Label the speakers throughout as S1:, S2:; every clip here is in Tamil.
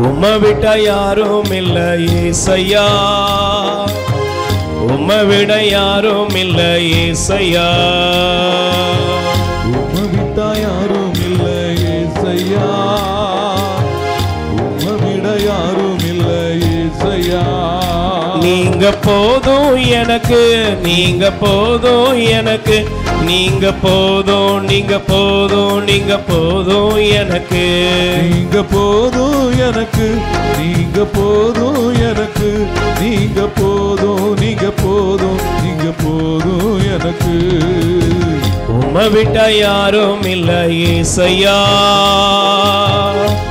S1: உம்மை விட்டா யாரும் இல்லை ஏசையா, உம்மை விட யாரும் இல்லை ஏசையா,
S2: உம்மை விட்டா யாரும் இல்லை ஏசையா, உம்மை விட யாரும் இல்லை ஏசையா.
S1: நீங்க போதும் எனக்கு, நீங்க போதும் எனக்கு, நீங்க போதும், நீங்க போதும், நீங்க போதும் எனக்கு,
S2: நீங்க போதும் எனக்கு, நீங்க போதும் எனக்கு, நீங்க போதும், நீங்க போதும், நீங்க போதும் எனக்கு.
S1: உம்மை விட்டா யாரும் இல்லை ஏசையா,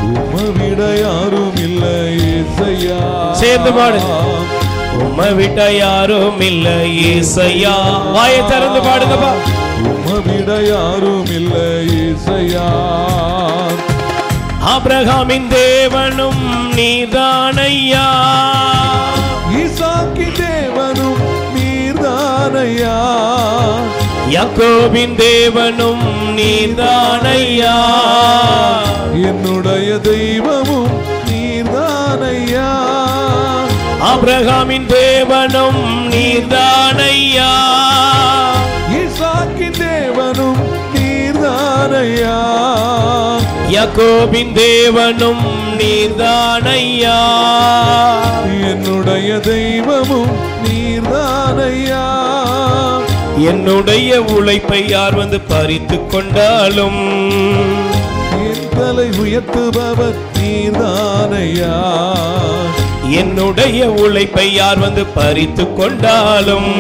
S2: உம்மை விட யாரும் இல்லை ஏசையா.
S1: சேர்ந்து பாடுங்க. உம்மை விட்டா யாரும் இல்லை ஏசையா. வாயை திறந்து பாடுங்கப்பா.
S2: உம்மை விட யாரும் இல்லை ஏசையா.
S1: ஆபிரகாமின் தேவனும் நீர்தானையா,
S2: ஈசாக்கின் தேவனும் நீர்தானையா,
S1: யாக்கோபின் தேவனும் நீர்தானையா,
S2: என்னுடைய தெய்வமும் நீர்தானையா.
S1: ஆபிரகாமின் தேவனும் நீர்தானையா,
S2: ஈசாக்கின் தேவனும் நீர்தானையா,
S1: யாக்கோபின் தேவனும் நீர்தானையா,
S2: என்னுடைய தெய்வமும் நீர்தானையா.
S1: என்னுடைய உழைப்பை யார் வந்து பறித்து கொண்டாலும்
S2: என் தலை உயர்த்துபவர் நீர்தானையா,
S1: என்னுடைய உழைப்பை யார் வந்து பறித்து கொண்டாலும்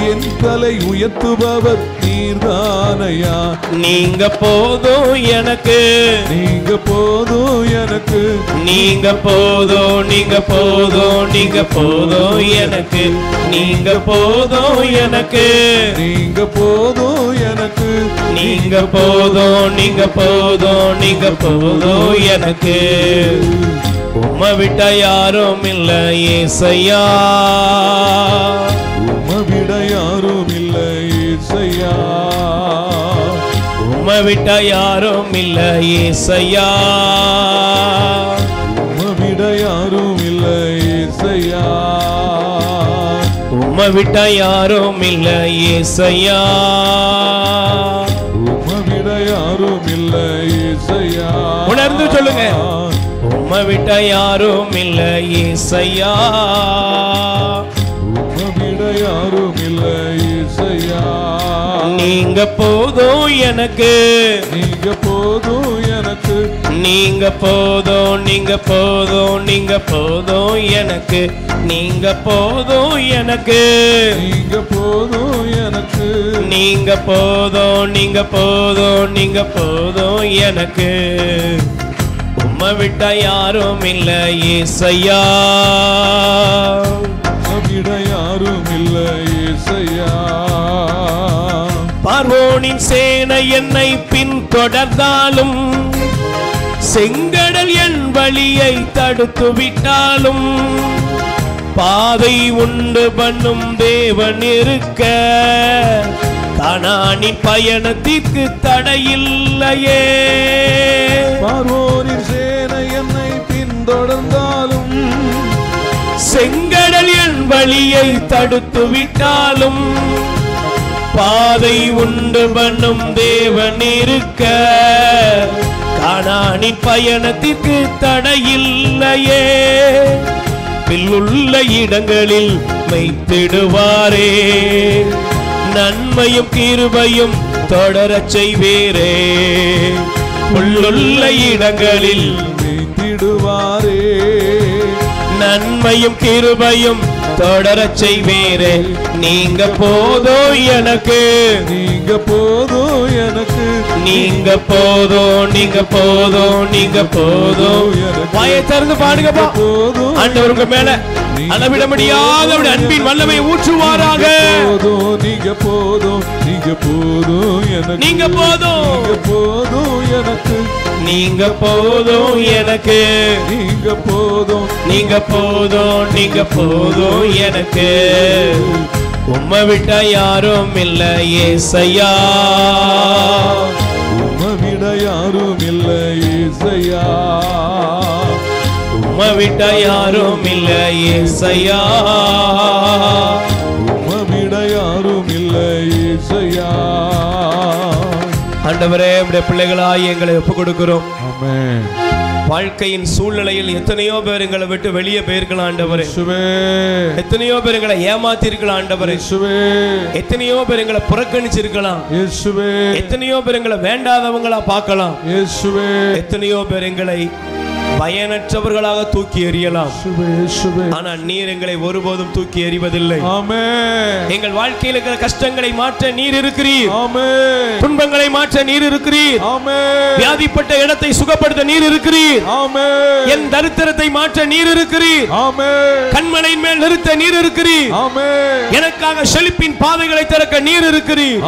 S2: என் தலை உயர்த்துபவர் நீர்தானையா.
S1: நீங்க போதும் எனக்கு,
S2: நீங்க போதும் எனக்கு,
S1: நீங்க போதும், நீங்க போதும், நீங்க போதும் எனக்கு, நீங்க போதும் எனக்கு,
S2: நீங்க போதும் எனக்கு,
S1: நீங்க போதும், நீங்க போதும், நீங்க போதும் எனக்கு. உம்மை விட்டா யாரும் இல்லை ஏசையா,
S2: உம்மை விட யாரும் இல்லை ஏசையா.
S1: உம்மை விட்டா யாரும் இல்லை ஏசையா,
S2: உம்மை விட யாரும் இல்லை ஏசையா.
S1: உம்மை விட்டா யாரும் இல்லை ஏசையா,
S2: உம்மை விட யாரும் இல்லை ஏசையா.
S1: உணர்ந்து சொல்லுங்க. உம்மை விட்டா யாரும் இல்லை ஏசையா,
S2: உம்மை விட யாரும் இல்லை ஏசையா.
S1: நீங்க போதும் எனக்கு,
S2: நீங்க போதும் எனக்கு,
S1: நீங்க போதும், நீங்க போதும், நீங்க போதும் எனக்கு, நீங்க போதும் எனக்கு,
S2: நீங்க போதும் எனக்கு,
S1: நீங்க போதும், நீங்க போதும், நீங்க போதும் எனக்கு. உம்மை விட்டா யாரும் இல்லை ஏசையா,
S2: உம்மை விட யாரும் இல்லை ஏசையா.
S1: பார்வோனின் சேனை என்னை பின்தொடர்ந்தாலும், செங்கடல் என் வழியை தடுத்து விட்டாலும், பாதை உண்டு பண்ணும் தேவன் இருக்க, கானானின் பயணத்திற்கு தடையில்லையே.
S2: பார்வோனின் சேனை என்னை பின்தொடர்ந்தாலும்,
S1: செங்கடல் என் வழியை தடுத்து விட்டாலும், பாதை உண்டு பண்ணும் தேவன் இருக்க, கானானின் பயணத்திற்கு தடையில்லையே. பில்லுள்ள இடங்களில் வைத்திடுவாரே, நன்மையும் கிருபையும் தொடரச் செய்வீரே. புல்லுள்ள இடங்களில்
S2: வைத்திடுவாரே,
S1: நன்மையும் கிருபையும் தொடரச் செய்வீரே. நீங்க போதும் எனக்கு,
S2: நீங்க போதும் எனக்கு,
S1: நீங்க போதும், நீங்க போதும், நீங்க போதும். வாயை திறந்து பாடுங்கப்பா.
S2: போதும்
S1: ஆண்டவர் உங்க மேல அளவிட முடியாத அன்பின் வல்லமை ஊற்றுவாராக.
S2: நீங்க போதும், நீங்க போதும் எனக்கு,
S1: நீங்க போதும்,
S2: நீங்க போதும் எனக்கு,
S1: நீங்க போதும் எனக்கு,
S2: நீங்க போதும்,
S1: நீங்க போதும், நீங்க போதும் எனக்கு. உம்மை விட்டா யாரும் இல்லை ஏசையா,
S2: உம்மை விட யாரும் இல்லை ஏசையா.
S1: உம்மை விட்ட யாரும் இல்லை ஏசையா,
S2: உம்மை விட யாரும் இல்லை ஏசையா.
S1: ஆண்டவரே, நம்முடைய பிள்ளைகளாய் எங்களை ஒப்புக் கொடுக்கிறோம்.
S2: ஆமென்.
S1: வாழ்க்கையின் சூழ்நிலையில் எத்தனையோ பேர் எங்களை விட்டு வெளியே போயிருக்கலாம் ஆண்டவரே. எத்தனையோ பேர் எங்களை ஏமாத்திருக்கலாம் ஆண்டவரே. எத்தனையோ பேர் எங்களை புறக்கணிச்சிருக்கலாம். எத்தனையோ பேர் எங்களை வேண்டாதவங்களா பார்க்கலாம். எத்தனையோ பேர் எங்களை பயனற்றவர்களாக தூக்கி எறியலாம். ஆனால் நீர் எங்களை ஒருபோதும் தூக்கி எறிவதில்லை. எங்கள் வாழ்க்கையில் இருக்கிற கஷ்டங்களை மாற்ற நீர் இருக்கிறீர். துன்பங்களை மாற்ற நீர் இருக்கிறீர். வியாதிப்பட்ட இடத்தை சுகப்படுத்த நீர் இருக்கிறீர். என் தரித்திரத்தை மாற்ற நீர் இருக்கிறீர். கண்மலையின் மேல் நிறுத்த நீர் இருக்கிறீர். எனக்காக செழிப்பின் பாதைகளை திறக்க நீர் இருக்கிறீர்.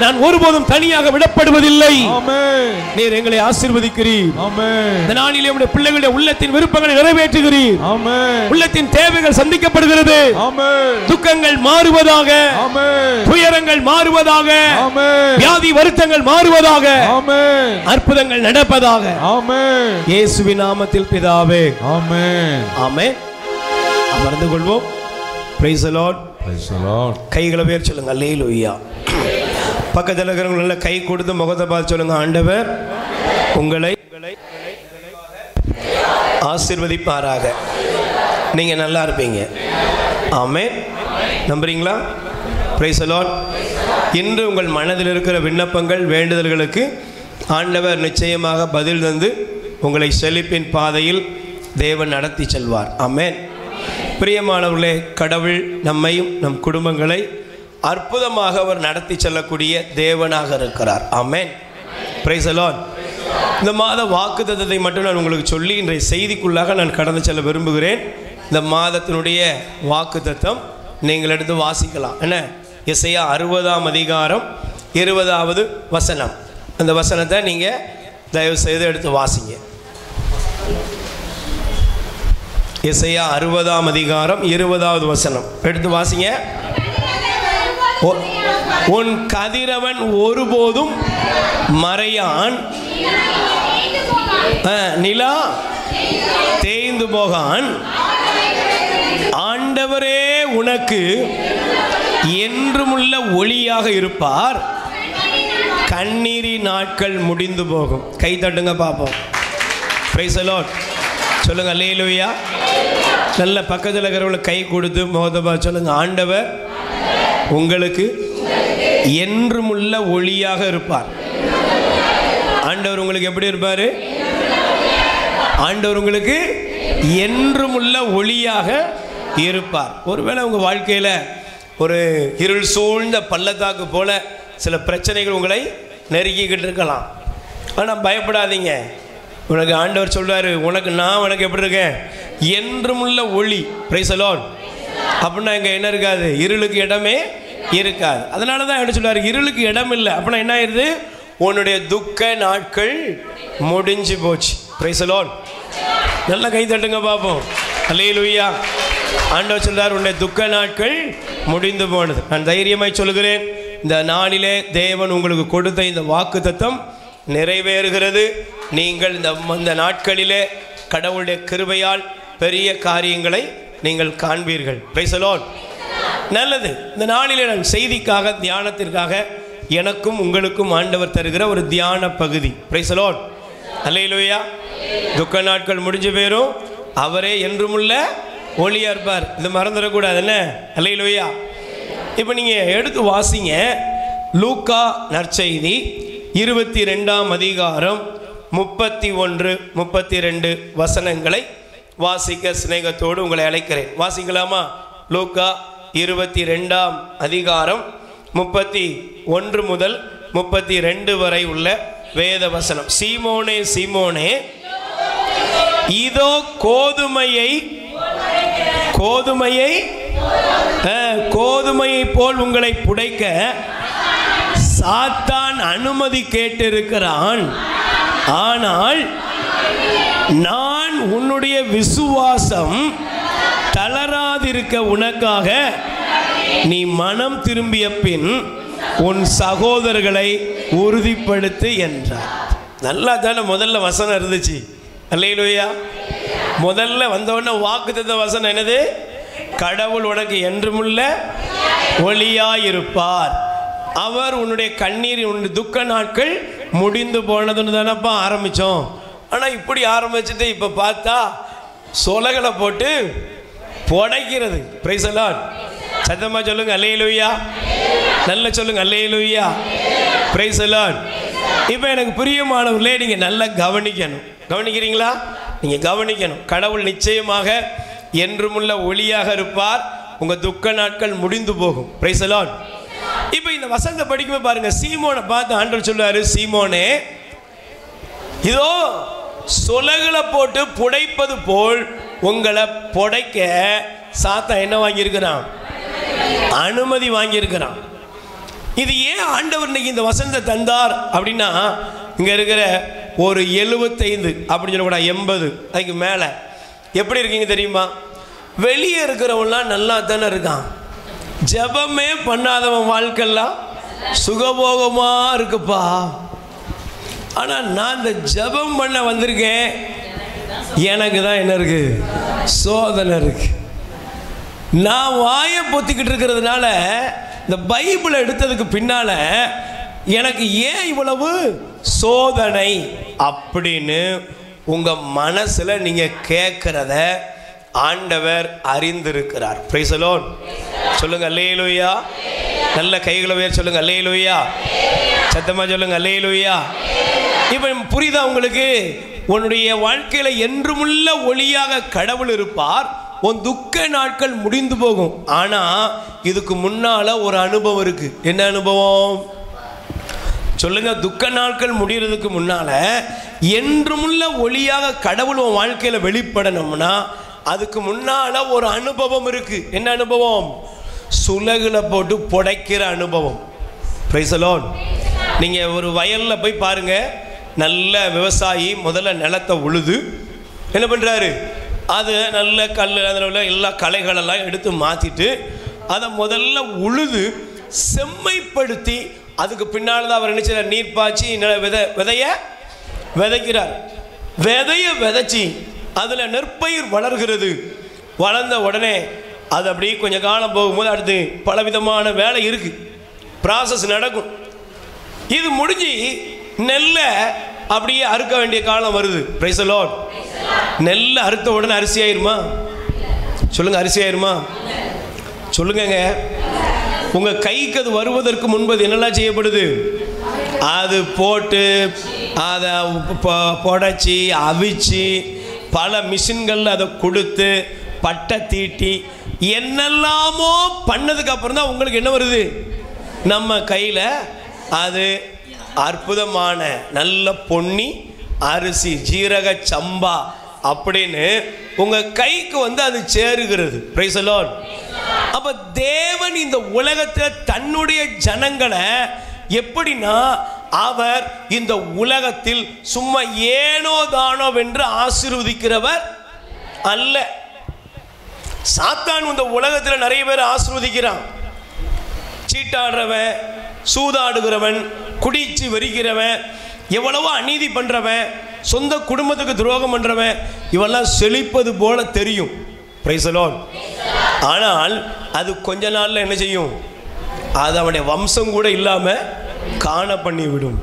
S1: நான் ஒருபோதும் தனியாக விடப்படுவதில்லை. நீர் எங்களை ஆசீர்வதிக்கிறீர். இந்த நாளிலே உம்முடைய பிள்ளைகளுடைய உள்ளத்தின் விருப்பங்களை நிறைவேற்றுகிறீர். உள்ளத்தின் தேவைகள் சந்திக்கப்படுகிறது. துக்கங்கள் மாறுவதாக, துயரங்கள் மாறுவதாக, வியாதி வருத்தங்கள் மாறுவதாக, அற்புதங்கள் நடப்பதாக. இயேசுவின் நாமத்தில் பிதாவே, ஆமென். ஆமென். அமர்ந்து கொள்வோம். Price the Lord. Price the Lord. கைகளை உயர்த்தி சொல்லுங்க அல்லேலூயா. பக்கத்தில் இருக்கிறவங்க நல்ல கை கொடுத்து முகத்தை பார்த்து சொல்லுங்க, ஆண்டவர் உங்களை ஆசீர்வதிப்பாராக. நீங்க நல்லா இருப்பீங்க. ஆமென். நம்புறீங்களா? Price the Lord. இன்று உங்கள் மனதில் இருக்கிற விண்ணப்பங்கள், வேண்டுதல்களுக்கு ஆண்டவர் நிச்சயமாக பதில் தந்து உங்களை செழிப்பின் பாதையில் தேவன் நடத்தி செல்வார். ஆமென். பிரியமானவர்களே, கடவுள் நம்மையும் நம் குடும்பங்களை அற்புதமாக அவர் நடத்தி செல்லக்கூடிய தேவனாக இருக்கிறார். ஆமென். Praise the lord. இந்த மாத வாக்குத்தத்தத்தை மட்டும் நான் உங்களுக்கு சொல்லி இன்றைய செய்திக்குள்ளாக நான் கடந்து செல்ல விரும்புகிறேன். இந்த மாதத்தினுடைய வாக்குத்தத்தம் நீங்கள் எடுத்து வாசிக்கலாம். என்ன? எசையா 60ஆம் அதிகாரம் 20வது வசனம். அந்த வசனத்தை நீங்கள் தயவு செய்து எடுத்து வாசிங்க. எசையா 60ஆம் அதிகாரம் 20வது வசனம் எடுத்து வாசிங்க. உன் கதிரவன் ஒருபோதும் மறையான், நிலா தேய்ந்து போகான். ஆண்டவரே உனக்கு என்றுமுள்ள ஒளியாக இருப்பார். கண்ணீரி நாட்கள் முடிந்து போகும். கை தட்டுங்க பார்ப்போம். Price the lord. சொல்லுங்க அல்லேலூயா. நல்ல பக்கத்தில் இருக்கிறவங்களை கை கொடுத்து மோதபா சொல்லுங்க, ஆண்டவர் உங்களுக்கு என்றுமுள்ள ஒளியாக இருப்பார். ஆண்டவர் உங்களுக்கு எப்படி இருப்பார்? ஆண்டவர் உங்களுக்கு என்றுமுள்ள ஒளியாக இருப்பார். ஒருவேளை உங்கள் வாழ்க்கையில் ஒரு இருள் சூழ்ந்த பள்ளத்தாக்கு போல சில பிரச்சனைகள் உங்களை நெருக்கிக்கிட்டு இருக்கலாம். ஆனால் பயப்படாதீங்க. உனக்கு ஆண்டவர் சொல்றாரு, உனக்கு எப்படி இருக்கேன்? என்றுமுள்ள ஒளி. Price the Lord. அப்படின்னா இங்கே என்ன இருக்காது? இருளுக்கு இடமே இருக்காது. அதனால தான் என்ன சொல்றாரு? இருளுக்கு இடம் இல்லை. அப்படின்னா என்ன ஆயிடுது? உன்னுடைய துக்க நாட்கள் முடிஞ்சு போச்சு. Price the Lord. நல்ல கை தட்டுங்க பார்ப்போம். அல்லேலூயா. ஆண்டவர் சொல்றார், உன்னுடைய துக்க நாட்கள் முடிந்து போனது. நான் தைரியமாய் சொல்லுகிறேன், இந்த நாளிலே தேவன் உங்களுக்கு கொடுத்த இந்த வாக்குத்தத்தம் நிறைவேறுகிறது. நீங்கள் இந்த நாட்களிலே கடவுளுடைய கிருபையால் பெரிய காரியங்களை நீங்கள் காண்பீர்கள். Price the Lord. நல்லது. இந்த நாளிலே நான் செய்திக்காக, தியானத்திற்காக எனக்கும் உங்களுக்கும் ஆண்டவர் தருகிற ஒரு தியான பகுதி. Praise the lord. அல்லேலூயா. துக்க நாட்கள் முடிஞ்சு போயிரும். அவரே என்றுமுள்ள ஒளியா இருப்பார். இது மறந்துடக்கூடாது. என்ன? அல்லேலூயா. இப்போ நீங்கள் எடுத்து வாசிங்க. லூக்கா நற்செய்தி 22ஆம் அதிகாரம் 31, 32 வசனங்களை வாசிக்க சிநேகத்தோடு உங்களை அழைக்கிறேன். வாசிக்கலாமா? லூக்கா 22ஆம் அதிகாரம் 31 முதல் 32 வரை உள்ள வேத வசனம். சீமோனே சீமோனே, இதோ கோதுமையை போல் உங்களை புடைக்க சாத்தான் அனுமதி கேட்டிருக்கிறான். ஆனால் நான் உன்னுடைய விசுவாசம் தளராதிருக்க உனக்காக நீ மனம் திரும்பிய பின் உன் சகோதரர்களை உறுதிப்படுத்து என்றார். நல்லா தானே முதல்ல வசனம் இருந்துச்சு. அல்லேலூயா. முதல்ல வந்தவொடனே வாக்குத்தத்த வசனம் என்னது? கடவுள் உனக்கு என்றுமுள்ள ஒளியாயிருப்பார், அவர் உன்னுடைய கண்ணீர் உன்னுடைய துக்க நாட்கள் முடிந்து போனதுன்னு தானப்பா ஆரம்பித்தோம். ஆனால் இப்படி ஆரம்பிச்சுட்டு இப்போ பார்த்தா சொலகளை போட்டு புடைக்கிறது. Price the Lord. சத்தமாக சொல்லுங்க அல்லேலூயா. நல்ல சொல்லுங்க அல்லேலூயா. Praise the lord. இப்போ எனக்கு பிரியமானவர்களே, நீங்கள் நல்லா கவனிக்கணும். கவனிக்கிறீங்களா? நீங்கள் கவனிக்கணும். கடவுள் நிச்சயமாக என்றுமுள்ள ஒளியாக இருப்பார், உங்கள் துக்க நாட்கள் முடிந்து போகும். Price the lord. இப்போ இந்த வசனத்தை படிக்கும்போது பாருங்க, சீமோனை பார்த்து ஆண்டவர் சொல்றாரு, சீமோனே இதோ சொலகளை போட்டு புடைப்பது போல் உங்களை புடைக்க சாத்தான் என்ன வாங்கியிருக்கிறான்? அனுமதி வாங்கியிருக்கிறான். இது ஏன் ஆண்டவர் இன்னைக்கு இந்த வசனத்தை தந்தார் அப்படின்னா, இங்கே இருக்கிற ஒரு 75 அப்படி சொல்லக்கூடாது 80 அதுக்கு மேலே எப்படி இருக்கீங்க தெரியுமா? வெளியே இருக்கிறவன்லாம் நல்லா தானே இருக்கான். ஜபமே பண்ணாதவன் வாழ்க்கைலாம் சுகபோகமாக இருக்குப்பா. ஆனால் நான் இந்த ஜபம் பண்ண வந்திருக்கேன், எனக்கு தான் என்ன இருக்கு? சோதனை இருக்கு. நான் வாயை பொத்திக்கிட்டு இருக்கிறதுனால இந்த பைபிளை எடுத்ததுக்கு பின்னால எனக்கு ஏன் இவ்வளவு சோதனை அப்படின்னு உங்க மனசுல நீங்க கேட்கிறத ஆண்டவர் அறிந்திருக்கிறார். Price the lord. சொல்லுங்க அல்லேலூயா. நல்ல கைகளை உயர்த்தி சொல்லுங்க அல்லேலூயா. சத்தமா சொல்லுங்க அல்லேலூயா. இப்போ புரியுதா உங்களுக்கு? உன்னுடைய வாழ்க்கையில என்றுமுள்ள ஒளியாக கடவுள் இருப்பார், உன் துக்க நாட்கள் முடிந்து போகும். ஆனா இதுக்கு முன்னால ஒரு அனுபவம் இருக்கு. என்ன அனுபவம் சொல்லுங்க? துக்க நாட்கள் முடிகிறதுக்கு முன்னால என்றுமுள்ள ஒளியாக கடவுள் உன் வாழ்க்கையில வெளிப்படணும்னா அதுக்கு முன்னால ஒரு அனுபவம் இருக்கு. என்ன அனுபவம்? சுலகுல போட்டு புடைக்கிற அனுபவம். Price the Lord. நீங்க ஒரு வயல்ல போய் பாருங்க, நல்ல விவசாயி முதல்ல நிலத்தை உழுது என்ன பண்றாரு? அது நல்ல கல், அதில் உள்ள எல்லா களைகளெல்லாம் எடுத்து மாற்றிட்டு அதை முதல்ல உழுது செம்மைப்படுத்தி அதுக்கு பின்னால் தான் அவர் என்ன செய்யறார்? நீர் பாய்ச்சி விதைக்கிறார். விதைச்சி அதில் நெற்பயிர் வளர்கிறது. வளர்ந்த உடனே அது அப்படி கொஞ்சம் காலம் போகும்போது அடுத்து பலவிதமான வேலை இருக்கு, ப்ராசஸ் நடக்கும். இது முடிஞ்சு நெல்லை அப்படியே அறுக்க வேண்டிய காலம் வருது. Price the Lord. நெல்லை அறுத்த உடனே அரிசி ஆயிருமா? சொல்லுங்க, அரிசி ஆயிருமா? சொல்லுங்க. உங்க கைக்கு அது வருவதற்கு முன்பது என்னெல்லாம் செய்யப்படுது? அது போட்டு அதை புடைச்சி அவிச்சு பல மிஷின்கள் அதை கொடுத்து பட்டை தீட்டி என்னெல்லாமோ பண்ணதுக்கு அப்புறம் தான் உங்களுக்கு என்ன வருது? நம்ம கையில் அது அற்புதமான நல்ல பொன்னி அரிசி, ஜீரக சம்பா அப்படின்னு உங்க கைக்கு வந்து அது சேருகிறது. Price the Lord. அப்ப தேவன் இந்த உலகத்தில் தன்னுடைய ஜனங்களை எப்படின்னா, அவர் இந்த உலகத்தில் சும்மா ஏனோ தானோ வென்று ஆசீர்வதிக்கிறவர் அல்ல. சாத்தான் இந்த உலகத்தில் நிறைய பேர் ஆசீர்வதிக்கிறான். சீட்டாடுறவன், சூதாடுகிறவன், குடிச்சு வெறிக்கிறவன், எவ்வளவோ அநீதி பண்றவன், சொந்த குடும்பத்துக்கு துரோகம் பண்றவன், இவெல்லாம் செழிப்பது போல தெரியும். Price the Lord. ஆனால் அது கொஞ்ச நாள்ல என்ன செய்யும்? அது அவனுடைய வம்சம் கூட இல்லாம காண பண்ணி விடும்.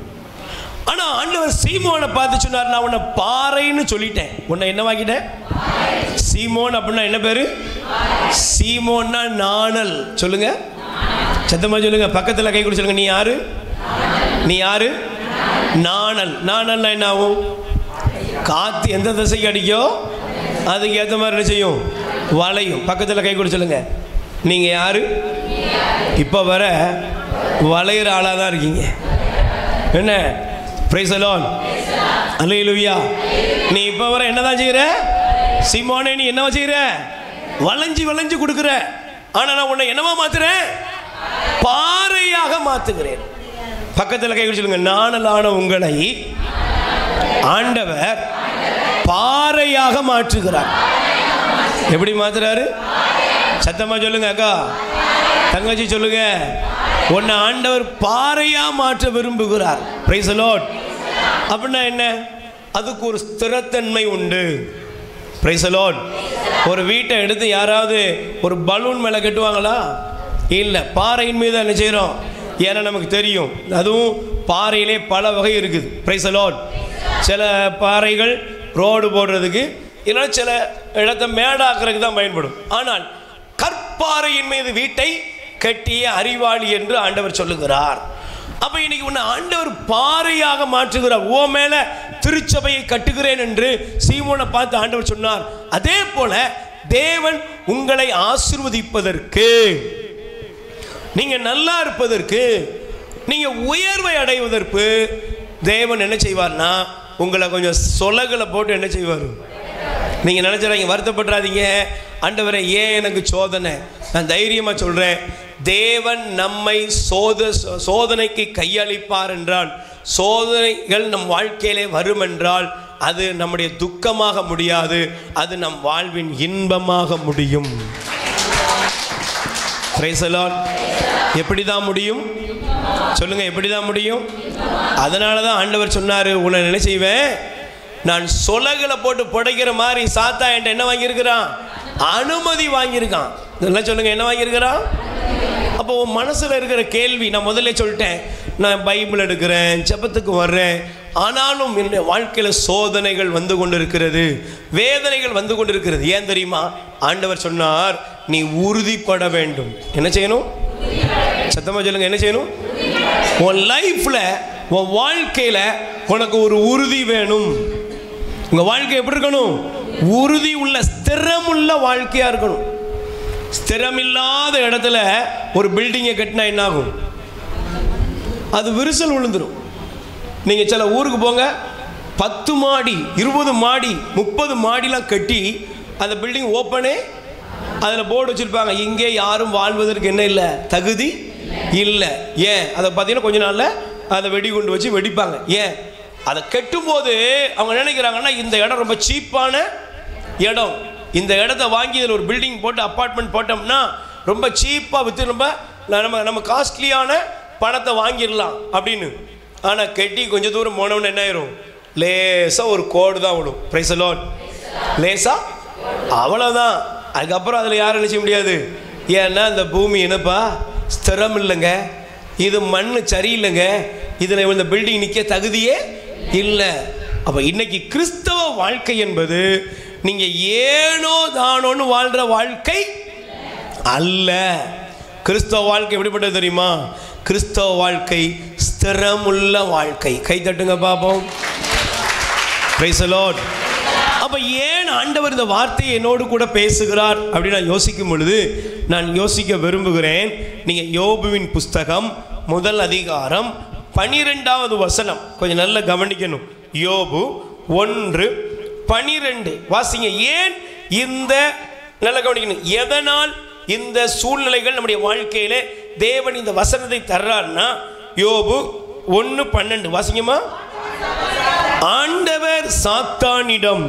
S1: ஆனா ஆண்டவர் சீமோனை பார்த்து சொன்னார், நான் உன்னை பாறைன்னு சொல்லிட்டேன். உன்னை என்ன வாங்கிட்டேன்? சீமோன் அப்படின்னா என்ன பேரு? சீமோன்னா நாணல். சொல்லுங்க, சத்தமா சொல்லுங்க, பக்கத்துல கை கொடு சொல்லுங்க. நீ யாரு? நீ யாரு? நாணல். நாணல்னா என்ன ஆகும்? காத்து எந்த திசைக்கு அடிக்கோ அதுக்கு ஏற்ற மாதிரி என்ன செய்யும்? வளையும். பக்கத்தில் கை கொடு சொல்லுங்க. நீங்க யாரு? இப்ப வர வளையிற ஆளாக தான் இருக்கீங்க. என்ன? Praise the lord. அல்லேலூயா. நீ இப்ப வர என்னதான் செய்யற? சீமோனே, நீ என்னவா செய்யற? வளைஞ்சு கொடுக்குற. ஆனா நான் உன்னை என்னவா மாத்துறேன்? பாறையாக மாத்துகிறேன். பக்கத்தில் கை சொல்லுங்க. நாணலான உங்களை ஆண்டவர் பாறையாக மாற்றுகிறார். எப்படி மாத்துறாரு? சத்தமா சொல்லுங்க. அக்கா, தங்கச்சி சொல்லுங்க. உன்னை ஆண்டவர் பாறையா மாற்ற விரும்புகிறார். Price the Lord. அப்படின்னா என்ன? அதுக்கு ஒரு ஸ்திரத்தன்மை உண்டு. Price the Lord. ஒரு வீட்டை எடுத்து யாராவது ஒரு பலூன் மேலே கட்டுவாங்களா? இல்லை, பாறையின் மீது என்ன செய்கிறோம்? ஏன்னா நமக்கு தெரியும், அதுவும் பாறையிலே பல வகை இருக்குது. Price the Lord. சில பாறைகள் ரோடு போடுறதுக்கு, இல்லைன்னா சில இடத்தை மேடாக்குறதுக்கு தான் பயன்படும். ஆனால் கற்பாறையின் மீது வீட்டை கட்டிய அறிவாளி என்று ஆண்டவர் சொல்லுகிறார். அப்ப இன்னைக்கு உன்னை ஆண்டவர் பாறையாக மாற்றுகிறார். ஓ மேல திருச்சபையை கட்டுகிறேன் என்று சீமோனை பார்த்து ஆண்டவர் சொன்னார். அதே போல தேவன் உங்களை ஆசீர்வதிப்பதற்கு, நீங்க நல்லா இருப்பதற்கு, நீங்க உயர்வை அடைவதற்கு தேவன் என்ன செய்வார்னா உங்களை கொஞ்சம் சொலகளை போட்டு என்ன செய்வார்? நீங்க நினைச்சாங்க வருத்தப்படாதீங்க, ஆண்டவரே ஏன் எனக்கு சோதனை? நான் தைரியமா சொல்றேன், தேவன் நம்மை சோதனைக்கு கையளிப்பார் என்றால், சோதனைகள் நம் வாழ்க்கையிலே வரும் என்றால் அது நம்முடைய துக்கமாக முடியாது, அது நம் வாழ்வின் இன்பமாக முடியும். Price the Lord. எப்படிதான் முடியும் சொல்லுங்க? எப்படிதான் முடியும்? அதனால தான் ஆண்டவர் சொன்னாரு, உன்னை என்ன செய்வேன்? நான் சொலகளை போட்டு புடைக்கிற மாதிரி சாத்தா என்கிட்ட என்ன வாங்கியிருக்கிறான்? அனுமதி வாங்கியிருக்கான். இதெல்லாம் சொல்லுங்க, என்ன வாங்கியிருக்கிறான்? அப்போ உன் மனசில் இருக்கிற கேள்வி, நான் முதல்ல சொல்லிட்டேன், நான் பைபிள் எடுக்கிறேன், ஜெபத்துக்கு வர்றேன், ஆனாலும் என்னுடைய வாழ்க்கையில் சோதனைகள் வந்து கொண்டு இருக்கிறது, வேதனைகள் வந்து கொண்டு இருக்கிறது. ஏன் தெரியுமா? ஆண்டவர் சொன்னார், நீ உறுதிப்பட வேண்டும். என்ன செய்யணும்? சத்தமா சொல்லுங்க, என்ன செய்யணும்? உன் லைஃப்ல, உன் வாழ்க்கையில உனக்கு ஒரு உறுதி வேணும். உங்க வாழ்க்கை எப்படி இருக்கணும்? உறுதி உள்ள, ஸ்திரமுள்ள வாழ்க்கையா இருக்கணும். ஸ்திரமில்லாத இடத்துல ஒரு பில்டிங்கை கட்டினா என்ன ஆகும்? அது விரிசல் விழுந்துடும். நீங்க சில ஊருக்கு போங்க, 10 மாடி 20 மாடி 30 மாடிலாம் கட்டி அந்த பில்டிங் ஓப்பனே, அதில் போர்டு வச்சிருப்பாங்க, இங்கே யாரும் வாழ்வதற்கு என்ன இல்லை, தகுதி இல்லை. ஏன்? அதை பார்த்தீங்கன்னா கொஞ்ச நாளில் அதை வெடி கொண்டு வச்சு வெடிப்பாங்க. ஏன்? அதை கட்டும்போது அவங்க நினைக்கிறாங்கன்னா இந்த இடம் ரொம்ப சீப்பான இடம், இந்த இடத்த வாங்கி இதில் ஒரு பில்டிங் போட்டு அப்பார்ட்மெண்ட் போட்டோம்னா ரொம்ப சீப்பாக விற்று நம்ம காஸ்ட்லியான பணத்தை வாங்கிடலாம் அப்படின்னு. ஆனால் கட்டி கொஞ்சம் தூரம் போனோம்னு என்ன ஆயிரும்? லேசாக ஒரு கோடு தான் விடும். Price the Lord. லேசா அவ்வளோதான். அதுக்கப்புறம் அதில் யாரும் நினைச்ச முடியாது. ஏன்னா இந்த பூமி என்னப்பா ஸ்திரம் இல்லைங்க, இது மண் சரியில்லைங்க, இதில் இந்த பில்டிங் நிற்க தகுதியே இல்லை. அப்போ இன்னைக்கு கிறிஸ்தவ வாழ்க்கை என்பது நீங்க ஏனோ தானோன்னு வாழ்ற வாழ்க்கை அல்ல. கிறிஸ்தவ வாழ்க்கை எப்படிப்பட்டது தெரியுமா? கிறிஸ்தவ வாழ்க்கை ஸ்திரமுள்ள வாழ்க்கை. கை தட்டுங்க பாப்போம். Price the Lord. அப்ப ஏன் ஆண்டவர் இந்த வார்த்தையை என்னோடு கூட பேசுகிறார் அப்படின்னு நான் யோசிக்கும் பொழுது நான் யோசிக்க விரும்புகிறேன். நீங்க யோபுவின் புஸ்தகம் 1 அதிகாரம் 12வது வசனம் கொஞ்சம் நல்லா கவனிக்கணும். யோபு 1:12 வாசிங்க. ஏன் இந்த நல்ல கவனிக்கணும், எதனால் இந்த சூழ்நிலைகள் நம்முடைய வாழ்க்கையில தேவன் இந்த வசனத்தை தர்றார்னா, யோபு 1:12 வாசிங்கம்மா. ஆண்டவர் சாத்தானிடம்,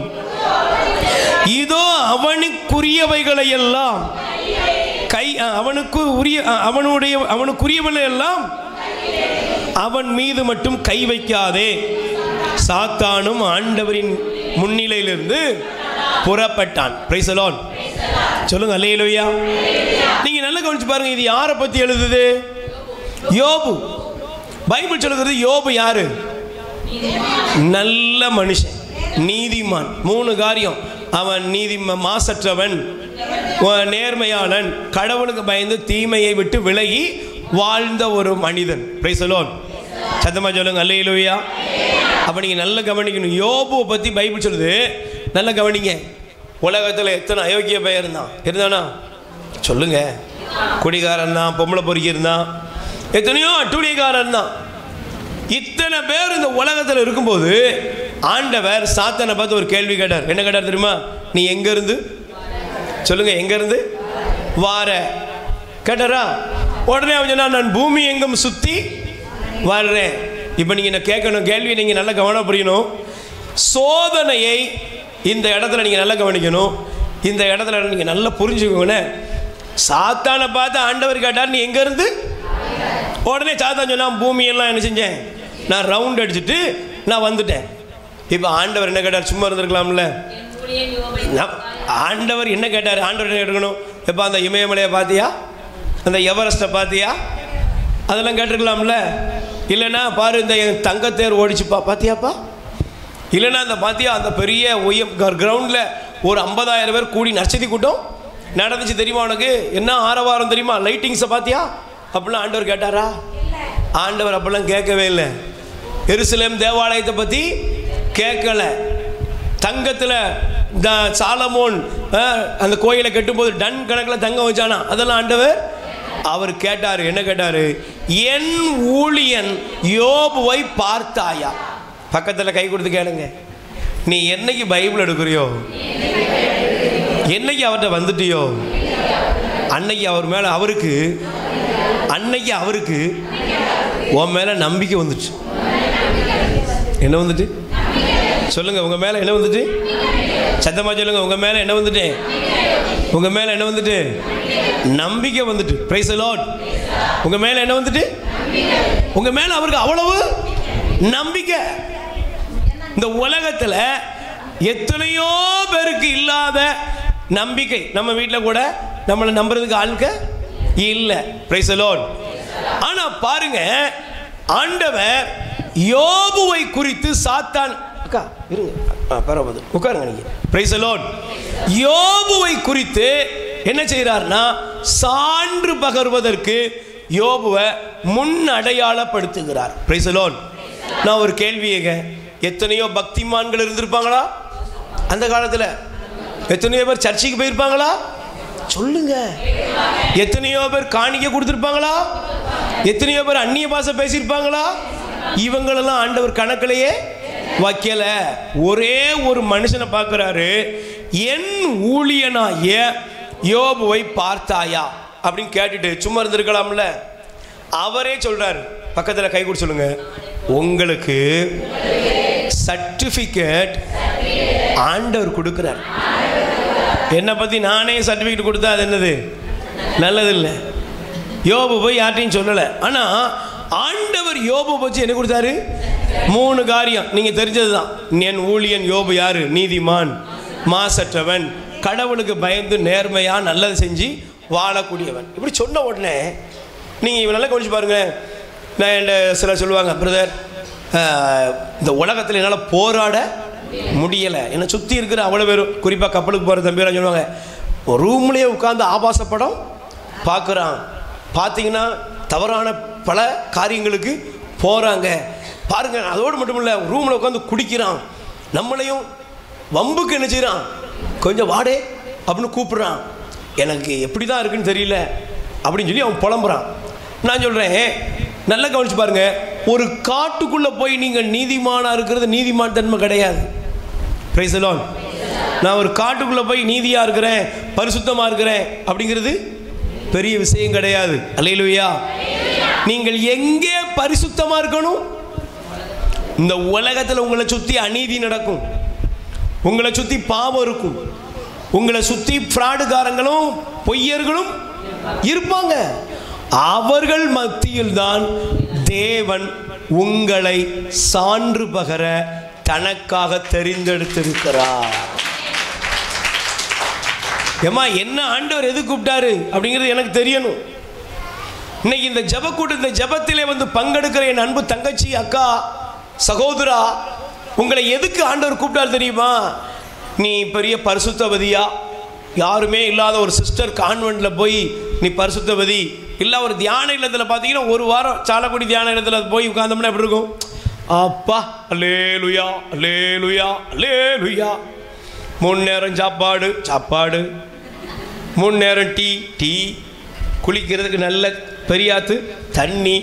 S1: இதோ அவனுக்குரியவைகளை எல்லாம் அவனுக்குரியவைகளை எல்லாம் அவன் மீது மட்டும் கை வைக்காதே, சாத்தானும் ஆண்டவரின் முன்னிலையிலிருந்து புறப்பட்டான். Price the lord. சொல்லுங்க அல்லேலூயா. நீங்க நல்லா கவனிச்சு பாருங்க, இது யாரை பத்தி எழுதுது? யோபு. பைபிள் சொல்லுகிறது யோபு யாரு? நல்ல மனுஷன், நீதிமான். 3 காரியம். அவன் மாசற்றவன், நேர்மையாளன், கடவுளுக்கு பயந்து தீமையை விட்டு விலகி வாழ்ந்த ஒரு மனிதன். Price the Lord. சத்தமா சொல்லுங்க அல்லேலூயா. அப்ப நீங்க நல்ல கவனிக்கணும். யோபுவை பத்தி பைபிள் சொல்லுது, நல்ல கவனிங்க. உலகத்தில் எத்தனை அயோக்கிய பையன் இருந்தானா சொல்லுங்க? குடிகாரன் தான், பொம்பளை பொறுக்கி இருந்தான், எத்தனையோ அட்டூழியக்காரன் தான். இத்தனை பேர் இந்த உலகத்தில் இருக்கும்போது ஆண்டவர் சாத்தானை பார்த்து ஒரு கேள்வி கேட்டார். என்ன கேட்டார் தெரியுமா? நீ எங்க இருந்து சொல்லுங்க, எங்க இருந்து வார கேட்டாரா? உடனே அவன் சொன்னா, நான் பூமி எங்கும் சுத்தி வர்றேன். இப்போ நீங்க என்ன கேட்கணும் கேள்வி, நீங்க நல்லா கவனம் புரியணும். சோதனையை இந்த இடத்துல நீங்க நல்லா கவனிக்கணும். இந்த இடத்துல நீங்க நல்லா புரிஞ்சுக்கோங்க. சாத்தானை பார்த்து ஆண்டவர் கேட்டார், நீ எங்க இருந்து? உடனே சாத்தான் சொன்னா, பூமியெல்லாம் என்ன செஞ்சேன், நான் ரவுண்ட் அடிச்சுட்டு நான் வந்துட்டேன். இப்போ ஆண்டவர் என்ன கேட்டார்? சும்மா இருந்திருக்கலாம்ல? ஆண்டவர் என்ன கேட்டார்? ஆண்டவர் என்ன கேட்கணும்? எப்போ அந்த இமயமலையை பார்த்தியா, அந்த எவரெஸ்ட்டை பார்த்தியா, அதெல்லாம் கேட்டிருக்கலாம்ல. இல்லைன்னா பாரு இந்த தங்கத்தேர் ஓடிச்சுப்பா பார்த்தியாப்பா, இல்லைன்னா அந்த பார்த்தியா அந்த பெரிய கிரவுண்டில் ஒரு 50,000 பேர் கூடி நற்செய்தி கூட்டம் நடந்துச்சு தெரியுமா உனக்கு, என்ன ஆரவாரம் தெரியுமா, லைட்டிங்ஸை பார்த்தியா அப்படிலாம் ஆண்டவர் கேட்டாரா? ஆண்டவர் அப்படிலாம் கேட்கவே இல்லை. எருசலேம் தேவாலயத்தை பற்றி கேட்கல. தங்கத்தில் சாலமோன் அந்த கோயிலை கட்டும்போது டன் கணக்கில் தங்கம் வச்சானா, அதெல்லாம் ஆண்டவர் அவர் கேட்டார். என்ன கேட்டார்? என் ஊழியன் யோபுவை பார்த்தாயா? பக்கத்தில் கை கொடுத்து கேளுங்க. நீ என்னைக்கு பைபிள் எடுக்கிறியோ, என்னைக்கு அவர்கிட்ட வந்துட்டியோ, அன்னைக்கு அவர் மேலே அவருக்கு உன் மேலே நம்பிக்கை வந்துச்சு. என்ன வந்துட்டு சொல்லுங்க? உங்க மேலே என்ன வந்துட்டு? சத்தமா சொல்லுங்க. உங்க மேலே என்ன வந்துட்டு? உங்க மேலே என்ன வந்துட்டு? நம்பிக்கை வந்துட்டு. Price the Lord. உங்க மேலே என்ன வந்துட்டு? உங்க மேலே அவருக்கு அவ்வளவு நம்பிக்கை. இந்த உலகத்தில் எத்தனையோ பேருக்கு இல்லாத நம்பிக்கை. நம்ம வீட்டில் கூட நம்மளை நம்புறதுக்கு ஆளுக்க இல்லை. Praise the Lord. ஆனா பாருங்க, ஆண்டவர் யோபுவை குறித்து சாத்தான் அக்கா இருங்க பரவாயில்ல உட்காருங்க நீங்க. Price the Lord. யோபுவை குறித்து என்ன செய்கிறார்னா சான்று பகர்வதற்கு யோபுவை முன் அடையாளப்படுத்துகிறார். Price the Lord. நான் ஒரு கேள்வியேங்க, எத்தனையோ பக்திமான்கள் இருந்திருப்பாங்களா அந்த காலத்தில்? எத்தனையோ பேர் சர்ச்சைக்கு போயிருப்பாங்களா? சொல்லுங்க. எத்தனையோ பேர் காணிக்கை கொடுத்துருப்பாங்களா? எத்தனையோ பேர் அந்நிய பாஷை பேசியிருப்பாங்களா? இவங்களெல்லாம் ஆண்டவர் கணக்கிலேயே வைக்கல. ஒரே ஒரு மனுஷனை பார்க்கிறாரு, என் ஊழியனாய யோபுவை பார்த்தாயா அப்படின்னு கேட்டுட்டு சும்மா இருந்திருக்கலாம்ல. அவரே சொல்றாரு, பக்கத்தில் கை கொடுத்து சொல்லுங்க, உங்களுக்கு சர்டிபிகேட் ஆண்டவர் கொடுக்கிறார். என்னை பற்றி நானே சர்டிஃபிகேட் கொடுத்தா அது என்னது? நல்லது இல்லை. யோபு போய் யார்ட்டையும் சொல்லலை. ஆனால் ஆண்டவர் யோபு வச்சு என்ன கொடுத்தாரு? 3 காரியம். நீங்கள் தெரிஞ்சது தான். என் ஊழியன் யோபு யாரு? நீதிமான், மாசற்றவன், கடவுளுக்கு பயந்து நேர்மையாக நல்லது செஞ்சு வாழக்கூடியவன். இப்படி சொன்ன உடனே நீங்கள் இவன் நல்லா கவனிச்சு பாருங்க. நான் என் சிலர் சொல்லுவாங்க, பிரதர் இந்த உலகத்தில் என்னால் போராட முடியலை, என்னை சுற்றி இருக்கிற அவ்வளோ பேரும், குறிப்பாக கப்பலுக்கு போகிற தம்பியெல்லாம் சொல்லுவாங்க, ரூம்லேயே உட்காந்து ஆபாச படம் பார்க்குறான், பார்த்தீங்கன்னா தவறான பல காரியங்களுக்கு போகிறாங்க பாருங்க. அதோடு மட்டும் இல்லை, ரூமில் உட்காந்து குடிக்கிறான், நம்மளையும் வம்புக்கு என்ன செய்கிறான், கொஞ்சம் வாடே அப்படின்னு கூப்பிட்றான், எனக்கு எப்படி தான் இருக்குன்னு தெரியல அப்படின்னு சொல்லி அவன் புலம்புறான். நான் சொல்கிறேன், நல்லா கவனிச்சு பாருங்க, ஒரு காட்டுக்குள்ளே போய் நீங்கள் நீதிமானாக இருக்கிறது நீதிமான் தன்மை கிடையாது. Price the Lord. நான் ஒரு காட்டுக்குள்ளே போய் நீதியாக இருக்கிறேன், பரிசுத்தமாக இருக்கிறேன் அப்படிங்கிறது பெரிய விஷயம் கிடையாது. அல்லேலூயா. நீங்கள் எங்கே பரிசுத்தமாக இருக்கணும்? இந்த உலகத்தில் உங்களை சுற்றி அநீதி நடக்கும், உங்களை சுற்றி பாவம் இருக்கும், உங்களை சுற்றி ஃப்ராடுகாரங்களும் பொய்யர்களும் இருப்பாங்க. அவர்கள் மத்தியில் தான் தேவன் உங்களை சான்று பகர தனக்காக தெரிந்தெடுத்திருக்கிறார். ஏமா என்ன ஆண்டவர் எது கூப்பிட்டாரு அப்படிங்கிறது எனக்கு தெரியணும். இன்னைக்கு இந்த ஜப கூட்டம், இந்த ஜபத்திலே வந்து பங்கெடுக்கிற என் அன்பு தங்கச்சி, அக்கா, சகோதரா, உங்களை எதுக்கு ஆண்டவர் கூப்பிட்டார் தெரியுமா? நீ பெரிய பரிசுத்தவதியா, யாருமே இல்லாத ஒரு சிஸ்டர் கான்வென்ட்டில் போய் நீ பரிசுத்தவதி இல்லை, ஒரு தியான இல்லத்தில் பார்த்தீங்கன்னா ஒரு வாரம் சாலக்குடி தியான இல்லத்தில் போய் உட்கார்ந்தோம்னா எப்படி இருக்கும்? அப்பா அல்லேலுயா அல்லேலுயா அல்லேலுயா. 3 நேரம் சாப்பாடு சாப்பாடு, 3 நேரம் டீ, குளிக்கிறதுக்கு நல்ல பெரியாத்து தண்ணி.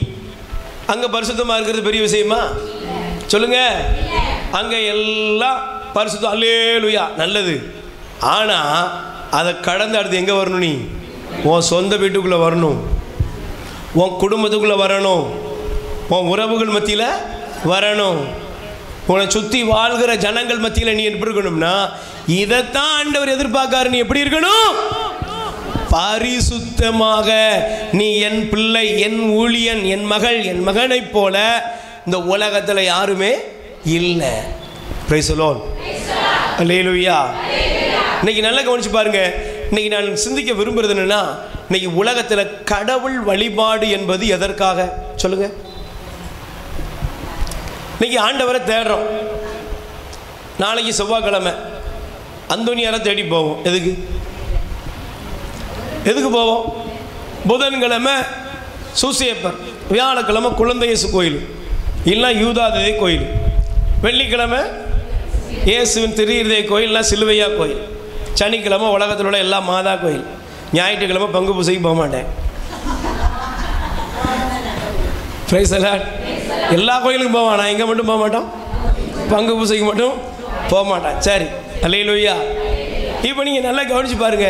S1: அங்கே பரிசுத்தமாக இருக்கிறது பெரிய விஷயமா? சொல்லுங்க. அங்கே எல்லாம் பரிசுத்தம் அல்லேலுயா நல்லது. ஆனால் அதை கடந்து அடுத்து எங்கே வரணும்? நீ உன் சொந்த வீட்டுக்குள்ளே வரணும், உன் குடும்பத்துக்குள்ளே வரணும், உன் உறவுகள் மத்தியில் வரணும், உன்னை சுற்றி வாழ்கிற ஜனங்கள் மத்தியில் நீ எப்படி இருக்கணும்னா, இதைத்தான் ஆண்டவர் எதிர்பார்க்காரு. நீ எப்படி இருக்கணும்? பரிசுத்தமாக. நீ என் பிள்ளை, என் ஊழியன், என் மகள், என் மகனைப் போல இந்த உலகத்தில் யாருமே இல்லை. Praise the lord. அல்லேலூயா. இன்னைக்கு நல்லா கவனிச்சு பாருங்க. இன்னைக்கு நான் சிந்திக்க விரும்புறது என்னன்னா, இன்னைக்கு உலகத்தில் கடவுள் வழிபாடு என்பது எதற்காக சொல்லுங்க? இன்னைக்கு ஆண்டவரை தேடுறோம். நாளைக்கு செவ்வாய்க்கிழமை அந்தோனியாரை தேடி போவோம். எதுக்கு போவோம்? புதன்கிழமை சூசியப்பர், வியாழக்கிழமை குழந்தை இயேசு கோயில், இல்லை யூதாதேவி கோயில், வெள்ளிக்கிழமை இயேசுவின் திருஇருதய கோயில், இல்லை சிலுவையா கோயில், சனிக்கிழமை உலகத்தில் உள்ள எல்லா மாதா கோயில், ஞாயிற்றுக்கிழமை பங்கு பூசைக்கு போக மாட்டேன். Price the Lord. எல்லா கோயிலுக்கும் போவான், நான் எங்கே மட்டும் போக மாட்டோம், பங்கு பூசைக்கு மட்டும் போக மாட்டேன். சரி, அல்லேலூயா. இப்போ நீங்கள் நல்லா கவனிச்சு பாருங்க,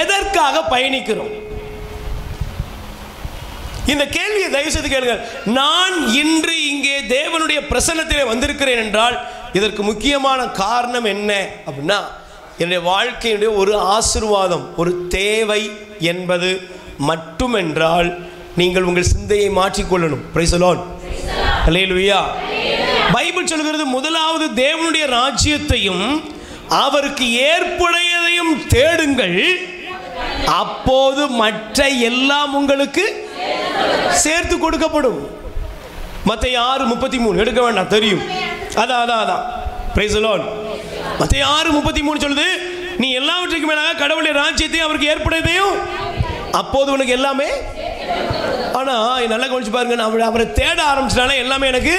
S1: எதற்காக பயணிக்கிறோம்? இந்த கேள்வியை தயவு செய்து கேளுங்க. நான் இன்று இங்கே தேவனுடைய பிரசன்னத்திலே வந்திருக்கிறேன் என்றால் இதற்கு முக்கியமான காரணம் என்ன அப்படின்னா, என்னுடைய வாழ்க்கையினுடைய ஒரு ஆசீர்வாதம், ஒரு தேவை என்பது மட்டுமென்றால் நீங்கள் உங்கள் சிந்தையை மாற்றிக்கொள்ளணும். Praise the lord. அல்லேலூயா. பைபிள் சொல்கிறது, முதலாவது தேவனுடைய ராஜ்யத்தையும் அவருக்கு ஏற்புடையதையும் தேடுங்கள், அப்போது மற்ற எல்லாம் உங்களுக்கு சேர்த்து கொடுக்கப்படும். மத்தேயு 6:33 எடுக்க வேண்டாம், தெரியும். அதான் பிரைஸ் தி லார்ட். மத்தேயு 6:33 சொல்லுது, நீ எல்லாவற்றுக்கும் மேலாக கடவுளுடைய ராஜ்யத்தையும் அவருக்கு ஏற்புடையதையும், அப்போது உனக்கு எல்லாமே. ஆனா நல்லா கவனிச்சு பாருங்க, நான் அவரை தேட ஆரம்பிச்சனால எல்லாமே எனக்கு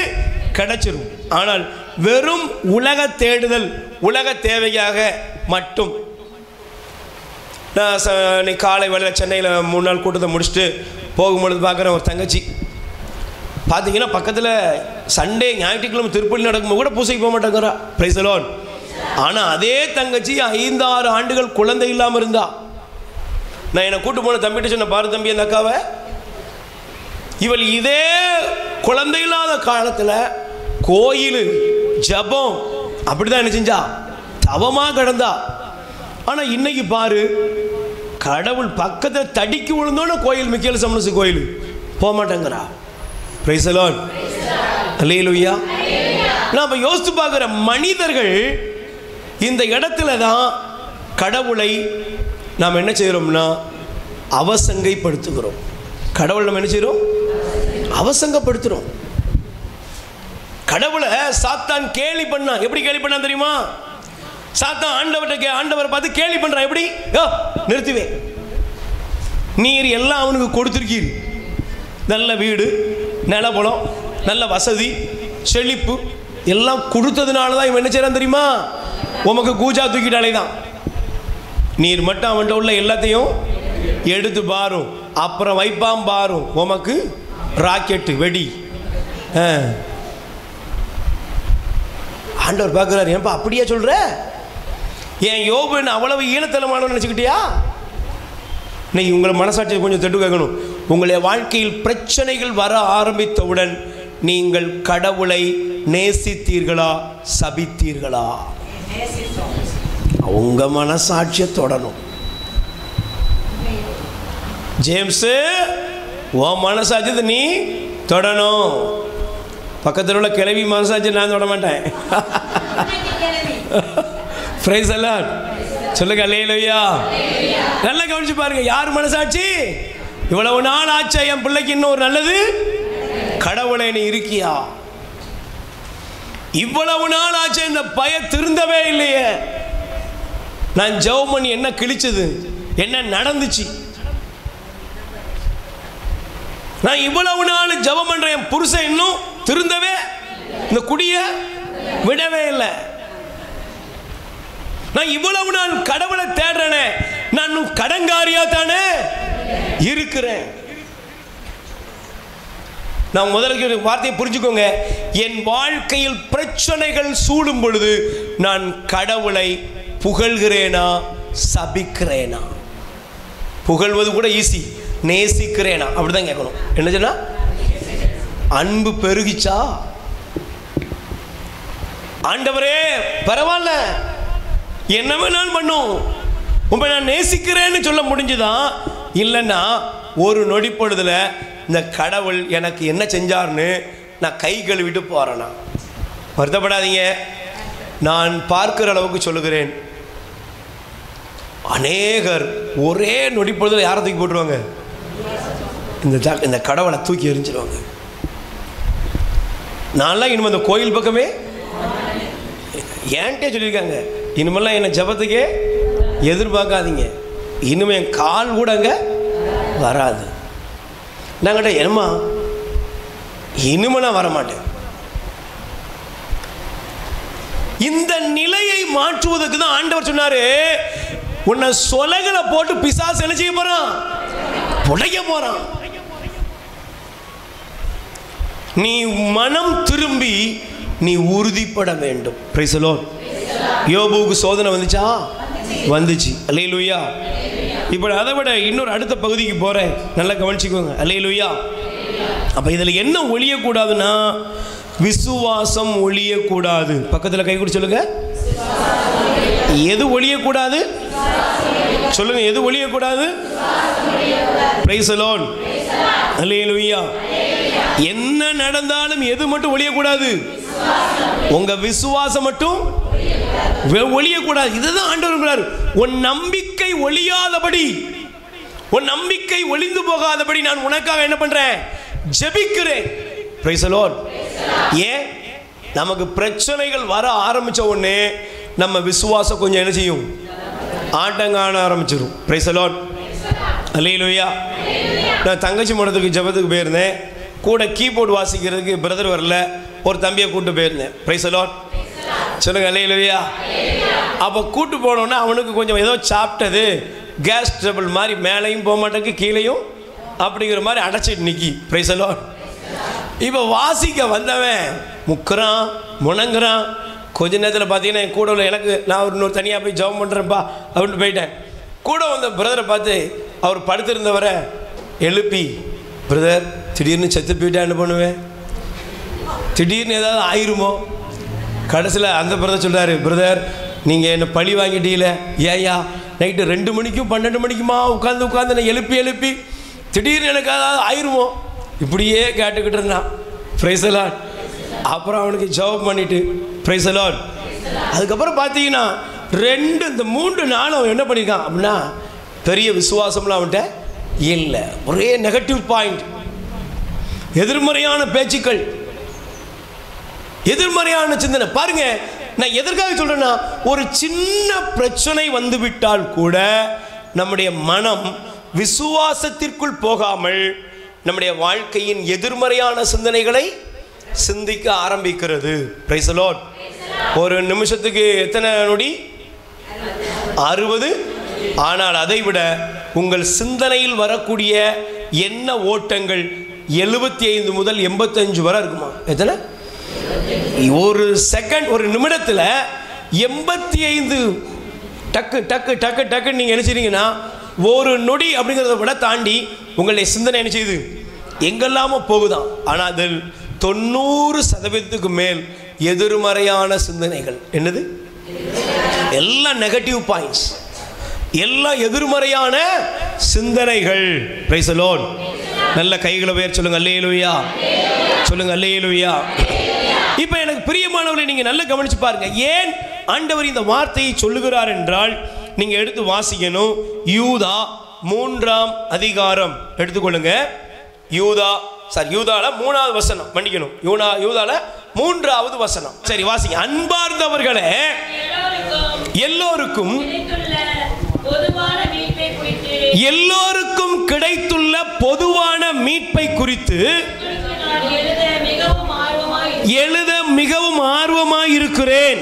S1: கிடைச்சிரும். ஆனால் வெறும் உலக தேடுதல், உலக தேவையாக மட்டும். நான் காலை வேளையில் சென்னையில் 3 நாள் கூட்டத்தை முடிச்சுட்டு போகும்பொழுது பார்க்குறேன், ஒரு தங்கச்சி பார்த்தீங்கன்னா பக்கத்தில் சண்டே ஞாயிற்றுக்கிழமை திருப்பள்ளி நடக்கும்போது கூட பூசைக்கு போக மாட்டேங்கிறா. Praise the Lord. ஆனால் அதே தங்கச்சி 5-6 ஆண்டுகள் குழந்தை இல்லாமல் இருந்தா. நான் என்னை கூட்டு போன தம்பிட்டு சொன்ன, பாரு தம்பி அந்த அக்காவை, இவள் இதே குழந்தை இல்லாத காலத்தில் கோயில் ஜபம் அப்படிதான் என்ன செஞ்சா, தவமாக கிடந்தா. ஆனால் இன்னைக்கு பாரு, கடவுள் பக்கத்தில் தடிக்கு விழுந்தோன்னு கோயில், மிக்கேல் சமணசு கோயில் போக மாட்டேங்கிறா. Praise the lord. அல்லேலூயா. நாம் யோசித்து பார்க்குற மனிதர்கள் இந்த இடத்துல தான் கடவுளை நாம் என்ன செய்கிறோம்னா அவசங்கைப்படுத்துகிறோம். கடவுள் நம்ம என்ன செய்கிறோம்? அவசங்கப்படுத்துகிறோம். கடவுளை சாத்தான் கேலி பண்ணா. எப்படி கேலி பண்ணா தெரியுமா? சாத்தான் ஆண்டவரை பார்த்து கேலி பண்றான். எப்படி? நிறுத்துவே, நீர் எல்லாம் அவனுக்கு கொடுத்துருக்கீர், நல்ல வீடு, நிலபலம், நல்ல வசதி, செழிப்பு எல்லாம் கொடுத்ததுனால தான் இவன் என்ன செய்யறான் தெரியுமா? உமக்கு கூஜா தூக்கிட்டாலே தான். நீர் மட்டும் அவன்கிட்ட உள்ள எல்லாத்தையும் எடுத்து பாரும், அப்புறம் வைப்பாம் பாரும், உமக்கு ராக்கெட்டு வெடி. ஆண்டவர் பார்க்குறாரு, ஏன்பா அப்படியே சொல்ற? ஏன் யோபு அவ்வளவு ஈனத்தலமானவன்னு நினச்சிக்கிட்டியா? இன்னைக்கு உங்களை மனசாட்சியை கொஞ்சம் தட்டு கேட்கணும். உங்களுடைய வாழ்க்கையில் பிரச்சனைகள் வர ஆரம்பித்தவுடன் நீங்கள் கடவுளை நேசித்தீர்களா, சபித்தீர்களா? உங்க மனசாட்சியை தொடணும். ஜேம்ஸ், உன் மனசாட்சியத்தை நீ தொடணும். பக்கத்தில் உள்ள கிளவி மனசாட்சி நான் தொட மாட்டேன். Price the lord. சொல்லுங்க அல்லேலூயா. நல்லா கவனிச்சு பாருங்க, யார் மனசாட்சி? இவ்வளவு நாள் ஆச்சு என் பிள்ளைக்கு இன்னும் ஒரு நல்லது, கடவுளை நீ இருக்கியா? இவ்வளவு நாள் ஆச்சு இந்த பய திருந்தவே இல்லையே. நான் ஜெபம் பண்ணி என்ன கிழிச்சது, என்ன நடந்துச்சு? நான் இவ்வளவு நாள் ஜெபம் பண்றேன், என் புருஷன் இன்னும் திருந்தவே, இந்த குடிய விடவே இல்லை. நான் இவ்வளவு நாள் கடவுளை தேடுறேனே, நான் கடங்காரியா தானே இருக்கிறேன். நான் முதல்ல வார்த்தையை புரிஞ்சுக்கோங்க. என் வாழ்க்கையில் பிரச்சனைகள் சூழும் பொழுது நான் கடவுளை புகழ்கிறேனா, சபிக்கிறேனா? புகழ்வது கூட ஈஸி, நேசிக்கிறேனா அப்படிதான் கேட்கணும். என்ன சொன்னா? அன்பு பெருகிச்சா? ஆண்டவரே பரவாயில்ல, என்ன வேணாலும் பண்ணும், உங்களை நான் நேசிக்கிறேன்னு சொல்ல முடிஞ்சுதான். இல்லைன்னா ஒரு நொடி பொழுதுல இந்த கடவுள் எனக்கு என்ன செஞ்சார்னு நான் கை கழுவிட்டு போறேனா? வருத்தப்படாதீங்க, நான் பார்க்கிற அளவுக்கு சொல்லுகிறேன், அநேகர் ஒரே நொடிப்பொழுதில் யாரை தூக்கி போட்டுருவாங்க? இந்த கடவுளை தூக்கி எரிஞ்சிருவாங்க. நான்லாம் இனிமேல் அந்த கோயில் பக்கமே ஏன்ட்டே சொல்லியிருக்காங்க, இனிமேல்லாம் என்னை ஜபத்துக்கே எதிர்பார்க்காதீங்க, இனிமேல் என் கால் கூட அங்கே வராது. நாங்கிட்ட என்னம்மா இனிமே நான் வரமாட்டேன். இந்த நிலையை மாற்றுவதற்கு தான் ஆண்டவர் சொன்னாரு, உன்னை சொலகளை போட்டு பிசாசு என்ன செய்ய போறான்? புடைக்க போறான். நீ மனம் திரும்பி நீ உறுதிப்பட வேண்டும். Price the Lord. யோபுவுக்கு சோதனை வந்துச்சா? வந்துச்சு. அல்லேலூயா. இப்போ அதை விட இன்னொரு அடுத்த பகுதிக்கு போறேன், நல்லா கவனிச்சுக்கோங்க. அல்லேலூயா. அப்ப இதுல என்ன ஒழியக்கூடாதுன்னா, விசுவாசம் ஒழியக்கூடாது. பக்கத்தில் கை கொடுத்து சொல்லுங்க, எது ஒழியக்கூடாது? சொல்லுங்க, எது ஒழியக்கூடாது? Price the lord. அல்லேலூயா. என்ன நடந்தாலும் எது மட்டும் ஒழியக்கூடாது? உங்க விசுவாசம் மட்டும் ஒழியக்கூடாது. இதுதான் ஆண்டவர். உன் நம்பிக்கை ஒழியாதபடி, உன் நம்பிக்கை ஒளிந்து போகாதபடி நான் உனக்காக என்ன பண்றேன்? ஜெபிக்கிறேன். Price the Lord. ஏன்? நமக்கு பிரச்சனைகள் வர ஆரம்பிச்ச உடனே நம்ம விசுவாசம் கொஞ்சம் என்ன செய்யும்? ஆட்டங்காண ஆரம்பிச்சிடும். Praise the lord. அல்லேலூயா. நான் தங்கச்சி மடத்துக்கு ஜெபத்துக்கு போயிருந்தேன். கூட கீபோர்டு வாசிக்கிறதுக்கு பிரதர் வரல, ஒரு தம்பியை கூட்டு போயிருந்தேன். Price the lord. சொல்லுங்க அல்லேலூயா. அப்போ கூட்டு போனோன்னா அவனுக்கு கொஞ்சம் ஏதோ சாப்பிட்டது கேஸ் ட்ரபிள் மாதிரி, மேலேயும் போக மாட்டேங்கு கீழேயும் அப்படிங்கிற மாதிரி அடைச்சிட்டு நிற்கி. Price the lord. இப்போ வாசிக்க வந்தவன் முக்குறான், முணங்குறான். கொஞ்ச நேரத்தில் பார்த்தீங்கன்னா என் கூட உள்ள எனக்கு, நான் ஒரு இன்னொரு தனியாக போய் ஜெபம் பண்ணுறேன்ப்பா அப்படின்ட்டு போயிட்டேன். கூட வந்த பிரதரை பார்த்து அவர் படுத்திருந்தவரை எழுப்பி, பிரதர் திடீர்னு செத்து போயிட்டா என்ன பண்ணுவேன்? திடீர்னு ஏதாவது ஆயிருமோ? கடைசியில் அந்த பிரதர் சொல்கிறாரு, பிரதர் நீங்கள் என்னை பழி வாங்கிட்டீங்களே, ஏயா நைட்டு 2 மணிக்கும் 12 மணிக்குமா உட்காந்து நான் எழுப்பி திடீர்னு எனக்கு ஏதாவது ஆயிருமோ? இப்படியே கேட்டுக்கிட்டு இருந்தான். Price the Lord. அப்புறம் அவனுக்கு ஜெபம் பண்ணிட்டு, பிரைஸ் தி லார்ட். அதுக்கப்புறம் பார்த்தீங்கன்னா 3 நாள் அவன் என்ன பண்ணியிருக்கான் அப்படின்னா, பெரிய விசுவாசம்லாம் அவன்கிட்ட இல்லை. ஒரே நெகட்டிவ் பாயிண்ட், எதிர்மறையான பேச்சுக்கள், எதிர்மறையான சிந்தனை. பாருங்க, நான் எதற்காக சொல்றேன்னா, ஒரு சின்ன பிரச்சனை வந்து விட்டால் கூட நம்முடைய மனம் விசுவாசத்திற்குள் போகாமல் நம்முடைய வாழ்க்கையின் எதிர்மறையான சிந்தனைகளை சிந்திக்க ஆரம்பிக்கிறது. Price the Lord. ஒரு நிமிஷத்துக்கு எத்தனை நொடி? 60. ஆனால் அதை விட உங்கள் சிந்தனையில் வரக்கூடிய என்ன ஓட்டங்கள் 75 முதல் 85 வரை இருக்குமா? எத்தனை? ஒரு செகண்ட், ஒரு நிமிடத்தில் 85 டக்கு டக்கு டக்கு டக்குன்னு நீங்கள் நினைச்சிட்டீங்கன்னா, ஒரு நொடி அப்படிங்கிறத விட தாண்டி உங்களுடைய சிந்தனை என்ன செய்யுது? எங்கெல்லாமோ போகுதான். ஆனால் அதில் 90% மேல் எதிர்மறையான சிந்தனைகள். என்னது? எல்லாம் நெகட்டிவ் பாயிண்ட்ஸ், எல்லாம் எதிர்மறையான சிந்தனைகள். Price the Lord. நல்ல கைகளை உயர்த்தி சொல்லுங்க அல்லேலூயா. சொல்லுங்க அல்லேலூயா. இப்போ எனக்கு பிரியமானவர்களை நீங்கள் நல்லா கவனிச்சு பாருங்க. ஏன் ஆண்டவர் இந்த வார்த்தையை சொல்லுகிறார் என்றால், நீங்க எடுத்து வாசிக்கணும். யூதா 3ஆம் அதிகாரம் எடுத்துக்கொள்ளுங்க. யூதால 3வது வசனம், மன்னிக்கணும், யூதால 3வது வசனம். சரி வாசிங்க. அன்பார்ந்தவர்களே, எல்லோருக்கும் கிடைத்துள்ள பொதுவான மீட்பை குறித்து எழுத மிகவும் ஆர்வமாய் இருக்கிறேன்.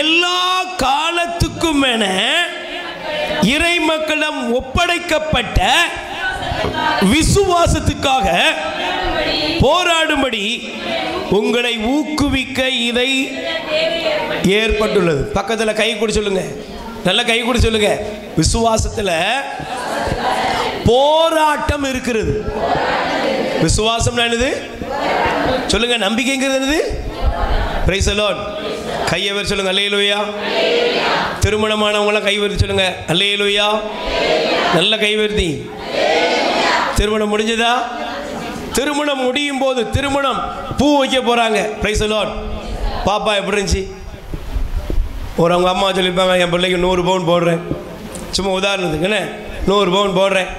S1: எல்லா காலத்துக்கும் என இறை மக்களிடம் ஒப்படைக்கப்பட்ட விசுவாசத்துக்காக போராடும்படி உங்களை ஊக்குவிக்க இதை ஏற்பட்டுள்ளது. பக்கத்தில் கை கொடு சொல்லுங்க, நல்ல கை கொடு சொல்லுங்க. விசுவாசத்தில் போராட்டம் இருக்கிறது. விசுவாசம் என்னது சொல்லுங்க? நம்பிக்கைங்கிறது என்னது? Price the Lord. கையை வர சொல்லுங்க அல்லேலூயா. திருமணமானவங்களாம் கை வர சொல்லுங்க அல்லேலூயா. நல்ல கை வருதி. திருமணம் முடிஞ்சதா? திருமணம் முடியும் போது திருமணம் பூ வைக்க போறாங்க. Price the Lord. பாப்பா எப்படி இருந்துச்சு? அவங்க அம்மா சொல்லியிருப்பாங்க, என் பிள்ளைக்கு 100 பவுன் போடுறேன், சும்மா உதாரணத்துக்கு என்ன 100 பவுன் போடுறேன்,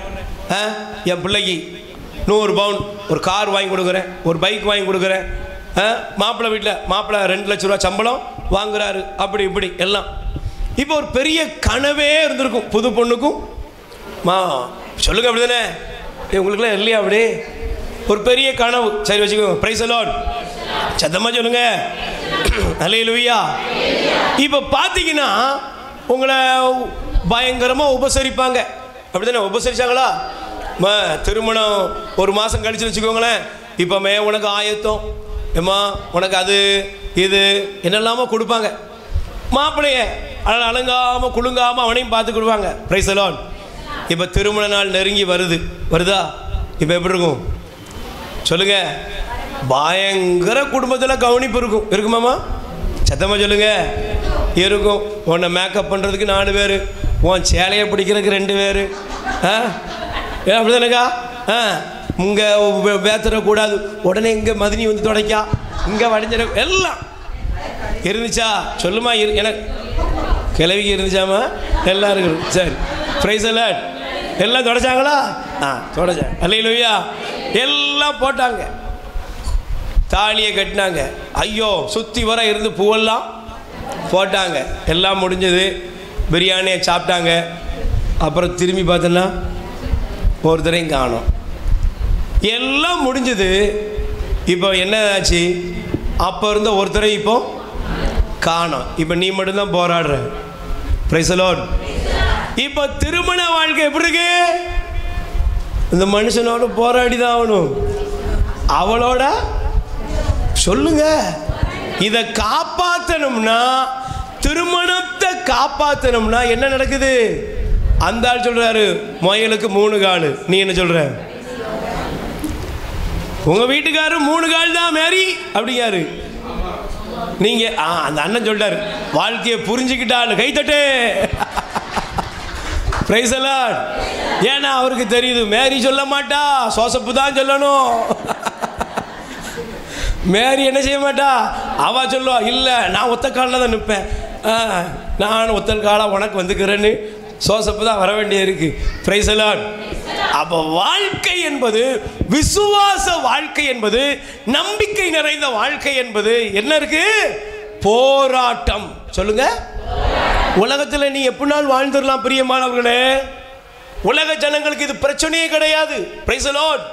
S1: என் பிள்ளைக்கு 100 பவுன் ஒரு கார் வாங்கி கொடுக்குறேன், ஒரு பைக் வாங்கி கொடுக்குறேன், மாப்பிள்ளை வீட்டில் மாப்பிள்ளை 2 லட்ச ரூபா சம்பளம் வாங்குறாரு, அப்படி இப்படி எல்லாம். இப்போ ஒரு பெரிய கனவே இருந்திருக்கும் புது பொண்ணுக்கும். சொல்லுங்க அப்படி தானே, உங்களுக்குலாம் இல்லையா அப்படி ஒரு பெரிய கனவு? சரி வச்சுக்கோங்க. பிரைஸ் தி லார்ட், சத்தமா சொல்லுங்க அல்லேலூயா. இப்போ பார்த்தீங்கன்னா உங்களை பயங்கரமாக உபசரிப்பாங்க, அப்படி தானே? உபசரிச்சாங்களா? திருமணம் ஒரு மாதம் கழிச்சு வச்சுக்கோங்களேன், இப்போமே உனக்கு ஆயத்தம் ஏம்மா, உனக்கு அது இது என்னெல்லாமோ கொடுப்பாங்க. மாப்பிள்ளைய அலங்காமல் குலுங்காமல் அவனையும் பார்த்து கொடுப்பாங்க. Price the lord. இப்போ திருமண நாள் நெருங்கி வருதா? இப்போ எப்படி இருக்கும் சொல்லுங்க? பயங்கர குடும்பத்தில் கவனிப்பு இருக்குமாம்மா? சத்தமாக சொல்லுங்க. இருக்கும். உன்னை மேக்கப் பண்ணுறதுக்கு 4 பேர், உன் சேலையை பிடிக்கிறதுக்கு 2 பேர், அப்படி தானேக்கா? இங்கே வேத்தரக்கூடாது, உடனே இங்கே மதினி வந்து துடைக்கா, இங்கே வடிஞ்சிட எல்லாம் இருந்துச்சா? சொல்லுமா. எனக்கு கிளவிக்கு இருந்துச்சாமா? எல்லாம் இருக்குது. சரி, பிரைஸ் தி லார்ட். எல்லாம் துடைச்சாங்களா? துடைச்சாங்க. அல்லேலூயா. எல்லாம் போட்டாங்க, தாலியை கட்டினாங்க. ஐயோ, சுற்றி வர இருந்து பூவெல்லாம் போட்டாங்க. எல்லாம் முடிஞ்சது, பிரியாணியை சாப்பிட்டாங்க. அப்புறம் திரும்பி பார்த்தோன்னா ஒருத்தரையும் காணோம். எல்லாம் முடிஞ்சது. இப்போ என்ன ஆச்சு? அப்போ இருந்த ஒருத்தரை இப்போ காணோம். இப்போ நீ மட்டும்தான் போராடுற. Praise the lord. இப்போ திருமண வாழ்க்கை எப்படி இருக்கு? இந்த மனுஷனோட போராடி தான் ஆகணும். அவளோட சொல்லுங்க. இதை காப்பாற்றணும்னா, திருமணத்தை காப்பாற்றணும்னா என்ன நடக்குது? அந்த ஆள் சொல்றாரு, முயலுக்கு 3 கால். நீ என்ன சொல்ற? உங்க வீட்டுக்காரரு 3 கால் தான் மேரி அப்படிங்காரு. நீங்க அந்த அண்ணன் சொல்றாரு, வாழ்க்கையை புரிஞ்சுக்கிட்டாள் கைத்தட்டு. Price the Lord. ஏன்னா அவருக்கு தெரியுது, மேரி சொல்ல மாட்டா, சோசப்பு தான் சொல்லணும். மேரி என்ன செய்ய மாட்டா, அவ சொல்லுவா, இல்லை நான் ஒத்த காலில் தான் நிற்பேன், நான் ஒத்த காலாக உனக்கு வந்துக்கிறேன்னு சோசப்பு தான் வர வேண்டிய இருக்கு. Price the Lord. அப்போ வாழ்க்கை என்பது, விசுவாச வாழ்க்கை என்பது, நம்பிக்கை நிறைந்த வாழ்க்கை என்பது என்ன இருக்கு? போராட்டம். சொல்லுங்க. உலகத்தில் நீ எப்படினாலும் வாழ்ந்துடலாம் பிரியமானவர்களே. உலக ஜனங்களுக்கு இது பிரச்சனையே கிடையாது. Price the Lord.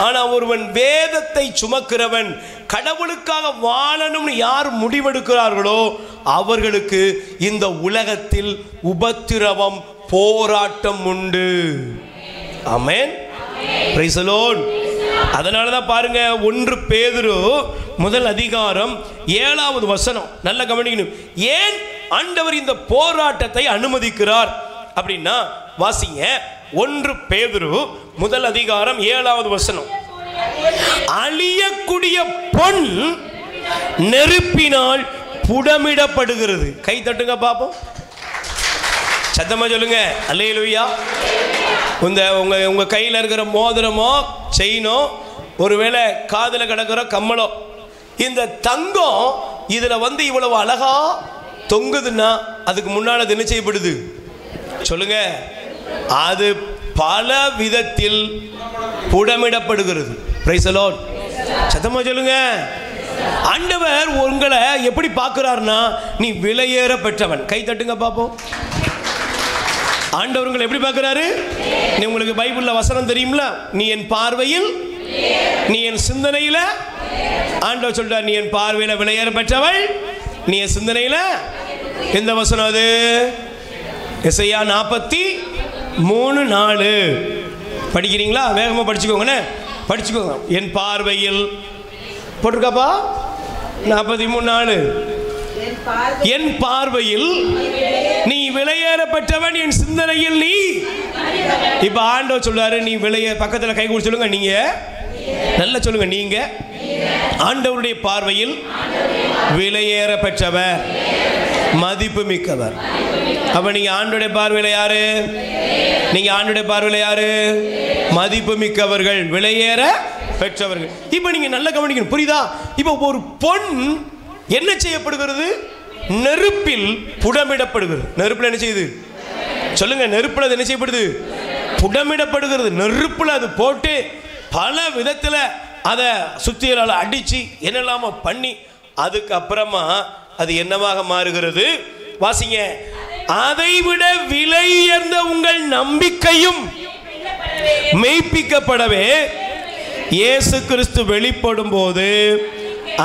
S1: ஆனா ஒருவன் வேதத்தை சுமக்கிறவன், கடவுளுக்காக வாழணும்னு யார் முடிவெடுக்கிறார்களோ அவர்களுக்கு இந்த உலகத்தில் உபத்திரவம், போராட்டம் உண்டு. ஆமென். Praise the lord. அதனால தான் பாருங்க, 1 பேதுரு 1 அதிகாரம் 7வது வசனம் நல்ல கவனிக்கணும். ஏன் ஆண்டவர் இந்த போராட்டத்தை அனுமதிக்கிறார் அப்படின்னா, வாசிங்க. 1 பேதுரு 1 அதிகாரம் 7வது வசனம். அழியக்கூடிய பொன் நெருப்பினால் புடமிடப்படுகிறது. கை தட்டுங்க பாப்போம், சத்தமா சொல்லுங்க அல்லேலூயா. உங்க கையில் இருக்கிற மோதிரமோ செயினோ, ஒருவேளை காதில் கிடக்கிற கம்மலோ, இந்த தங்கம் இதுல இவ்வளவு அழகா தொங்குதுன்னா அதுக்கு முன்னால என்ன செய்யப்படுது? சொல்லுங்க. அது பல விதத்தில் புடமிடப்படுகிறது. Praise the Lord. சத்தமா சொல்லுங்க. ஆண்டவர் உங்களை எப்படி பார்க்கிறார்னா, நீ விலையேற பெற்றவன். கை தட்டுங்க பாப்போம். ஆண்டவர் உங்களை எப்படி பார்க்கிறாரு? நீ, உங்களுக்கு பைபிள்ல வசனம் தெரியும்ல, நீ என் பார்வையில், நீ என் சிந்தனையில, ஆண்டவர் சொல்றார், நீ என் பார்வையில விலையேற பெற்றவள், நீ என் சிந்தனையில. எந்த வசனம் அது? எசையா 43:4. படிக்கிறீங்களா? வேகமா படிச்சுக்கோங்க, படிச்சுக்கோங்க. என் பார்வையில் போட்டிருக்காப்பா 43:4. என் பார்வையில் நீ விலையேறப்பட்டவன், என் சிந்தனையில் நீ. இப்ப ஆண்டவர் சொல்றாரு, நீ பக்கத்துல கை கூடி சொல்லுங்க, நீங்க நல்லா சொல்லுங்க, நீங்க ஆண்டவருடைய பார்வையில் விலையேற பெற்றவர், மதிப்பு மிக்கவர். அப்ப நீங்க ஆண்டவருடைய பார்வையில யாரு? நீங்க ஆண்டவருடைய பார்வையில யாரு? மதிப்பு மிக்கவர்கள், விலையேற பெற்றவர்கள். இப்ப நீங்க நல்லா கவனிக்கணும், புரியுதா? இப்ப ஒரு பொன் என்ன செய்யப்படுகிறது? நெருப்பில் புடமிடப்படுகிறது. நெருப்பில் என்ன செய்யுது சொல்லுங்க? நெருப்பில் அது என்ன செய்யப்படுது? புடமிடப்படுகிறது. நெருப்பில் அது போட்டு பல விதத்தில் அதை சுத்தியலால் அடித்து என்னெல்லாமோ பண்ணி அதுக்கப்புறமா அது என்னவாக மாறுகிறது? வாசிங்க. அதைவிட விலை உயர்ந்த உங்கள் நம்பிக்கையும் மெய்ப்பிக்கப்படவே இயேசு கிறிஸ்து வெளிப்படும் போது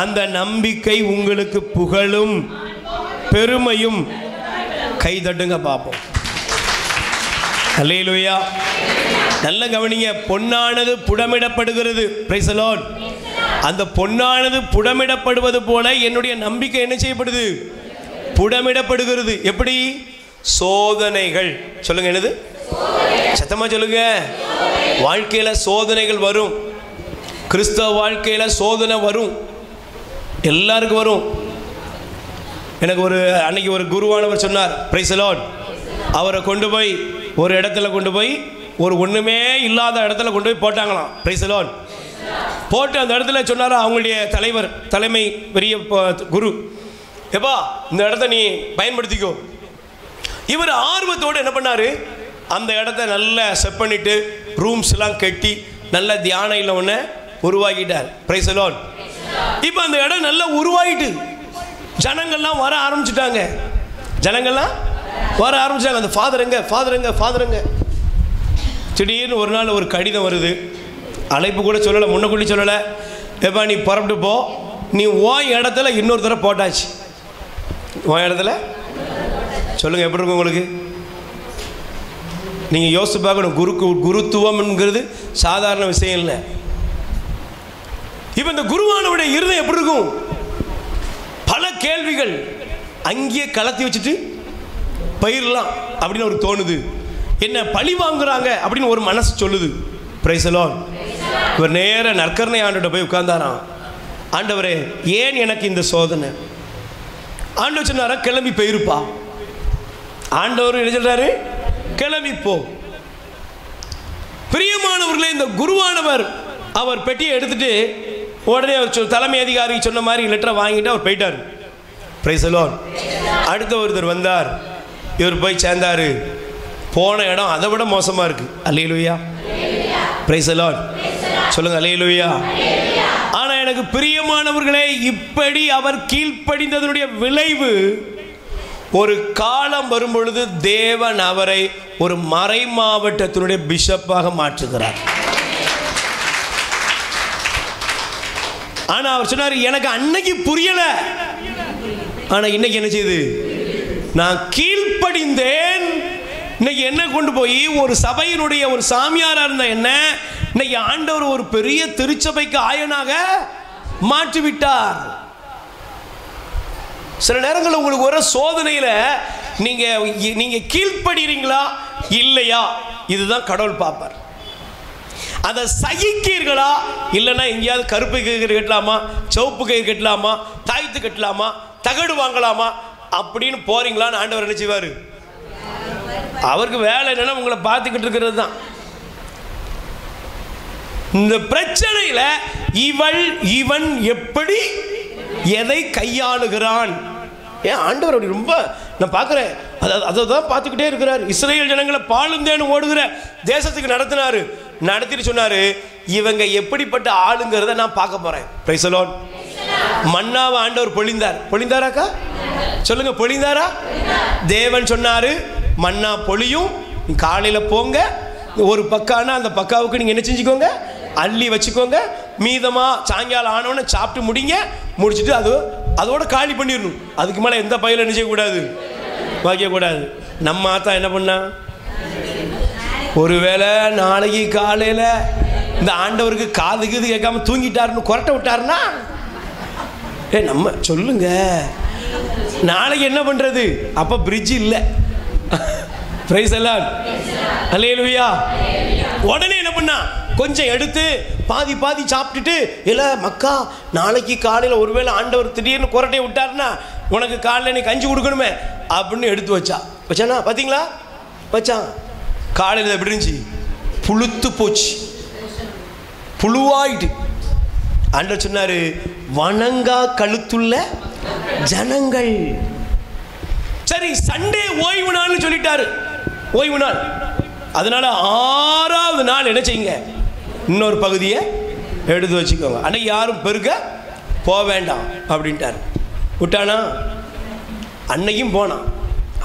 S1: அந்த நம்பிக்கை உங்களுக்கு புகழும் பெருமையும். கைதட்டுங்க பார்ப்போம். அல்லேலூயா. நல்ல கவனிங்க. பொன்னானது புடமிடப்படுகிறது. Praise the lord. அந்த பொன்னானது புடமிடப்படுவது போல என்னுடைய நம்பிக்கை என்ன செய்யப்படுது? புடமிடப்படுகிறது. எப்படி? சோதனைகள். சொல்லுங்க. என்னது? சத்தமா சொல்லுங்க. வாழ்க்கையில் சோதனைகள் வரும். கிறிஸ்தவ வாழ்க்கையில் சோதனை வரும். எல்லாருக்கும் வரும். எனக்கு அன்னைக்கு ஒரு குருவானவர் சொன்னார். Price the Lord. அவரை கொண்டு போய் ஒரு இடத்துல கொண்டு போய் ஒரு ஒன்றுமே இல்லாத இடத்துல கொண்டு போய் போட்டாங்களாம். Price the Lord. போட்டு அந்த இடத்துல சொன்னார் அவங்களுடைய தலைமை பெரிய குரு, எப்பா இந்த இடத்த நீ பயன்படுத்திக்கோ. இவர் ஆர்வத்தோடு என்ன பண்ணார்? அந்த இடத்த நல்லா செட் பண்ணிட்டு ரூம்ஸ் எல்லாம் கட்டி நல்ல தியானம் இல்லை ஒன்று உருவாக்கிட்டார். Price the lord. இப்போ அந்த இடம் நல்லா உருவாகிட்டு ஜனங்கள்லாம் வர ஆரம்பிச்சுட்டாங்க. அந்த ஃபாதர் எங்க. திடீர்னு ஒரு நாள் ஒரு கடிதம் வருது. அழைப்பு கூட சொல்லலை, முன்னக்குள்ளி சொல்லலை. எப்பா நீ புறப்பட்டு போ, நீ உன் இடத்துல இன்னொருத்தர போட்டாச்சு. உன் இடத்துல சொல்லுங்க எப்படி இருக்கும் உங்களுக்கு? நீங்கள் யோசித்து பார்க்கணும். குருத்துவம்ங்கிறது சாதாரண விஷயம் இல்லை. இப்போ இந்த குருவானவுடைய இருதயம் எப்படி இருக்கும்? பல கேள்விகள் அங்கேயே கலத்தி வச்சுட்டு பயிரலாம் அப்படின்னு ஒரு தோணுது. என்ன பழி வாங்குறாங்க அப்படின்னு ஒரு மனசு சொல்லுது. Price the Lord. இவர் நேர நற்கருணை ஆண்டவர்கிட்ட போய் உட்கார்ந்தாராம். ஆண்டவரே ஏன் எனக்கு இந்த சோதனை? ஆண்டவர் சொன்னாரா கிளம்பி போயிருப்பா. ஆண்டவர் என்ன சொல்றாரு? கிளம்பி போ. பிரியமானவர்களே, இந்த குருவானவர் அவர் பெட்டியை எடுத்துட்டு உடனே அவர் தலைமை அதிகாரி சொன்ன மாதிரி லெட்டரை வாங்கிட்டு அவர் போயிட்டார். Price the Lord. அடுத்த ஒருத்தர் வந்தார். இவர் போய் சேர்ந்தாரு. போன இடம் அதை விட மோசமாக இருக்கு. அல்லேலூயா. Praise the lord. சொல்லுங்க அல்லேலூயா. ஆனால் எனக்கு பிரியமானவர்களே, இப்படி அவர் கீழ்ப்படிந்ததனுடைய விளைவு ஒரு காலம் வரும் பொழுது தேவன் அவரை ஒரு மறை மாவட்டத்தினுடைய பிஷப்பாக மாற்றுகிறார். ஆனால் அவர் சொன்னார் எனக்கு அன்னைக்கு புரியல, ஆனால் இன்னைக்கு என்ன செய்யுது? நான் கீழ்ப்படிந்தேன். இன்னைக்கு என்ன கொண்டு போய் ஒரு சபையினுடைய ஒரு சாமியாரா இருந்த என்ன இன்னைக்கு ஆண்டவர் ஒரு பெரிய திருச்சபைக்கு ஆயனாக மாற்றிவிட்டார். சில நேரங்களில் உங்களுக்கு வர சோதனையில் நீங்க கீழ்ப்படுகிறீங்களா இல்லையா, இதுதான் கடவுள் பார்ப்பார். அதை சகிக்கிறீர்களா இல்லைன்னா எங்கேயாவது கருப்பு கயிறு கட்டலாமா, சிவப்பு கயிறு கட்டலாமா, தாய்த்து கட்டலாமா, தகடு வாங்கலாமா அப்படின்னு போறீங்களான்னு ஆண்டவர் என்ன செய்வார்? அவருக்கு வேலை என்னன்னா உங்களை பார்த்துக்கிட்டு இருக்கிறது தான். இந்த பிரச்சனையில இவன் எப்படி எதை கையாளுகிறான்? ஏன் ஆண்டவர் அப்படி ரொம்ப நான் பார்க்குறேன், அதை தான் பார்த்துக்கிட்டே இருக்கிறார். இஸ்ரேல் ஜனங்களை பாலும் தேனும் ஓடுகிற தேசத்துக்கு நடத்திட்டு சொன்னாரு, இவங்க எப்படிப்பட்ட ஆளுங்கிறத நான் பார்க்க போறேன். Price the Lord. மன்னாவை ஆண்டவர் பொழிந்தாராக்கா சொல்லுங்க, பொழிந்தாரா? தேவன் சொன்னாரு மன்னா பொழியும், காலையில் போங்க, ஒரு பக்கானா அந்த பக்காவுக்கு நீங்கள் என்ன செஞ்சுக்கோங்க, அள்ளி வச்சுக்கோங்க, மீதமாக சாயங்காலம் ஆனவொன்னே சாப்பிட்டு முடிச்சுட்டு அதோட காலி பண்ணிடணும். அதுக்கு மேலே எந்த பயிலும் என்ன செய்யக்கூடாது, வைக்கக்கூடாது. நம்ம ஆத்தா என்ன பண்ணா, ஒருவேளை நாளைக்கு காலையில் இந்த ஆண்டவருக்கு காது கேட்காம தூங்கிட்டாருன்னு கொரட்டை விட்டாருன்னா நம்ம சொல்லுங்க, நாளைக்கு என்ன பண்ணுறது? அப்போ பிரிட்ஜ் இல்லை. Praise the lord. அல்லேலூயா. உடனே என்ன பண்ணா, கொஞ்சம் எடுத்து பாதி சாப்பிட்டுட்டு, இல்லை மக்கா நாளைக்கு காலையில் ஒருவேளை ஆண்டவர் திடீர்னு கொரட்டையை விட்டாருன்னா உனக்கு காலையில் நீ கஞ்சி கொடுக்கணுமே அப்படின்னு எடுத்து வச்சானா பார்த்தீங்களா? வச்சான். காலையில் எப்படி இருந்துச்சு? புழுத்து போச்சு, புழுவாயிட்டு. ஆண்டவர் சொன்னாரு, வணங்கா கழுத்துள்ள ஜனங்கள். சரி, சண்டே ஓய்வு நாள்னு சொல்லிட்டாரு, ஓய்வு நாள். அதனால 6வது நாள் என்ன செய்யுங்க, இன்னொரு பகுதியை எடுத்து வச்சுக்கோங்க. அன்னைக்கு யாரும் பெருக்க போக வேண்டாம் அப்படின்ட்டார். விட்டானா? அன்னைக்கும் போனான்.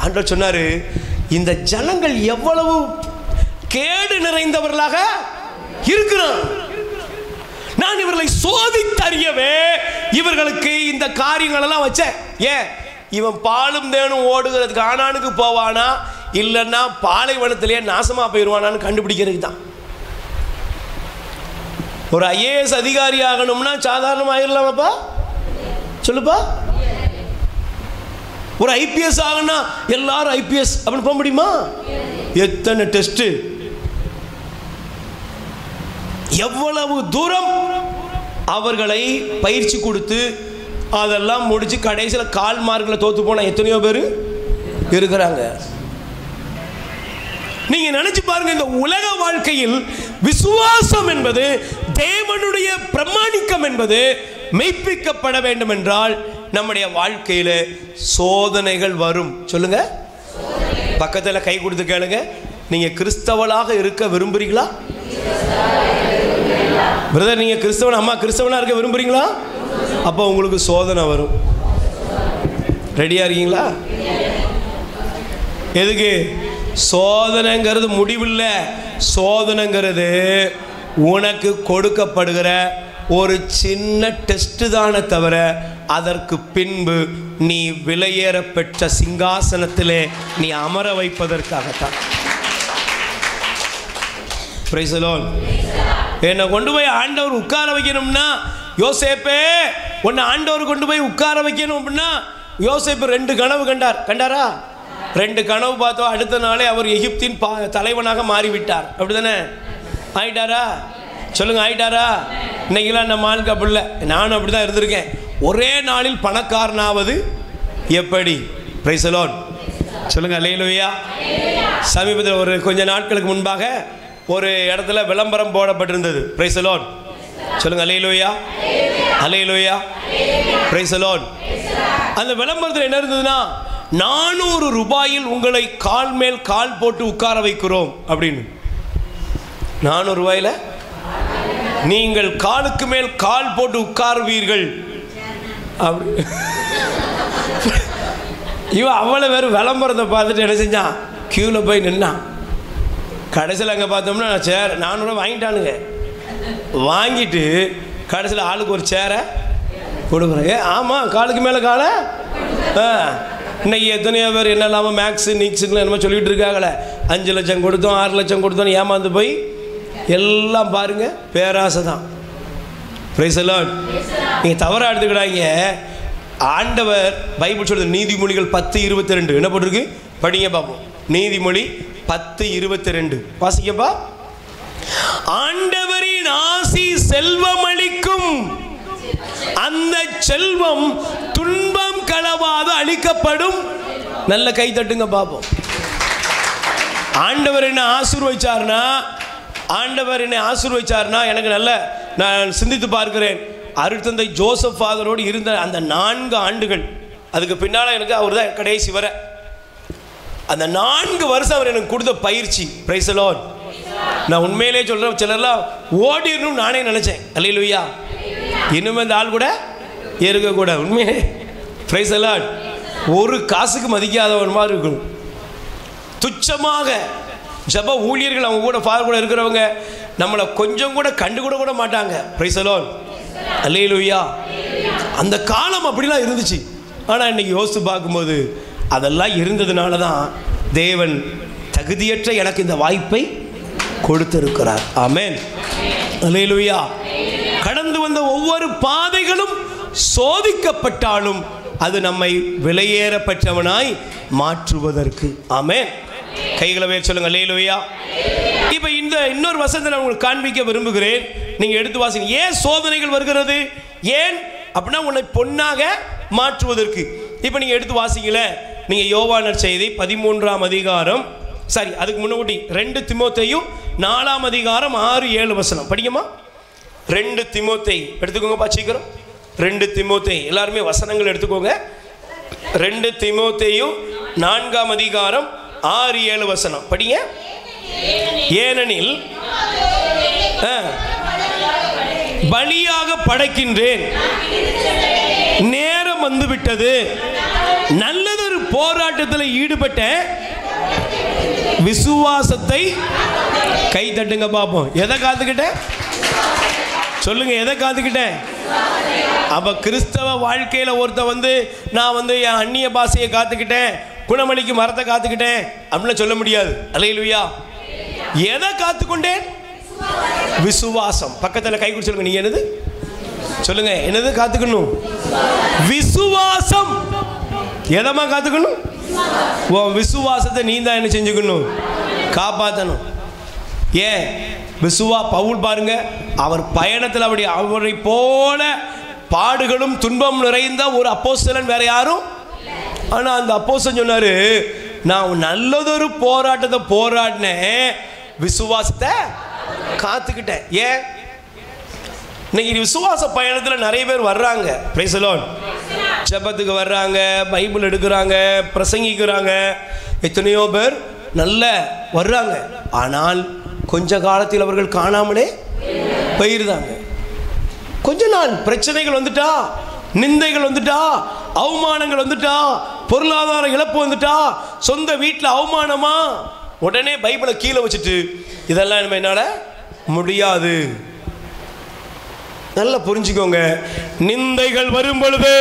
S1: ஆண்டவர் சொன்னாரு, இந்த ஜனங்கள் எவ்வளவு கேடு நிறைந்தவர்களாக இருக்கிறான், நான் இவர்களை சோதித்தறியவே இவர்களுக்கு இந்த காரியங்கள் எல்லாம் வச்சேன். ஏன்? இவன் பாலும் தேனும் ஓடுகிறதுக்கு ஆனானுக்கு போவானா, இல்லைன்னா பாலைவனத்திலேயே நாசமா போயிடுவானான்னு கண்டுபிடிக்கிறதுக்கு தான். ஒரு ஐஏஎஸ் அதிகாரி ஆகணும்னா சாதாரணமாக ஆயிடலாமாப்பா? சொல்லுப்பா. ஒரு ஐபிஎஸ் ஆகணும்னா எல்லாரும் ஐபிஎஸ் அப்படின்னு போக முடியுமா? எத்தனை டெஸ்ட், எவ்வளவு தூரம் அவர்களை பயிற்சி கொடுத்து அதெல்லாம் முடிச்சு கடைசியில் கால் மார்க்கில் தோத்து போன எத்தனையோ பேர் இருக்கிறாங்க. நீங்க நினைச்சு பாருங்க, இந்த உலக வாழ்க்கையில் விசுவாசம் என்பது, தேவனுடைய பிரமாணிக்கம் என்பது மெய்ப்பிக்கப்பட வேண்டும் என்றால் நம்முடைய வாழ்க்கையில சோதனைகள் வரும். சொல்லுங்க, பக்கத்தில் கை கொடுத்து கேளுங்க, நீங்க கிறிஸ்தவளாக இருக்க விரும்புறீங்களா? பிரதர், நீங்க கிறிஸ்தவன், அம்மா கிறிஸ்தவனா இருக்க விரும்புறீங்களா? அப்போ உங்களுக்கு சோதனை வரும். ரெடியா இருக்கீங்களா? எதுக்கு? சோதனைங்கிறது முடிவில்லை. சோதனைங்கிறது உனக்கு கொடுக்கப்படுகிற ஒரு சின்ன டெஸ்ட் தானே தவிர அதற்கு பின்பு நீ விலையேற பெற்ற சிங்காசனத்திலே நீ அமர வைப்பதற்காகத்தான். Price the Lord. என்னை கொண்டு போய் ஆண்டவர் உட்கார வைக்கணும்னா, யோசேப்பே உன்னை ஆண்டவர் கொண்டு போய் உட்கார வைக்கணும் அப்படின்னா, யோசேப்பு 2 கனவு கண்டாரா? 2 கனவு பார்த்தோம். அடுத்த நாளே அவர் எகிப்தின் தலைவனாக மாறிவிட்டார். அப்படிதானே? ஆயிட்டாரா? சொல்லுங்க, ஆயிட்டாரா? இன்னைக்கெல்லாம் நம்ம ஆளுக்கு அப்படி இல்லை. நானும் அப்படி தான் இருந்திருக்கேன். ஒரே நாளில் பணக்காரனாவது எப்படி? Price the lord. சொல்லுங்க, அல்லேலூயா. சமீபத்தில் ஒரு கொஞ்ச நாட்களுக்கு முன்பாக ஒரு இடத்துல விளம்பரம் போடப்பட்டிருந்தது. Price the lord. சொல்லுங்க, அல்லேலூயா, அல்லேலூயா, பிரைஸ் தி லார்ட். அந்த விளம்பரத்தில் என்ன இருந்ததுன்னா, 400 ரூபாயில் உங்களை கால் மேல் கால் போட்டு உட்கார வைக்கிறோம் அப்படின்னு. 400 ரூபாயில நீங்கள் காலுக்கு மேல் கால் போட்டு உட்காருவீர்கள் அப்படி. இவன் அவ்வளோ பேர் விளம்பரத்தை பார்த்துட்டு என்ன செஞ்சான், கியூவில் போய் நின்னான். கடைசியில் அங்கே பார்த்தோம்னா சேர் 400 ரூபா வாங்கிட்டானுங்க. வாங்கிட்டு கடைசியில் ஆளுக்கு ஒரு சேரை கொடுக்குறேன். ஆமாம், காலுக்கு மேலே காலை. இன்னைக்கு எத்தனையோ பேர் என்ன இல்லாமல் மேக்ஸு நீக்ஸுன்னு என்னமோ சொல்லிகிட்டு இருக்காங்களே, 5 லட்சம் கொடுத்தோம் 6 லட்சம் கொடுத்தோன்னு ஏமாந்து போய் எல்லாம் பாருங்க பேராசை தான். Price the Lord. நீங்கள் தவறாக எடுத்துக்கிறாங்க. ஆண்டவர் பைபிள் சொல்றது நீதிமொழிகள் 10:22 என்ன போட்டிருக்கு? படிங்க பார்ப்போம். நீதிமொழி 10:22 வாசிக்கப்பா. ஆண்டவரின் ஆசி செல்வம் அளிக்கும், அந்த செல்வம் துன்பம் கலவாது அளிக்கப்படும். நல்ல கை தட்டுங்க பார்ப்போம். ஆண்டவர் என்ன ஆசீர்வதிச்சார்னா, ஆண்டவர் என்னை ஆசீர்வதிச்சார்னா எனக்கு நல்ல, நான் சிந்தித்து பார்க்கிறேன். அருட்தந்தை ஜோசப் ஃபாதரோடு இருந்த அந்த 4 ஆண்டுகள், அதுக்கு பின்னால் எனக்கு அவர் தான் கடைசி வர. அந்த 4 வருஷம் அவர் எனக்கு கொடுத்த பயிற்சி. Price the Lord. நான் உண்மையிலே சொல்கிறேன், சிலர்லாம் ஓடிடணும் நானே நினச்சேன். அல்லேலூயா. இனிமேல் இந்த ஆள் கூட இருக்கக்கூடாது. உண்மையே பிரைஸ் தி லார்ட். ஒரு காசுக்கு மதிக்காதவன் மாதிரி இருக்கணும். துச்சமாக ஜப ஊழியர்கள் அவங்க கூட ஃபாதர் கூட இருக்கிறவங்க நம்மளை கொஞ்சம் கூட கண்டு கூட மாட்டாங்க. Praise the lord. அல்லேலூயா. அந்த காலம் அப்படிலாம் இருந்துச்சு. ஆனால் இன்னைக்கு யோசித்து பார்க்கும்போது அதெல்லாம் இருந்ததுனால தான் தேவன் தகுதியற்ற எனக்கு இந்த வாய்ப்பை கொடுத்திருக்கிறார். ஆமென். அல்லேலூயா. கடந்து வந்த ஒவ்வொரு பாதைகளும் சோதிக்கப்பட்டாலும் அது நம்மை விலையேற பெற்றவனாய் மாற்றுவதற்கு. ஆமென். கைகளை வேறு சொல்லுங்க, அல்லேலூயா. இப்போ இந்த இன்னொரு வசனத்தை நான் உங்களுக்கு காண்பிக்க விரும்புகிறேன். நீங்கள் எடுத்து வாசிங்க. ஏன் சோதனைகள் வருகிறது? ஏன் அப்படின்னா உன்னை பொன்னாக மாற்றுவதற்கு. இப்போ நீங்கள் எடுத்து வாசிங்களே. நீங்கள் யோவானர் செய்தி 13ஆம் அதிகாரம், சரி அதுக்கு முன்னாடி 2 தீமோத்தேயும் 4ஆம் அதிகாரம் 6-7 வசனம் படிக்குமா? 2 தீமோத்தேயு எடுத்துக்கோங்க சீக்கிரம். 2 தீமோத்தேயு எல்லாருமே வசனங்கள் எடுத்துக்கோங்க. 2 தீமோத்தேயும் 4ஆம் அதிகாரம் 6-7 வசனம் படிங்க. ஏனெனில் பலியாக படைக்கின்றேன், நேரம் வந்துவிட்டது. நல்லதொரு போராட்டத்தில் ஈடுபட்ட விசுவாசத்தை கை தட்டுங்க பார்ப்போம். எதை காத்துக்கிட்டேன் சொல்லுங்க, எதை காத்துக்கிட்டேன்? அப்ப கிறிஸ்தவ வாழ்க்கையில ஒருத்த நான் என் அந்நிய பாஷையை காத்துக்கிட்டேன், குணமளிக்கு மரத்தை காத்துக்கிட்டேன் அப்படின்னு சொல்ல முடியாது. அல்லேலூயா. எதை காத்துக்கொண்டேன்? விசுவாசம். பக்கத்தில் கை கொடுத்து சொல்லுங்க, நீ என்னது சொல்லுங்க, என்னது காத்துக்கணும்? விசுவாசம். எதமா காத்துக்கணும்? உன் விசுவாசத்தை நீ தான் என்ன செஞ்சுக்கணும்? காப்பாற்றணும். ஏன் பவுல் பாருங்க, அவர் பயணத்தில் அப்படி அவரை போல பாடுகளும் துன்பம் நிறைந்த ஒரு அப்போஸ்தலன் வேற யாரும். ஆனால் அந்த அப்போஸ்தலன் சொன்னாரு, நான் நல்லதொரு போராட்டத்தை போராடினேன், விசுவாசத்தை காத்துக்கிட்டேன். ஏன் இன்னைக்கு விசுவாச பயணத்தில் நிறைய பேர் வர்றாங்க, பிரைஸ் தி லார்ட், ஜெபத்துக்கு வர்றாங்க, பைபிள் எடுக்கிறாங்க, பிரசங்கிக்கிறாங்க, எத்தனையோ பேர் நல்ல வர்றாங்க. ஆனால் கொஞ்ச காலத்தில் அவர்கள் காணாமலே போயிருந்தாங்க. கொஞ்ச நாள் பிரச்சனைகள் வந்துட்டா, நிந்தைகள் வந்துட்டா, அவமானங்கள் வந்துட்டா, பொருளாதார இழப்பு வந்துட்டா, சொந்த வீட்டில் அவமானமா, உடனே பைபிளை கீழே வச்சுட்டு இதெல்லாம் என்னால் முடியாது. நல்லா புரிஞ்சுக்கோங்க, நிந்தைகள் வரும் பொழுது,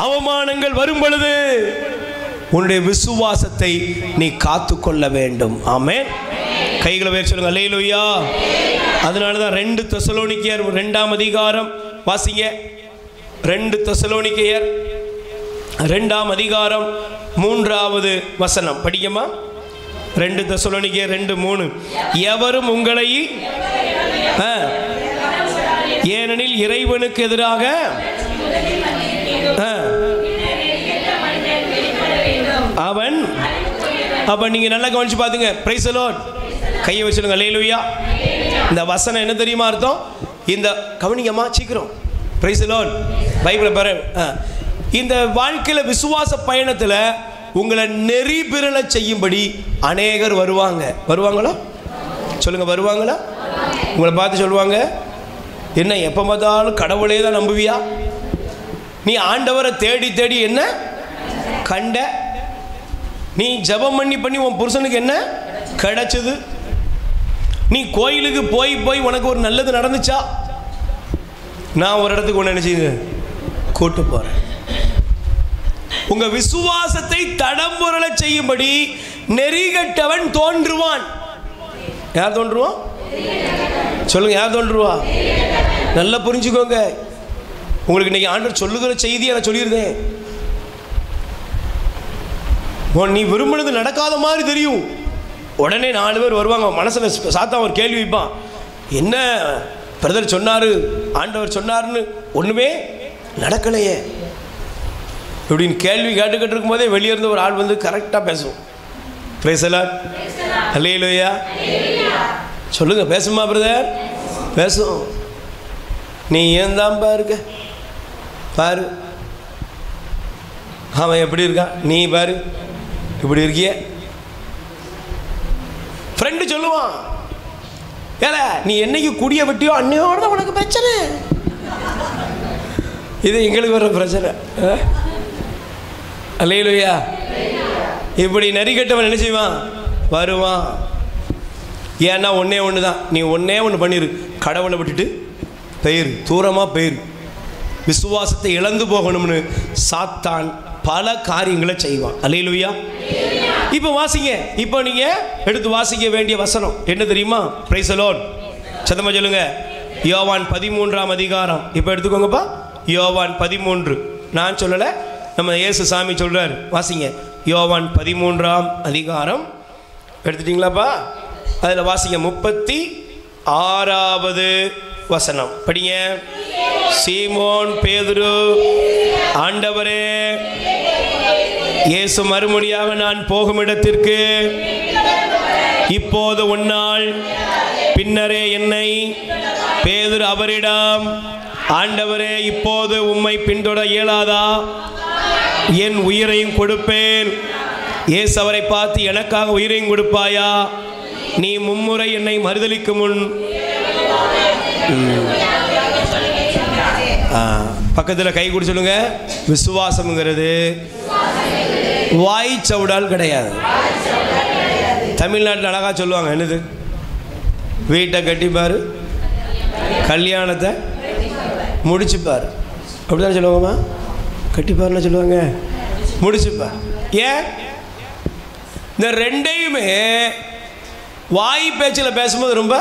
S1: அவமானங்கள் வரும் பொழுது உன்னுடைய விசுவாசத்தை நீ காத்துக்கொள்ள வேண்டும். ஆமென். கைகளை வேறு சொல்லுங்க, அல்லேலூயா. அதனால தான் 2 தெசலோனிக்கேயர் 2ஆம் அதிகாரம் வாசிங்க. 2 தெசலோனிக்கேயர் 2ஆம் அதிகாரம் 3வது வசனம் படிக்கமா. 2 தெசலோனிக்கேயர் 2:3. எவரும் உங்களை ஏனெனில் இறைவனுக்கு எதிராக அவன். அப்ப நீங்க நல்லா கவனிச்சு பாத்துங்க. Price the Lord. கையை வச்சுடுங்க. அல்லேலூயா. இந்த வசனம் என்ன தெரியுமா அர்த்தம்? இந்த கவனிங்கம்மா சீக்கிரம். Price the Lord. பைபிளை பாரு. இந்த வாழ்க்கையில விசுவாச பயணத்தில் உங்களை நெறி பிறல செய்யும்படி அநேகர் வருவாங்க. வருவாங்களா சொல்லுங்க, வருவாங்களா? உங்களை பார்த்து சொல்லுவாங்க, என்ன எப்போ பார்த்தாலும் கடவுளே தான் நம்புவியா? நீ ஆண்டவரை தேடி தேடி என்ன கண்ட? நீ ஜெபம் பண்ணி உன் புருஷனுக்கு என்ன கிடைச்சது? நீ கோயிலுக்கு போய் உனக்கு ஒரு நல்லது நடந்துச்சா? நான் ஒரு இடத்துக்கு ஒன்று நினைச்சீங்க கூட்டு போறேன். உங்க விசுவாசத்தை தடம்புரள செய்யும்படி நெறிகட்டவன் தோன்றுவான். யார் தோன்றுவான் சொல்லுங்க, யார் தோன்றுவா? நல்லா புரிஞ்சுக்கோங்க. உங்களுக்கு இன்னைக்கு ஆண்டவர் சொல்லுகிற செய்தியை நான் சொல்லியிருந்தேன். நீ விரும்பினது நடக்காத மாதிரி தெரியும், உடனே 4 பேர் வருவாங்க. மனசில் சாத்தா ஒரு கேள்வி வைப்பான், என்ன பிரதர் சொன்னார், ஆண்டவர் சொன்னார்னு ஒன்றுமே நடக்கலையே இப்படின்னு கேள்வி கேட்டுக்கிட்டு இருக்கும்போதே வெளியே இருந்து ஒரு ஆள் வந்து கரெக்டாக பேசும். Praise the lord. அல்லேலூயா. சொல்லுங்க, பேசுமா பிரதர்? பேசும். நீ ஏன் தான் பாருங்க, பாரு அவன் எப்படி இருக்கான், நீ பாரு இப்படி இருக்கிய. ஃப்ரெண்டு சொல்லுவான், ஏல நீ என்னைக்கு குடிய வெட்டியோ அன்னையோட தான் உனக்கு பிரச்சனை. இது எங்களுக்கு வர பிரச்சனை. அல்லேலூயா. இப்படி நெறிகட்டவன் என்ன செய்வான்? வருவான். ஏன்னா ஒன்று தான், நீ ஒன்று பண்ணிரு, கடவுளை விட்டுட்டு பெயர் தூரமாக பெயர். விசுவாசத்தை இழந்து போகணும்னு சாத்தான் பல காரியங்களை செய்வான். அல்லேலூயா. இப்போ வாசிங்க, இப்போ நீங்கள் எடுத்து வாசிக்க வேண்டிய வசனம் என்ன தெரியுமா? Price the Lord. சத்தமா சொல்லுங்க. யோவான் 13ஆம் அதிகாரம். இப்போ எடுத்துக்கோங்கப்பா, யோவான் 13. நான் சொல்லலை, நம்ம இயேசு சாமி சொல்கிறார். வாசிங்க, யோவான் 13ஆம் அதிகாரம். எடுத்துட்டிங்களாப்பா? அதில் வாசிங்க 36வது வசனம் படிங்க. சீமோன் பேதுரு, ஆண்டவரே, இயேசு மறுமொழியாக, நான் போகும் இடத்திற்கு இப்போது உன்னால் பின்னரே என்னை. பேதுரு அவரிடம், ஆண்டவரே, இப்போது உம்மை பின்தொடர இயலாதா? என் உயிரையும் கொடுப்பேன். இயேசு அவரை பார்த்து, எனக்காக உயிரையும் கொடுப்பாயா? நீ மும்முறை என்னை மறுதலிக்கும் முன். பக்கத்தில் கை கூட சொல்லுங்க. விசுவாசம்ங்கிறது வாய் சவுடால் கிடையாது. தமிழ்நாட்டில் அழகா சொல்லுவாங்க, என்னது? வீட்டை கட்டிப்பார், கல்யாணத்தை முடிச்சுப்பார். அப்படிதான் சொல்லுவாங்கம்மா. கட்டிப்பார்னு சொல்லுவாங்க, முடிச்சுப்பார். ஏன்? இந்த ரெண்டையுமே வாய் பேச்சில் பேசும்போது ரொம்ப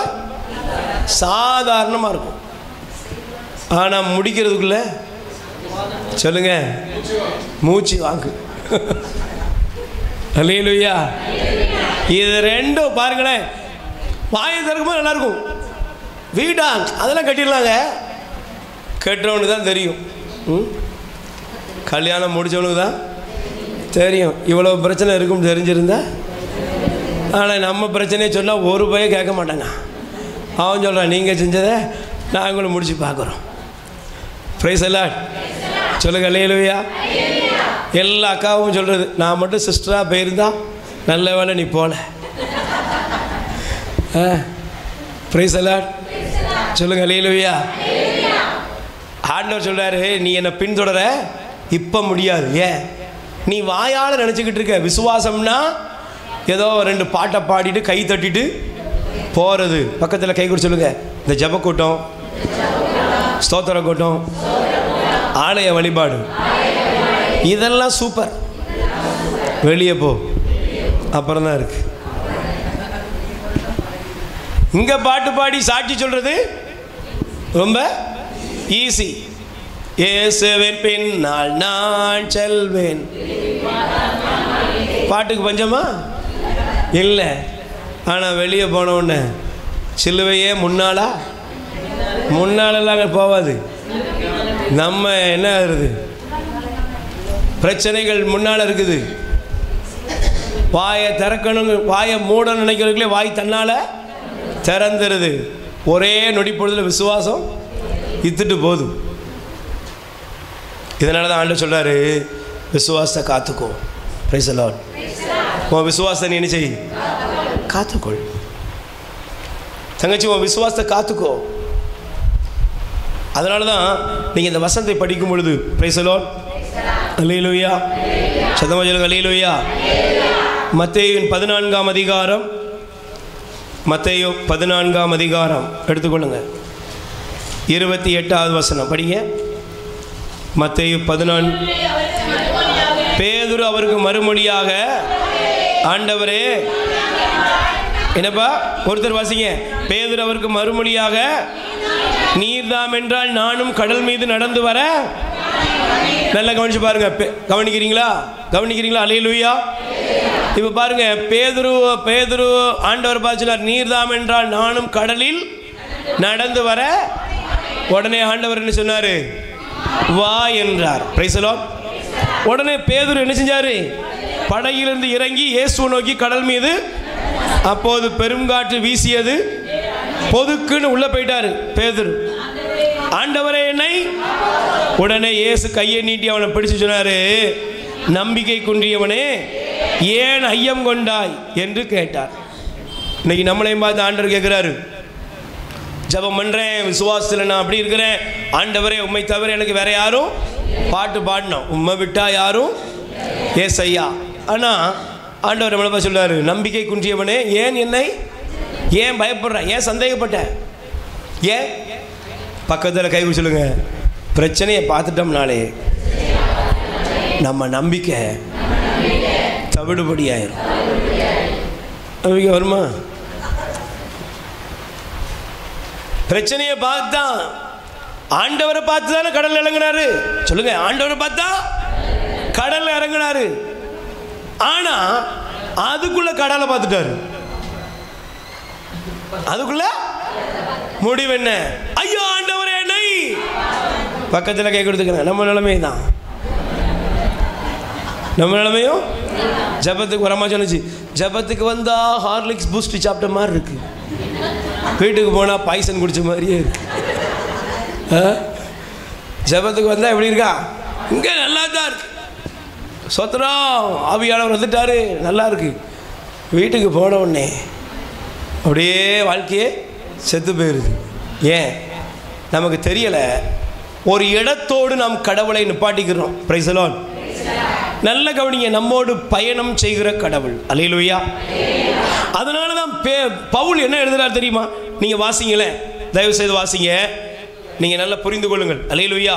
S1: சாதாரணமாக இருக்கும். ஆனால் முடிக்கிறதுக்குள்ள சொல்லுங்க, மூச்சு வாங்கு. அல்லேலூயா. இது ரெண்டும் பாருங்களேன், வாயை திறக்கும்போது நல்லா இருக்கும். வீடா அதெல்லாம் கட்டிடலாங்க. கட்டுறவனுக்கு தான் தெரியும். கல்யாணம் முடிச்சவனுக்கு தான் தெரியும் இவ்வளோ பிரச்சனை இருக்கும் தெரிஞ்சிருந்தா. ஆனால் நம்ம பிரச்சனையை சொன்னால் ஒரு பையன் கேட்க மாட்டாங்க. அவன் சொல்கிறான், நீங்கள் செஞ்சதை நாங்களும் முடிச்சு பார்க்குறோம். பிரைஸ் எல்லாம் சொல்லுங்க. அல்லேலூயா. எல்லா அக்காவும் சொல்கிறது, நான் மட்டும் சிஸ்டராக போயிருந்தா நல்ல வேலை நீ போல. பிரைஸ் எல்லாம் சொல்லுங்க. அல்லேலூயா. ஆண்டவர் சொல்கிறாரு, நீ என்னை பின்தொடர இப்போ முடியாது. ஏன்? நீ வாயால் நினச்சிக்கிட்டு இருக்க. விசுவாசம்னா ஏதோ 2 பாட்டை பாடிட்டு கை தட்டிட்டு போகிறது. பக்கத்தில் கை கொடுத்து சொல்லுங்க. இந்த ஜப கூட்டம், ஸ்தோத்திர கூட்டம், ஆலய வழிபாடு, இதெல்லாம் சூப்பர். வெளியே போ, அப்புறம் தான் இருக்கு. இங்கே பாட்டு பாடி சாட்சி சொல்கிறது ரொம்ப ஈஸி. இயேசுவின் பின்னால் நான் செல்வேன். பாட்டுக்கு பஞ்சமா இல்லை. ஆனால் வெளியே போன உடனே சிலுவையே முன்னாலெல்லாம் போவாது. நம்ம என்ன ஆகுது? பிரச்சனைகள் முன்னால் இருக்குது. வாயை திறக்கணும், வாயை மூட நினைக்கிறதுக்குள்ளே வாய் தன்னால் திறந்துருது. ஒரே நொடி பொழுதுல விசுவாசம் இத்துட்டு போதும். இதனால தான் ஆண்டவர் சொல்கிறாரு, விசுவாசத்தை காத்துக்கோ. Price the Lord. உன் விசுவாசத்தை நீ என்ன செய்? காத்துக்கொள். தங்கச்சி, உன் விசுவாசத்தை காத்துக்கோ. அதனால தான் நீங்கள் இந்த வசனத்தை படிக்கும் பொழுது, பிரைஸ் தி லார்ட், அல்லேலூயா, சத்தமாக சொல்லுங்க, அல்லேலூயா. மத்தேயுவின் 14ஆம் அதிகாரம், மத்தேயு 14ஆம் அதிகாரம் எடுத்துக்கொள்ளுங்க. 28வது வசனம் படிங்க. மத்தேயு 14. பேதுரு அவருக்கு மறுமொழியாக, ஆண்டவரே, என்னப்பா ஒருத்தர் வாசிங்க. பேதுரு அவருக்கு மறுமொழியாக, நீர்தாம் என்றால் நானும் கடல் மீது நடந்து வர. நல்லா கவனிச்சு பாருங்க. கவனிக்கிறீங்களா? அல்லேலூயா. இப்போ பாருங்க, பேதுரு ஆண்டவர் பார்த்து, நீர்தாம் என்றால் நானும் கடலில் நடந்து வர. உடனே ஆண்டவர் என்ன சொன்னாரு? வா என்றார். Price the Lord. உடனே பேதுரு என்ன செஞ்சாரு? படகிலிருந்து இறங்கி இயேசுவை நோக்கி கடல் மீது. அப்போது பெருங்காற்று வீசியது. பொதுக்குன்னு உள்ள போயிட்டாரு பேதுரு. ஆண்டவரே என்னை. உடனே இயேசு கையை நீட்டி அவனை பிடிச்சு சொன்னாரு, நம்பிக்கை குன்றியவனே, ஏன் ஐயம் கொண்டாய் என்று கேட்டார். இன்னைக்கு நம்மளையும் பார்த்து ஆண்டவர் கேட்கிறாரு, ஜபம் பண்ணுறேன், விசுவாசத்தில் நான் அப்படி இருக்கிறேன், ஆண்டவரே உம்மை தவிர எனக்கு வேற யாரும் பாட்டு பாடணும், உம்மை விட்டா யாரும் ஏசையா. ஆனால் ஆண்டவர் நம்மளை சொல்றாரு, நம்பிக்கை குன்றியவனே, ஏன் பயப்படுற? ஏன் சந்தேகப்பட்ட? ஏன்? பக்கத்தில் கை சொல்லுங்க. பிரச்சனையை பார்த்துட்டோம்னாலே நம்ம நம்பிக்கை தவிடுபடி ஆயிரும். நம்பிக்கை வருமா? பிரச்சனையை பார்த்தா ஆண்டவரை பார்த்து தானே கடல் இறங்கினாரு. சொல்லுங்க, ஆண்டவரை பார்த்தா கடல் இறங்கினாரு. ஆனா அதுக்குள்ள கடலை பார்த்துட்டாரு. அதுக்குள்ள முடிவு என்ன? ஐயோ ஆண்டவரே என்னை. பக்கத்தில் கை கொடுத்துக்கிறேன். நம்ம நிலைமை தான். நம்ம நிலைமையும் ஜபத்துக்கு வரமா சொன்னிச்சு. ஜபத்துக்கு வந்தா ஹார்லிக்ஸ் பூஸ்ட் சாப்பிட்ட மாதிரி இருக்கு, வீட்டுக்கு போனால் பாய்சன் குடிச்ச மாதிரியே இருக்கு. ஜபத்துக்கு வந்தால் எப்படி இருக்கா? இங்கே நல்லா தான் இருக்கு. சோத்திரம், ஆவியானவர் வந்துட்டாரு, நல்லா இருக்கு. வீட்டுக்கு போன உடனே அப்படியே வாழ்க்கையே செத்து போயிடுது. ஏன்? நமக்கு தெரியலை. ஒரு இடத்தோடு நாம் கடவுளை நிப்பாட்டிக்கிறோம். Price the Lord. நல்ல கவனிங்க, நம்மோடு பயணம் செய்கிற கடவுள். அல்லேலூயா. அதனால தான் பவுல் என்ன எழுதுறார் தெரியுமா? நீங்கள் வாசிங்களே, தயவு செய்து வாசிங்க, நீங்கள் நல்லா புரிந்து கொள்ளுங்கள். அல்லேலூயா.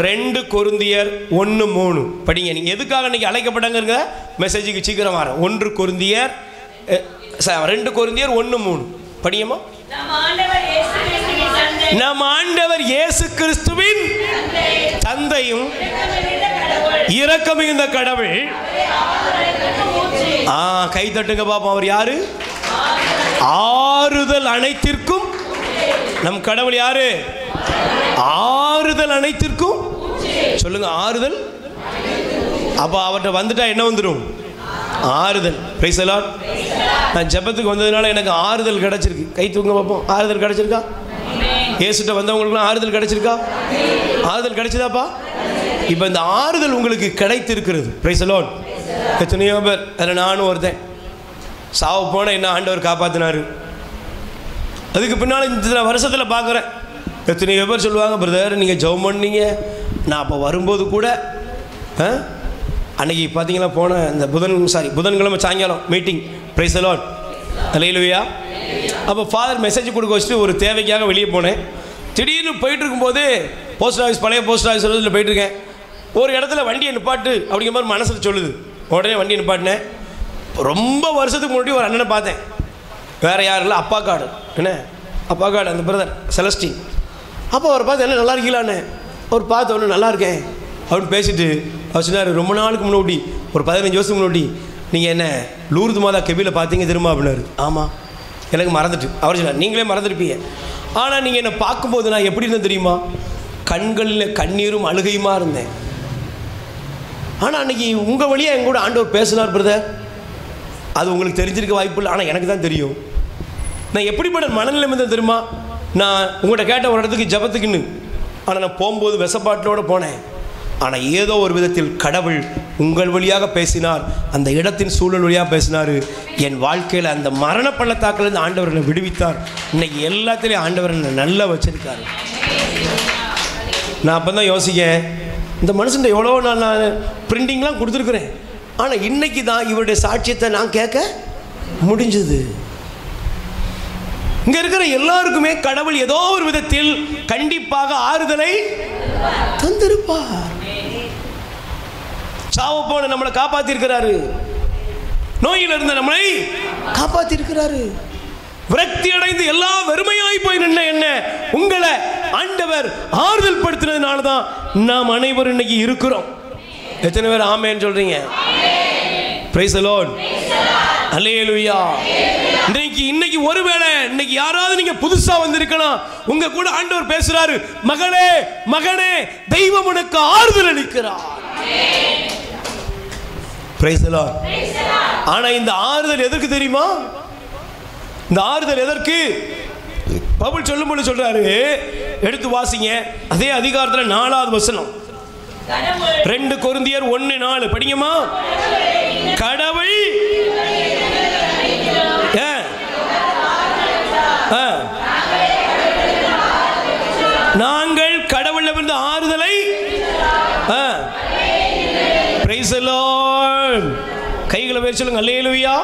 S1: 2 கொரிந்தியர் 1:3 படிங்க. நீங்கள் எதுக்காக இன்னைக்கு அழைக்கப்பட்டாங்க மெசேஜுக்கு சீக்கிரம் வர. 2 கொரிந்தியர் 1:3 படிங்கம்மா. நம் ஆண்டவர் இயேசு கிறிஸ்துவின் தந்தையும் இரக்கம் மிகுந்த கடவுள். கை தட்டுங்க பாப்போம். அவர் யாரு? ஆறுதல் அனைத்திற்கும். நம் கடவுள் யாரு? ஆறுதல் அனைத்திற்கும். சொல்லுங்க, ஆறுதல். அப்ப அவர்கிட்ட வந்துட்டா என்ன வந்துடும்? ஆறுதல். Price the Lord. நான் ஜெபத்துக்கு வந்ததுனால எனக்கு ஆறுதல் கிடைச்சிருக்கு. கை தூங்க பார்ப்போம். ஆறுதல் கிடைச்சிருக்கா? இயேசுட்ட வந்தவங்களுக்குலாம் ஆறுதல் கிடைச்சிருக்கா? ஆறுதல் கிடைச்சதாப்பா? இப்போ இந்த ஆறுதல் உங்களுக்கு கிடைத்திருக்கிறது. Price the Lord. எத்தனையோ பேர், அதில் நானும் ஒருத்தன், சாவு போன என்ன ஆண்டவர் காப்பாற்றினாரு. அதுக்கு பின்னால் இந்த வருஷத்தில் பார்க்குறேன், எத்தனையோ பேர் சொல்லுவாங்க, பிரதர் நீங்கள் ஜெபம் பண்ணீங்க, நான் அப்போ வரும்போது கூட அன்னைக்கு பார்த்தீங்களா போன இந்த புதன்கிழமை சாயங்காலம் மீட்டிங். Praise the lord. அல்லேலூயா. அப்போ ஃபாதர் மெசேஜ் கொடுக்க வச்சுட்டு ஒரு தேவைக்காக வெளியே போனேன். திடீர்னு போயிட்டு இருக்கும்போது போஸ்ட் ஆஃபீஸ், பழைய போஸ்ட் ஆஃபீஸ் போயிட்டுருக்கேன். ஒரு இடத்துல வண்டியை நிப்பாட்டு அப்படிங்கிற மாதிரி மனசில் சொல்லுது. உடனே வண்டியை நிப்பாட்டினேன். ரொம்ப வருஷத்துக்கு முன்னாடி ஒரு அண்ணனை பார்த்தேன். வேறு யாரும் இல்லை, அப்பா கார்டு. என்ன அப்பா கார்டு, அந்த பிரதர் செலஸ்டின். அப்போ அவர் பார்த்து என்ன நல்லா இருக்கீங்களாண்ணே. அவர் பார்த்து ஒன்று நல்லா இருக்கேன் அப்படின்னு பேசிட்டு அவர் சொன்னார், ரொம்ப நாளுக்கு முன்னாடி, ஒரு 15 வருஷத்துக்கு முன்னாடி நீங்கள் என்ன லூர்து மாதா கெபியில் பார்த்தீங்க தெரியுமா அப்படின்னாரு. ஆமாம், எனக்கு மறந்துட்டு. அவர் சொன்னார், நீங்களே மறந்துருப்பீங்க, ஆனால் நீங்கள் என்னை பார்க்கும்போது நான் எப்படி இருந்தேன் தெரியுமா? கண்களில் கண்ணீரும் அழுகையுமா இருந்தேன். ஆனால் அன்றைக்கி உங்கள் வழியாக எங்கூட ஆண்டவர் பேசினார் பிரதர். அது உங்களுக்கு தெரிஞ்சிருக்க வாய்ப்பு இல்லை, ஆனால் எனக்கு தான் தெரியும். நான் எப்படிப்பட்ட மனநிலை இருந்தேன் தெரியுமா? நான் உங்கள்கிட்ட கேட்ட ஒரு இடத்துக்கு ஜபத்துக்குன்னு, ஆனால் நான் போகும்போது விசப்பாட்டிலோடு போனேன். ஆனால் ஏதோ ஒரு விதத்தில் கடவுள் உங்கள் வழியாக பேசினார், அந்த இடத்தின் சூழல் வழியாக பேசினார். என் வாழ்க்கையில் அந்த மரண பள்ளத்தாக்கிலேருந்து ஆண்டவர் என்னை விடுவித்தார். இன்னைக்கு எல்லாத்துலேயும் ஆண்டவர் என்னை நல்லா வச்சிருக்காரு. நான் அப்போ தான் யோசிக்கேன், இந்த மனுஷன் எவ்வளோ நான் பிரிண்டிங்லாம் கொடுத்துருக்குறேன், ஆனால் இன்னைக்கு தான் இவருடைய சாட்சியத்தை நான் கேட்க முடிஞ்சது. இங்கே இருக்கிற எல்லாருக்குமே கடவுள் ஏதோ ஒரு விதத்தில் கண்டிப்பாக ஆறுதலை தந்திருப்பார். சாவு போன நம்மளை காப்பாத்திருக்கிறாரு, நோயில் இருந்த நம்மளை காப்பாத்திருக்கிறாரு. விரக்தி அடைந்து எல்லாம் வெறுமையாய் போய் நின்ன என்ன உங்களை ஆண்டவர் ஆறுதல் படுத்தினதுனால தான் நாம் அனைவரும் இன்னைக்கு இருக்கிறோம். எத்தனை பேர் ஆமென் சொல்றீங்க? Praise the lord. அல்லேலூயா. இன்னைக்கு ஒருவேளை இன்னைக்கு யாராவது நீங்க புதுசா வந்திருக்கலாம், உங்க கூட ஆண்டவர் பேசுறாரு, மகளே மகனே தெய்வம் உனக்கு ஆறுதல் அளிக்கிறார். Price the Lord. ஆனா இந்த ஆறுதல் எதற்கு தெரியுமா? இந்த ஆறுதல் எதற்கு? பவுல் சொல்லும்போது சொல்றாரு, எடுத்து வாசிங்க அதே அதிகாரத்தில் 4வது வசனம். 2 கொரிந்தியர் 1:4 படிங்கம்மா. கடவுள் நாங்கள் கடவுளிடமிருந்து ஆறுதலை. Price the Lord. கைகளை பேர் சொல்லுங்க, அல்லேலூயா.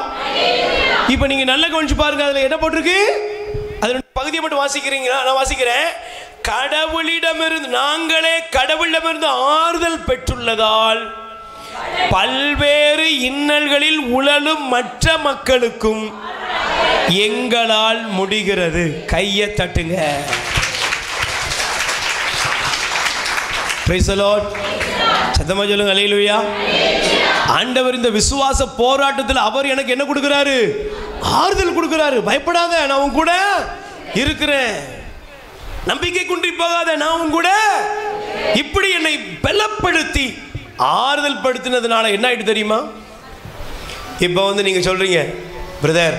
S1: இப்போ நீங்க நல்லா கவனிச்சு பாருங்க, அதுல என்ன போட்டிருக்கு? அது பகுதியை மட்டும் வாசிக்கிறீங்களா? நான் வாசிக்கிறேன். கடவுளிடமிருந்து, நாங்களே கடவுளிடமிருந்து ஆறுதல் பெற்றுள்ளதால் பல்வேறு இன்னல்களில் உழலும் மற்ற மக்களுக்கும் எங்களால் முடிகிறது. கையை தட்டுங்க. Price the Lord. சத்தமா சொல்லுங்க, அல்லேலூயா. ஆண்டவர் இந்த விசுவாச போராட்டத்தில் அவர் எனக்கு என்ன கொடுக்கிறாரு? ஆறுதல் கொடுக்கிறாரு. பயப்படாத, நான் உன் கூட இருக்கிறேன். நம்பிக்கை குன்றி போகாத, நான் உன் கூட. இப்படி என்னை பலப்படுத்தி ஆறுதல் படுத்தினதுனால என்ன ஆயிட்டு தெரியுமா? இப்போ நீங்க சொல்றீங்க, பிரதர்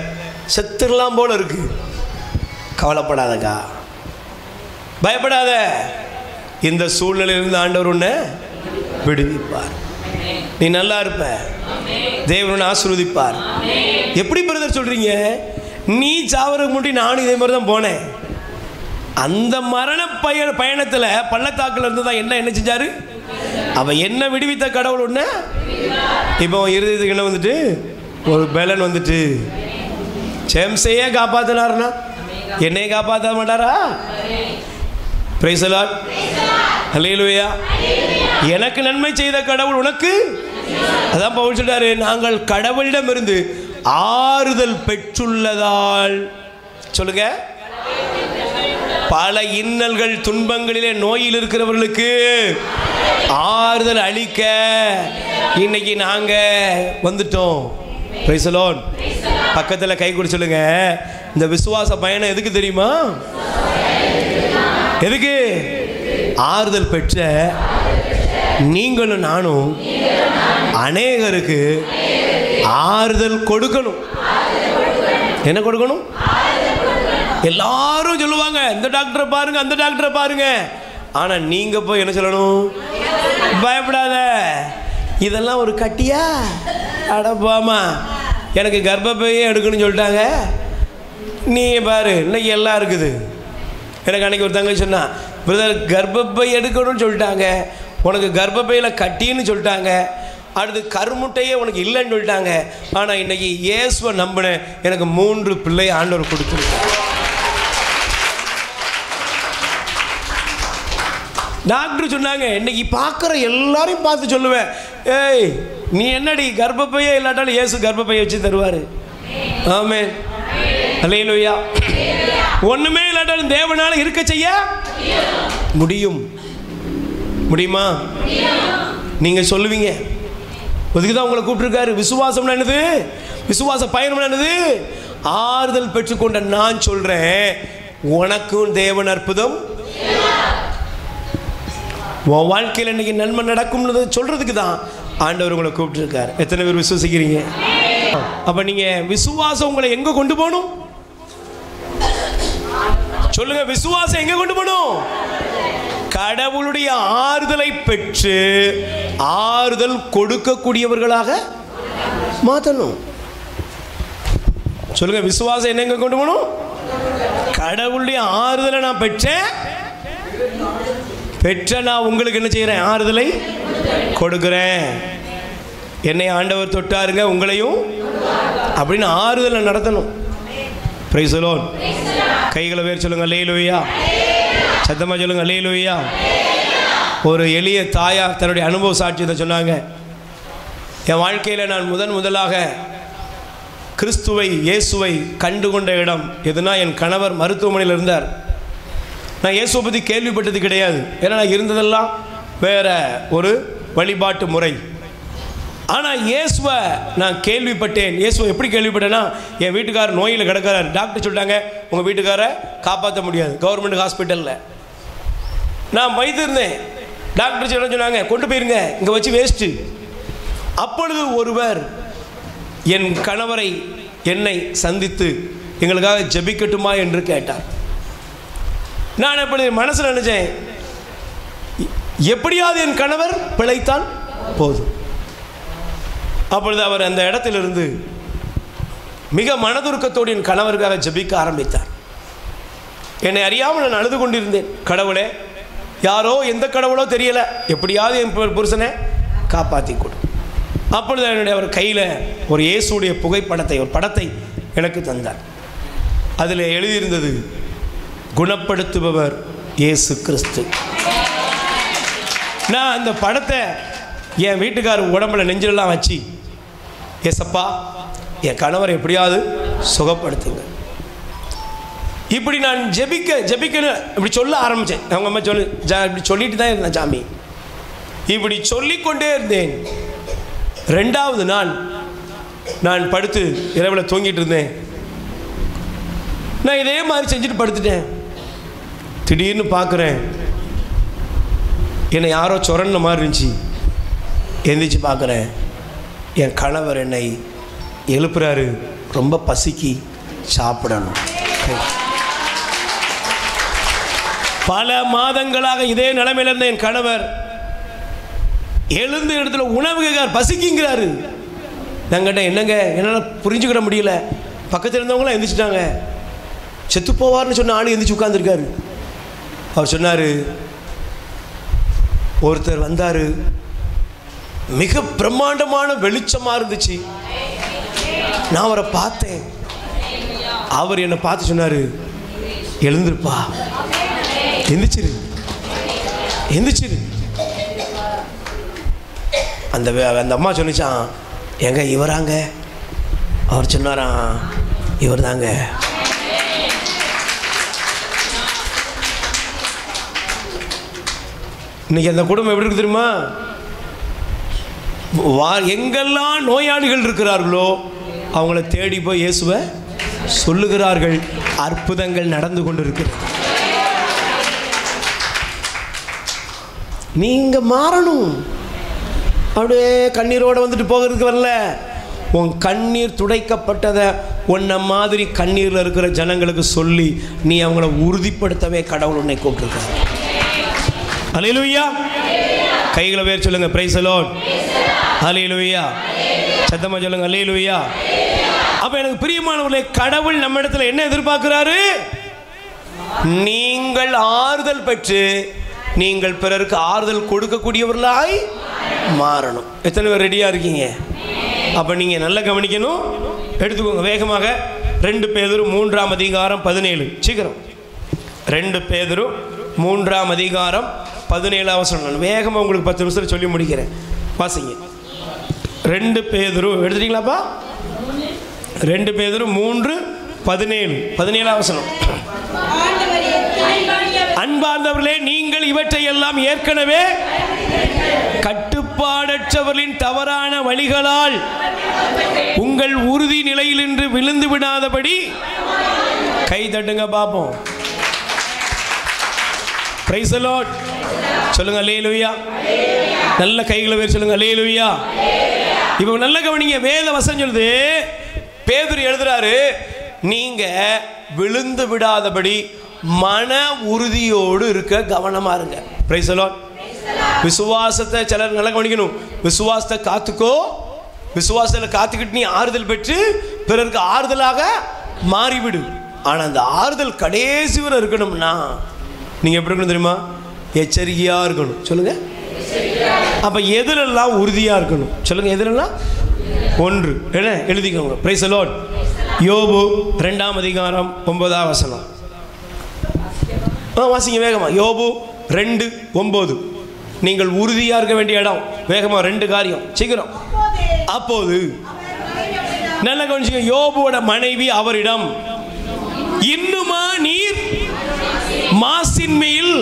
S1: செத்துடலாம் போல இருக்கு. கவலைப்படாதக்கா, பயப்படாத. இந்த சூழ்நிலையிலிருந்து ஆண்டவர் உன்னை விடுவிப்பார். நீ நல்லா இருப்ப, தேவன் ஆசீர்வதிப்பார். எப்படி பிரதர் சொல்றீங்க? நீ சாவறதுக்கு முன்னாடி நானும் இதே மாதிரி தான் போனேன். அந்த மரண பயணத்தில் பள்ளத்தாக்கில் இருந்து தான் என்ன செஞ்சாரு? அவன் என்ன விடுவித்த கடவுள் ஒன்று. இப்போ இருதயத்துக்கு என்ன வந்துட்டு? ஒரு பலன் வந்துட்டு. ஜேம்ஸையே காப்பாத்தினாருன்னா என்னையே காப்பாற்ற மாட்டாரா? பிரைஸ் தி லார்ட், ஹல்லேலூயா. எனக்கு நன்மை செய்த கடவுள் உனக்கு. அதான் பவுல் சொல்றாரு, நாங்கள் கடவுளிடமிருந்து ஆறுதல் பெற்றுள்ளதால். சொல்லுங்க. பல இன்னல்கள் துன்பங்களிலே நோயில் இருக்கிறவர்களுக்கு ஆறுதல் அளிக்க இன்னைக்கு நாங்க வந்துட்டோம். Price the Lord. பக்கத்தில் கை கொடு சொல்லுங்க. இந்த விசுவாச பயணம் எதுக்கு தெரியுமா? எதுக்கு? ஆறுதல் பெற்ற நீங்களும் நானும் அநேகருக்கு ஆறுதல் கொடுக்கணும். என்ன கொடுக்கணும்? எல்லாரும் சொல்லுவாங்க, இந்த டாக்டரை பாருங்க, அந்த டாக்டரை பாருங்க. ஆனா நீங்க போய் என்ன சொல்லணும்? பயப்படாத, இதெல்லாம் ஒரு கட்டியா? அடப்பாமா, எனக்கு கர்ப்பப்பையே எடுக்கணும்னு சொல்லிட்டாங்க. நீ பாரு, இன்னைக்கு எல்லாம் இருக்குது. எனக்கு அன்னைக்கு ஒரு தங்கச்சி சொன்னா, பிரதர் கர்ப்பப்பை எடுக்கணும்னு சொல்லிட்டாங்க, உனக்கு கர்ப்பப்பையில் கட்டின்னு சொல்லிட்டாங்க, அடுத்து கருமுட்டையே உனக்கு இல்லைன்னு சொல்லிட்டாங்க. ஆனால் இன்னைக்கு இயேசுவை நம்பினேன், எனக்கு 3 பிள்ளை ஆண்டவர் கொடுத்துருக்காங்க. டாக்டர் சொன்னாங்க, இன்னைக்கு பார்க்குற எல்லாரையும் பார்த்து சொல்லுவேன், ஏய் நீ என்னடி கர்ப்பப்பையே இல்லாட்டாலும் இயேசு கர்ப்பப்பையை வச்சு தருவார். ஆமென், அல்லேலூயா. ஒன்றுமே இல்லாட்டாலும் தேவனால இருக்க செய்ய முடியும். முடியுமா? நீங்கள் சொல்லுவீங்க. அதுக்குதான் உங்களை கூப்பிட்டுருக்காரு. விசுவாசம்னா என்னது? விசுவாச பயணம் என்னது? ஆறுதல் பெற்றுக்கொண்ட நான் சொல்கிறேன், உனக்கும் தேவன் அற்புதம் உன் வாழ்க்கையில் இன்னைக்கு நன்மை நடக்கும்னு சொல்கிறதுக்கு தான் ஆண்டவர் உங்களை கூப்பிட்டுருக்காரு. எத்தனை பேர் விசுவசிக்கிறீங்க? அப்போ நீங்கள் விசுவாசம் உங்களை எங்கே கொண்டு போகணும்? சொல்லுங்க. விசுவாசம் எங்கே கொண்டு போகணும்? கடவுளுடைய ஆறுதலை பெற்று ஆறுதல் கொடுக்கக்கூடியவர்களாக மாற்றணும். சொல்லுங்க. விசுவாசம் என்ன எங்கே கொண்டு போகணும்? கடவுளுடைய ஆறுதலை நான் பெற்ற நான் உங்களுக்கு என்ன செய்கிறேன்? ஆறுதலை கொடுக்குறேன். என்னை ஆண்டவர் தொட்டாருங்க, உங்களையும் அப்படின்னு ஆறுதலை நடத்தணும். Price the Lord. கைகளை வேறு சொல்லுங்க. அல்லேலூயா. சத்தமாக சொல்லுங்க. அல்லேலூயா. ஒரு எளிய தாயார் தன்னுடைய அனுபவ சாட்சியத்தை சொன்னாங்க. என் வாழ்க்கையில் நான் முதலாக கிறிஸ்துவை இயேசுவை கண்டுகொண்ட இடம் எதுனா, என் கணவர் மருத்துவமனையில் இருந்தார். நான் இயேசுவை பற்றி கேள்விப்பட்டது கிடையாது. ஏன்னா நான் இருந்ததெல்லாம் வேற ஒரு வழிபாட்டு முறை. ஆனால் இயேசுவை நான் கேள்விப்பட்டேன். இயேசுவை எப்படி கேள்விப்பட்டேன்னா, என் வீட்டுக்காரர் நோயில் கிடக்கிறார். டாக்டர் சொல்லிட்டாங்க, உங்கள் வீட்டுக்காரை காப்பாற்ற முடியாது கவர்மெண்ட் ஹாஸ்பிட்டலில். நான் வைத்திருந்தேன். டாக்டர் சொல்ல சொன்னாங்க, கொண்டு போயிருங்க, இங்கே வச்சு வேஸ்ட்டு. அப்பொழுது ஒருவர் என் கணவரை என்னை சந்தித்து எங்களுக்காக ஜெபிக்கட்டுமா என்று கேட்டார். நான் அப்படி மனசில் நினைச்சேன், எப்படியாவது என் கணவர் பிழைத்தான் போதும். அப்பொழுது அவர் அந்த இடத்திலிருந்து மிக மனதுருக்கத்தோடு என் கணவருக்காக ஜெபிக்க ஆரம்பித்தார். என்னை அறியாமல் நான் அழுது கொண்டிருந்தேன். கடவுளே, யாரோ எந்த கடவுளோ தெரியல, எப்படியாவது என் புருஷனை காப்பாற்றி கொடு. அப்பொழுது என்னுடைய அவர் கையில் ஒரு இயேசுடைய புகைப்படத்தை, ஒரு படத்தை எனக்கு தந்தார். அதில் எழுதியிருந்தது, குணப்படுத்துபவர் இயேசு கிறிஸ்து. நான் அந்த படத்தை என் வீட்டுக்காரர் உடம்புல நெஞ்சிலெல்லாம் வச்சு, ஏசப்பா என் கணவரை எப்படியாவது சுகப்படுத்துங்க, இப்படி நான் ஜெபிக்கணும் இப்படி சொல்ல ஆரம்பித்தேன். அவங்க அம்மா இப்படி சொல்லிட்டு தான் இருந்தேன் சாமி. இப்படி சொல்லிக்கொண்டே இருந்தேன். 2வது நாள் நான் படுத்து இரவில் தூங்கிட்டு இருந்தேன். நான் இதே மாதிரி செஞ்சுட்டு படுத்துட்டேன். திடீர்னு பார்க்குறேன், என்னை யாரோ சொரண்ட மாதிரி இருந்துச்சு. எந்திரிச்சு பார்க்குறேன், என் கணவர் என்னை எழுப்புறாரு, ரொம்ப பசிக்கு சாப்பிடணும். பல மாதங்களாக இதே நிலைமையில் இருந்த என் கணவர் எழுந்த இடத்துல உணவு கேட்கார், பசிக்குங்கிறாரு. நான் கேட்டேன், என்னங்க என்னால் புரிஞ்சுக்கிட முடியல. பக்கத்தில் இருந்தவங்களாம் எந்திரிச்சிட்டாங்க. செத்து போவார்னு சொன்ன ஆள் எந்திரிச்சு உட்காந்துருக்காரு. அவர் சொன்னார், ஒருத்தர் வந்தார், மிக பிரம்மாண்டமான வெளிச்சமாக இருந்துச்சு. நான் அவரை பார்த்தேன். அவர் என்னை பார்த்து சொன்னார், எழுந்திருப்பா, எந்திரிச்சிரு எந்திரிச்சிரு. அந்த அம்மா சொன்னிச்சான், எங்க இவராங்க? அவர் சொன்னாராம், இவர் தாங்க. இன்னைக்கு அந்த குடும்பம் எப்படி இருக்கு தெரியுமா? எங்கெல்லாம் நோயாளிகள் இருக்கிறார்களோ அவங்கள தேடி போய் இயேசுவை சொல்லுகிறார்கள். அற்புதங்கள் நடந்து கொண்டு இருக்கு. நீங்க மாறணும். அப்படியே கண்ணீரோடு வந்துட்டு போகிறதுக்கு வரல. உன் கண்ணீர் துடைக்கப்பட்டதை உன்னை மாதிரி கண்ணீரில் இருக்கிற ஜனங்களுக்கு சொல்லி நீ அவங்கள உறுதிப்படுத்தவே கடவுள் உன்னை கூப்பிட்டுருக்காரு. ஹல்லேலூயா. கைகளை வேறு சொல்லுங்க, பிரைஸ் தி லார்ட். ஹல்லேலூயா. சத்தமா சொல்லுங்க, ஹல்லேலூயா. அப்ப எனக்கு பிரியமானவர்களே, கடவுள் நம்ம இடத்துல என்ன எதிர்பார்க்கிறாரு? நீங்கள் ஆறுதல் பெற்று நீங்கள் பிறருக்கு ஆறுதல் கொடுக்கக்கூடியவர்களாய் மாறணும். எத்தனை பேர் ரெடியா இருக்கீங்க? அப்ப நீங்க நல்லா கவனிக்கணும். எடுத்துக்கோங்க வேகமாக. 2 பேதுரு 3ஆம் அதிகாரம் 17. சீக்கிரம். 2 பேதுரு 3ஆம் அதிகாரம் 17ஆம் வசனம். வேகமாக உங்களுக்கு 10 நிமிஷத்தில் சொல்லி முடிக்கிறேன். வாசிங்க. 2 பேதுரு எடுத்துட்டீங்களாப்பா? 2 பேதுரு 3:17. 17ஆம் வசனம். அன்பார்ந்தவர்களே, நீங்கள் இவற்றை எல்லாம் ஏற்கனவே கட்டுப்பாடற்றவர்களின் தவறான வழிகளால் உங்கள் உறுதி நிலையில் நின்று விழுந்து விடாதபடி கை தட்டுங்க பார்ப்போம். Price the lord. சொல்லுங்க அல்லேலூயா. நல்ல கைகளை வேறு சொல்லுங்க அல்லேலூயா. இப்போ நல்ல கவனிங்க. வேத வசனம் சொல்லுது, பேதுரு எழுதுறாரு, நீங்க விழுந்து விடாதபடி மன உறுதியோடு இருக்க கவனமா இருங்க. Price the Lord. விசுவாசத்தை சிலர் நல்லா கவனிக்கணும். விசுவாசத்தை காத்துக்கோ. விசுவாசத்தில் காத்துக்கிட்டு நீ ஆறுதல் பெற்று பிறருக்கு ஆறுதலாக மாறிவிடு. ஆனால் அந்த ஆறுதல் கடைசி வரை இருக்கணும்னா நீங்கள் எப்படி இருக்கணும் தெரியுமா? எச்சரிக்கையாக இருக்கணும். சொல்லுங்க. அப்போ எதிலெல்லாம் உறுதியாக இருக்கணும்? சொல்லுங்க. எதிலெல்லாம்? 1 என்ன எழுதிக்கோங்க. Price the Lord. யோபு 2ஆம் அதிகாரம் 9ஆம் வசனம். வாசிங்க வேகமா. யோபு 2:9. நீங்கள் உறுதியாக இருக்க வேண்டிய இடம். வேகமா 2 காரியம். சீக்கிரம். அப்போது நல்ல கவனிச்சுங்க. யோபுவோட மனைவி அவரிடம், இன்னுமா நீர் மாசின்மையில்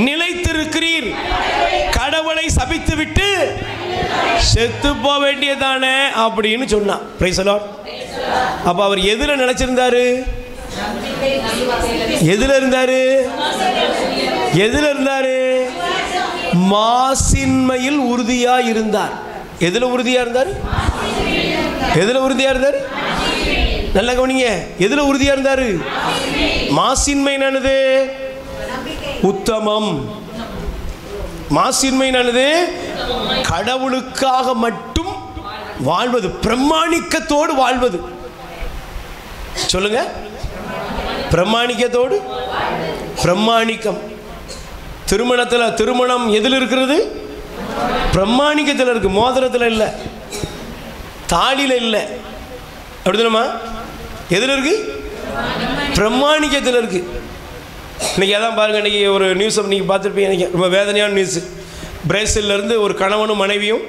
S1: நிலைத்திருக்கிறீர்? கடவுளை சபித்து விட்டு செத்து போக வேண்டியதானே அப்படின்னு சொன்னான். Price the Lord. அப்ப அவர் எதுல நினைச்சிருந்தாரு? எதுல இருந்தாரு? எதுல இருந்தாரு? மாசின்மையில் உறுதியா இருந்தார். எதுல உறுதியா இருந்தார்? எதுல உறுதியா இருந்தார்? நல்ல கவனிங்க. எதுல உறுதியா இருந்தாரு? மாசின்மை நானது உத்தமம். மாசின்மை நானது கடவுளுக்காக மட்டும் வாழ்வது, பிரமாணிக்கத்தோடு வாழ்வது. சொல்லுங்க. பிரமாணிக்கத்தோடு. பிரமாணிக்கம். திருமணம் எதில் இருக்கிறது? பிரமாணிக்கத்தில் இருக்கு. மோதிரத்தில் இல்லை, தாலியில் இல்லை. அப்படி தானம்மா? எதில் இருக்கு? பிரமாணிக்கத்தில் இருக்கு. இன்னைக்கு அதான் பாருங்க. இன்னைக்கு ஒரு நியூஸ் நீங்கள் பார்த்துருப்பீங்க. இன்னைக்கு ரொம்ப வேதனையான நியூஸ். பிரேசிலிருந்து ஒரு கணவனும் மனைவியும்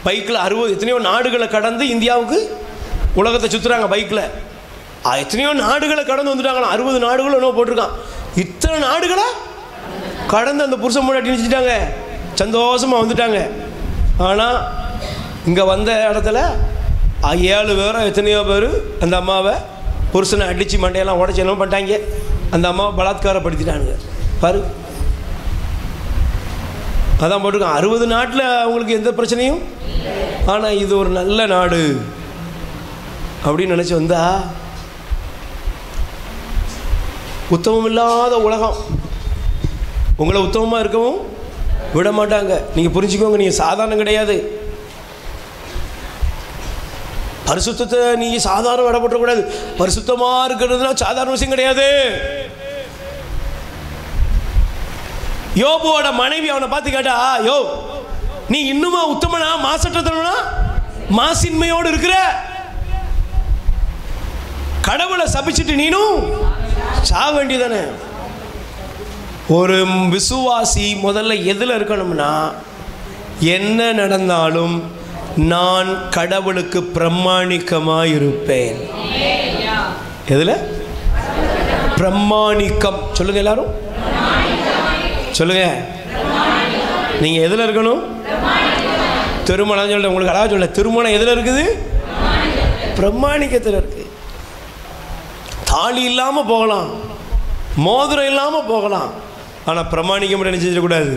S1: பைக்கில் 60 எத்தனையோ நாடுகளை கடந்து இந்தியாவுக்கு உலகத்தை சுற்றுறாங்க பைக்கில். எத்தனையோ நாடுகளை கடந்து வந்துட்டாங்களா? 60 நாடுகளும் என்ன போட்டிருக்கான். இத்தனை நாடுகளை கடந்து அந்த புருஷன் முன்னாடி நினைச்சிட்டாங்க, சந்தோஷமாக வந்துட்டாங்க. ஆனால் இங்கே வந்த இடத்துல 7 பேரோ எத்தனையோ பேர் அந்த அம்மாவை புருஷனை அடித்து மண்டையெல்லாம் உடச்சி எல்லாம் பண்ணிட்டாங்க. அந்த அம்மாவை பலாத்காரப்படுத்திட்டானுங்க. பாரு, அதான் போட்டிருக்கான். 60 நாட்டில் அவங்களுக்கு எந்த பிரச்சனையும். ஆனால் இது ஒரு நல்ல நாடு அப்படின்னு நினச்சி வந்தா, உத்தமம் இல்லாத உலகம் உங்களை உத்தமமாக இருக்கவும் விட மாட்டாங்க. நீங்கள் புரிஞ்சுக்கோங்க, நீங்கள் சாதாரணம் கிடையாது. பரிசுத்தத்தை நீங்கள் சாதாரண விடப்படக்கூடாது. பரிசுத்தமாக இருக்கிறதுனா சாதாரண விஷயம் கிடையாது. யோபுவோட மனைவி அவனை பார்த்து கேட்டா, யோ நீ இன்னுமா உத்தமனா, மாசற்றத்தனா, மாசின்மையோடு இருக்கிற? கடவுளை சபிச்சுட்டு நீனும் சாக வேண்டியதானே. ஒரு விசுவாசி முதல்ல எதில் இருக்கணும்னா, என்ன நடந்தாலும் நான் கடவுளுக்கு பிரமாணிக்கமாக இருப்பேன். எதில் பிரமாணிக்கம்? சொல்லுங்க எல்லாரும், சொல்லுங்க. நீங்கள் எதில் இருக்கணும்? திருமணம் சொல்ல உங்களுக்கு அழகாக சொல்ல, திருமணம் எதில் இருக்குது? பிரமாணிக்கத்தில் இருக்குது. தாலி இல்லாமல் போகலாம், மோதிரம் இல்லாமல் போகலாம், ஆனால் பிரமாணிக்கம் என்ன செஞ்சிடக்கூடாது,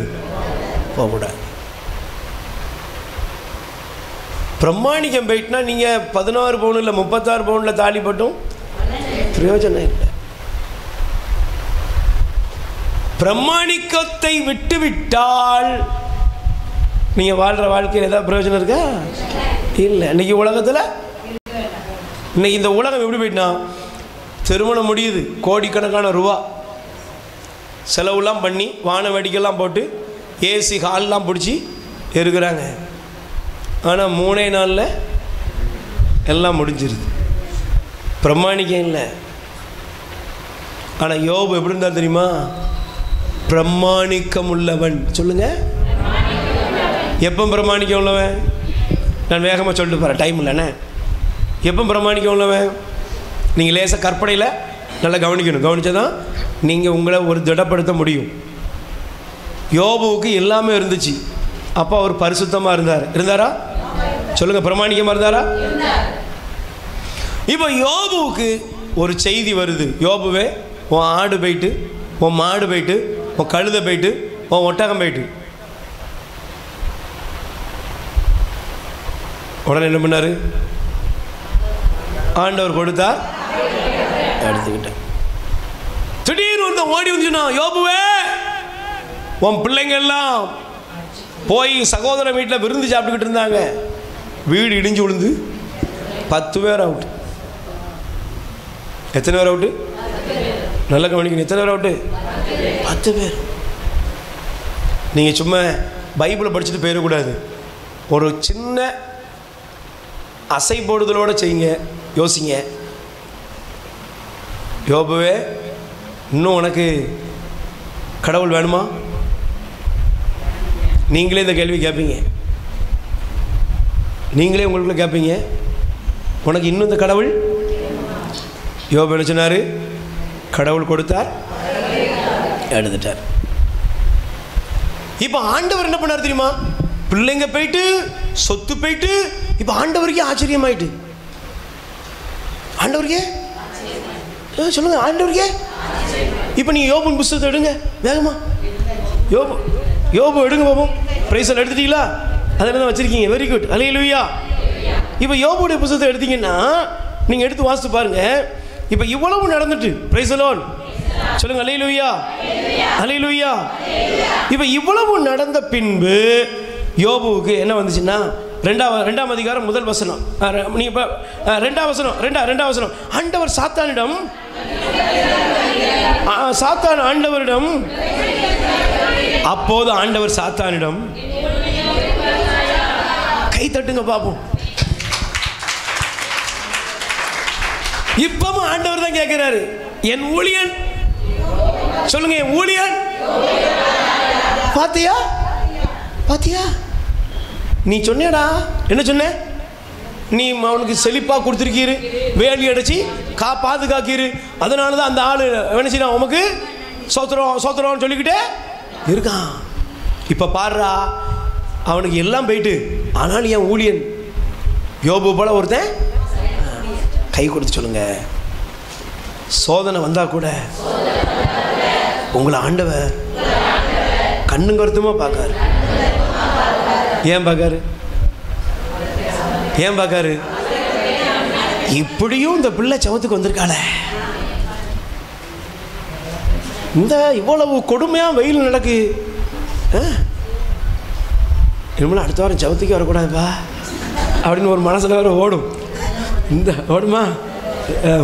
S1: போகக்கூடாது. பிரமாணிக்கம் போயிட்டுனா நீங்கள் 16 பவுன் இல்லை 36 பவுனில் தாலி பட்டும் பிரயோஜனம் இல்லை. பிரமாணிக்கத்தை விட்டு விட்டால் நீங்கள் வாழ்கிற வாழ்க்கையில் ஏதாவது பிரயோஜனம் இருக்கா? இல்லை. இன்னைக்கு உலகத்தில், இன்னைக்கு இந்த உலகம் எப்படி போயிட்டுனா, திருமணம் முடியுது, கோடிக்கணக்கான ரூபா செலவுலாம் பண்ணி வான வேடிக்கைலாம் போட்டு ஏசி ஹால்லாம் பிடிச்சி இருக்கிறாங்க. ஆனால் 3 நாளில் எல்லாம் முடிஞ்சிருது. பிரமாணிக்கம் இல்லை. ஆனால் யோபு எப்படி இருந்தால் தெரியுமா? பிரமாணிக்கம் உள்ளவன். சொல்லுங்க, எப்போ பிரமாணிக்கம் உள்ளவன்? நான் வேகமாக சொல்லிட்டு போகிறேன், டைம் இல்லைண்ணே. எப்போ பிரமாணிக்கம் உள்ளவன்? நீங்கள் லேசாக கற்பனையில் நல்லா கவனிக்கணும். கவனிச்சதான் நீங்கள் உங்களை ஒரு திடப்படுத்த முடியும். யோபுவுக்கு எல்லாமே இருந்துச்சு, அப்போ அவர் பரிசுத்தமாக இருந்தாரா? சொல்லுங்கள், பிரமாணிக்கமாக இருந்தாரா? இப்போ யோபுவுக்கு ஒரு செய்தி வருது, யோபுவே உன் ஆடு போயிட்டு, உன் மாடு போயிட்டு, உன் கழுதை போயிட்டு, உன் ஒட்டகம் போயிட்டு. உடனே என்ன பண்ணார்? ஆண்டவர் கொடுத்தா எடுத்துக்கிட்டேன். திடீர்னு ஒருத்தன் ஓடி வந்துச்சுன்னா, யோபுவே உன் பிள்ளைங்க எல்லாம் போய் சகோதர வீட்டில் விருந்து சாப்பிட்டுக்கிட்டு இருந்தாங்க, வீடு இடிஞ்சு விழுந்து 10 பேர் அவுட்டு. எத்தனை பேர் அவுட்டு? நல்லா கவனிக்கணும். எத்தனை பேர் அவுட்டு? 10 பேர். நீங்கள் சும்மா பைபிளை படிச்சுட்டு போயிடக்கூடாது. ஒரு சின்ன அசை போடுதலோடு செய்யுங்க, யோசிங்க. யோபுவே இன்னும் உனக்கு கடவுள் வேணுமா? நீங்களே இந்த கேள்வி கேட்பீங்க, நீங்களே உங்களுக்குள்ள கேட்பீங்க, உனக்கு இன்னும் இந்த கடவுள்? யோபு என்ன சொன்னார்? கடவுள் கொடுத்தார், எடுத்துட்டார். இப்போ ஆண்டவர் என்ன பண்ணார் தெரியுமா? பிள்ளைங்க போயிட்டு, சொத்து போயிட்டு, இப்போ ஆண்டவருக்கே ஆச்சரியமாயிட்டு. ஆண்டவருக்கே சொல்லுங்க, ஆண்டவருக்கே. இப்போ நீங்கள் யோபுன் புஸ்தகத்தை எடுங்க வேகமா. யோபு எடுங்க பாப்போம். பிரைஸ் எடுத்துட்டீங்களா? அதில் தான் வச்சுருக்கீங்க. வெரி குட், அல்லேலூயா. இப்போ யோபுடைய புஸ்தகத்தை எடுத்தீங்கன்னா நீங்கள் எடுத்து வாசித்து பாருங்கள். இப்போ இவ்வளவு நடந்துட்டு, பிரைஸ் தி லார்ட் சொல்லுங்க, அல்லேலூயா, அல்லேலூயா. இப்போ இவ்வளவு நடந்த பின்பு யோபுவுக்கு என்ன வந்துச்சுன்னா, 2ஆம் அதிகாரம் 1 வசனம். நீ இப்போ 2ஆம் வசனம். ஆண்டவர் சாத்தானிடம், ஆண்டவரிடம், அப்போது ஆண்டவர் சாத்தானிடம், கை தட்டுங்க பாப்போம். இப்பவும் ஆண்டவர் தான் கேட்கிறாரு, என் ஊழியன், சொல்லுங்க, என் ஊழியன். பாத்தியா பாத்தியா, நீ சொன்னேடா, என்ன சொன்ன? நீ அவனுக்கு செழிப்பாக கொடுத்துருக்கீரு, வேலி அடைச்சி பாதுகாக்கீரு, அதனால தான் அந்த ஆள் நினைச்சினா உமக்கு சோத்திரம் சொல்லிக்கிட்டே இருக்கான். இப்போ பாடுறா, அவனுக்கு எல்லாம் போயிட்டு, ஆனாலும் என் ஊழியன் யோபு போல ஒருத்தன் கை கொடுத்து சொல்லுங்க. சோதனை வந்தா கூட உங்களை ஆண்டவர் கண்ணும் கருத்துமா பார்க்காரு. ஏன் பார்க்காரு? இப்படியும் இந்த பிள்ளை சவத்துக்கு வந்திருக்காள, இந்த இவ்வளவு கொடுமையாக வெயில் நடக்கு, இனிமேல் அடுத்த வாரம் ஜபத்துக்கே வரக்கூடாதுப்பா அப்படின்னு ஒரு மனசில் வேறு ஓடும். இந்த ஓடுமா?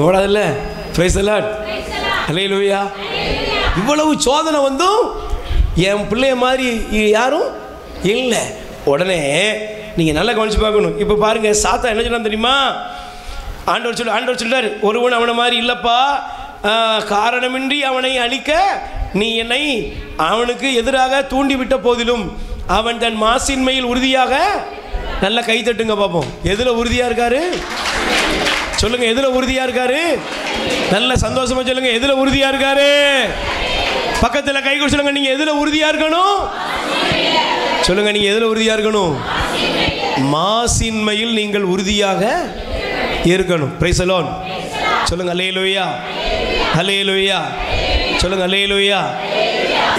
S1: ஓடாதில்ல. Praise the lord. ஹல்லேலூயா. இவ்வளவு சோதனை வந்தும் என் பிள்ளைய மாதிரி யாரும் இல்லை. உடனே நீங்கள் நல்லா கவனிச்சு பார்க்கணும். இப்போ பாருங்கள், சாத்தா என்ன சொன்னா தெரியுமா? ஆண்டவர் சொல்றாரு, ஒருவன் அவனை மாதிரி இல்லைப்பா, காரணமின்றி அவனை அழிக்க நீ என்னை அவனுக்கு எதிராக தூண்டிவிட்ட போதிலும் அவன் தன் மாசின்மையில் உறுதியாக. நல்லா கை தட்டுங்க பார்ப்போம். எதில் உறுதியாக இருக்காரு சொல்லுங்க. எதில் உறுதியாக இருக்காரு? நல்ல சந்தோஷமா சொல்லுங்க. எதில் உறுதியாக இருக்காரு? பக்கத்தில் கை கொடுத்து சொல்லுங்க. நீங்கள் எதில் உறுதியாக இருக்கணும் சொல்லுங்க. நீங்கள் எதில் உறுதியாக இருக்கணும்? மாசின்மையில் நீங்கள் உறுதியாக இருக்கணும். Price the lord. சொல்லுங்க அல்லேலூயா. அல்லேலூயா. சொல்லுங்க அல்லேலூயா.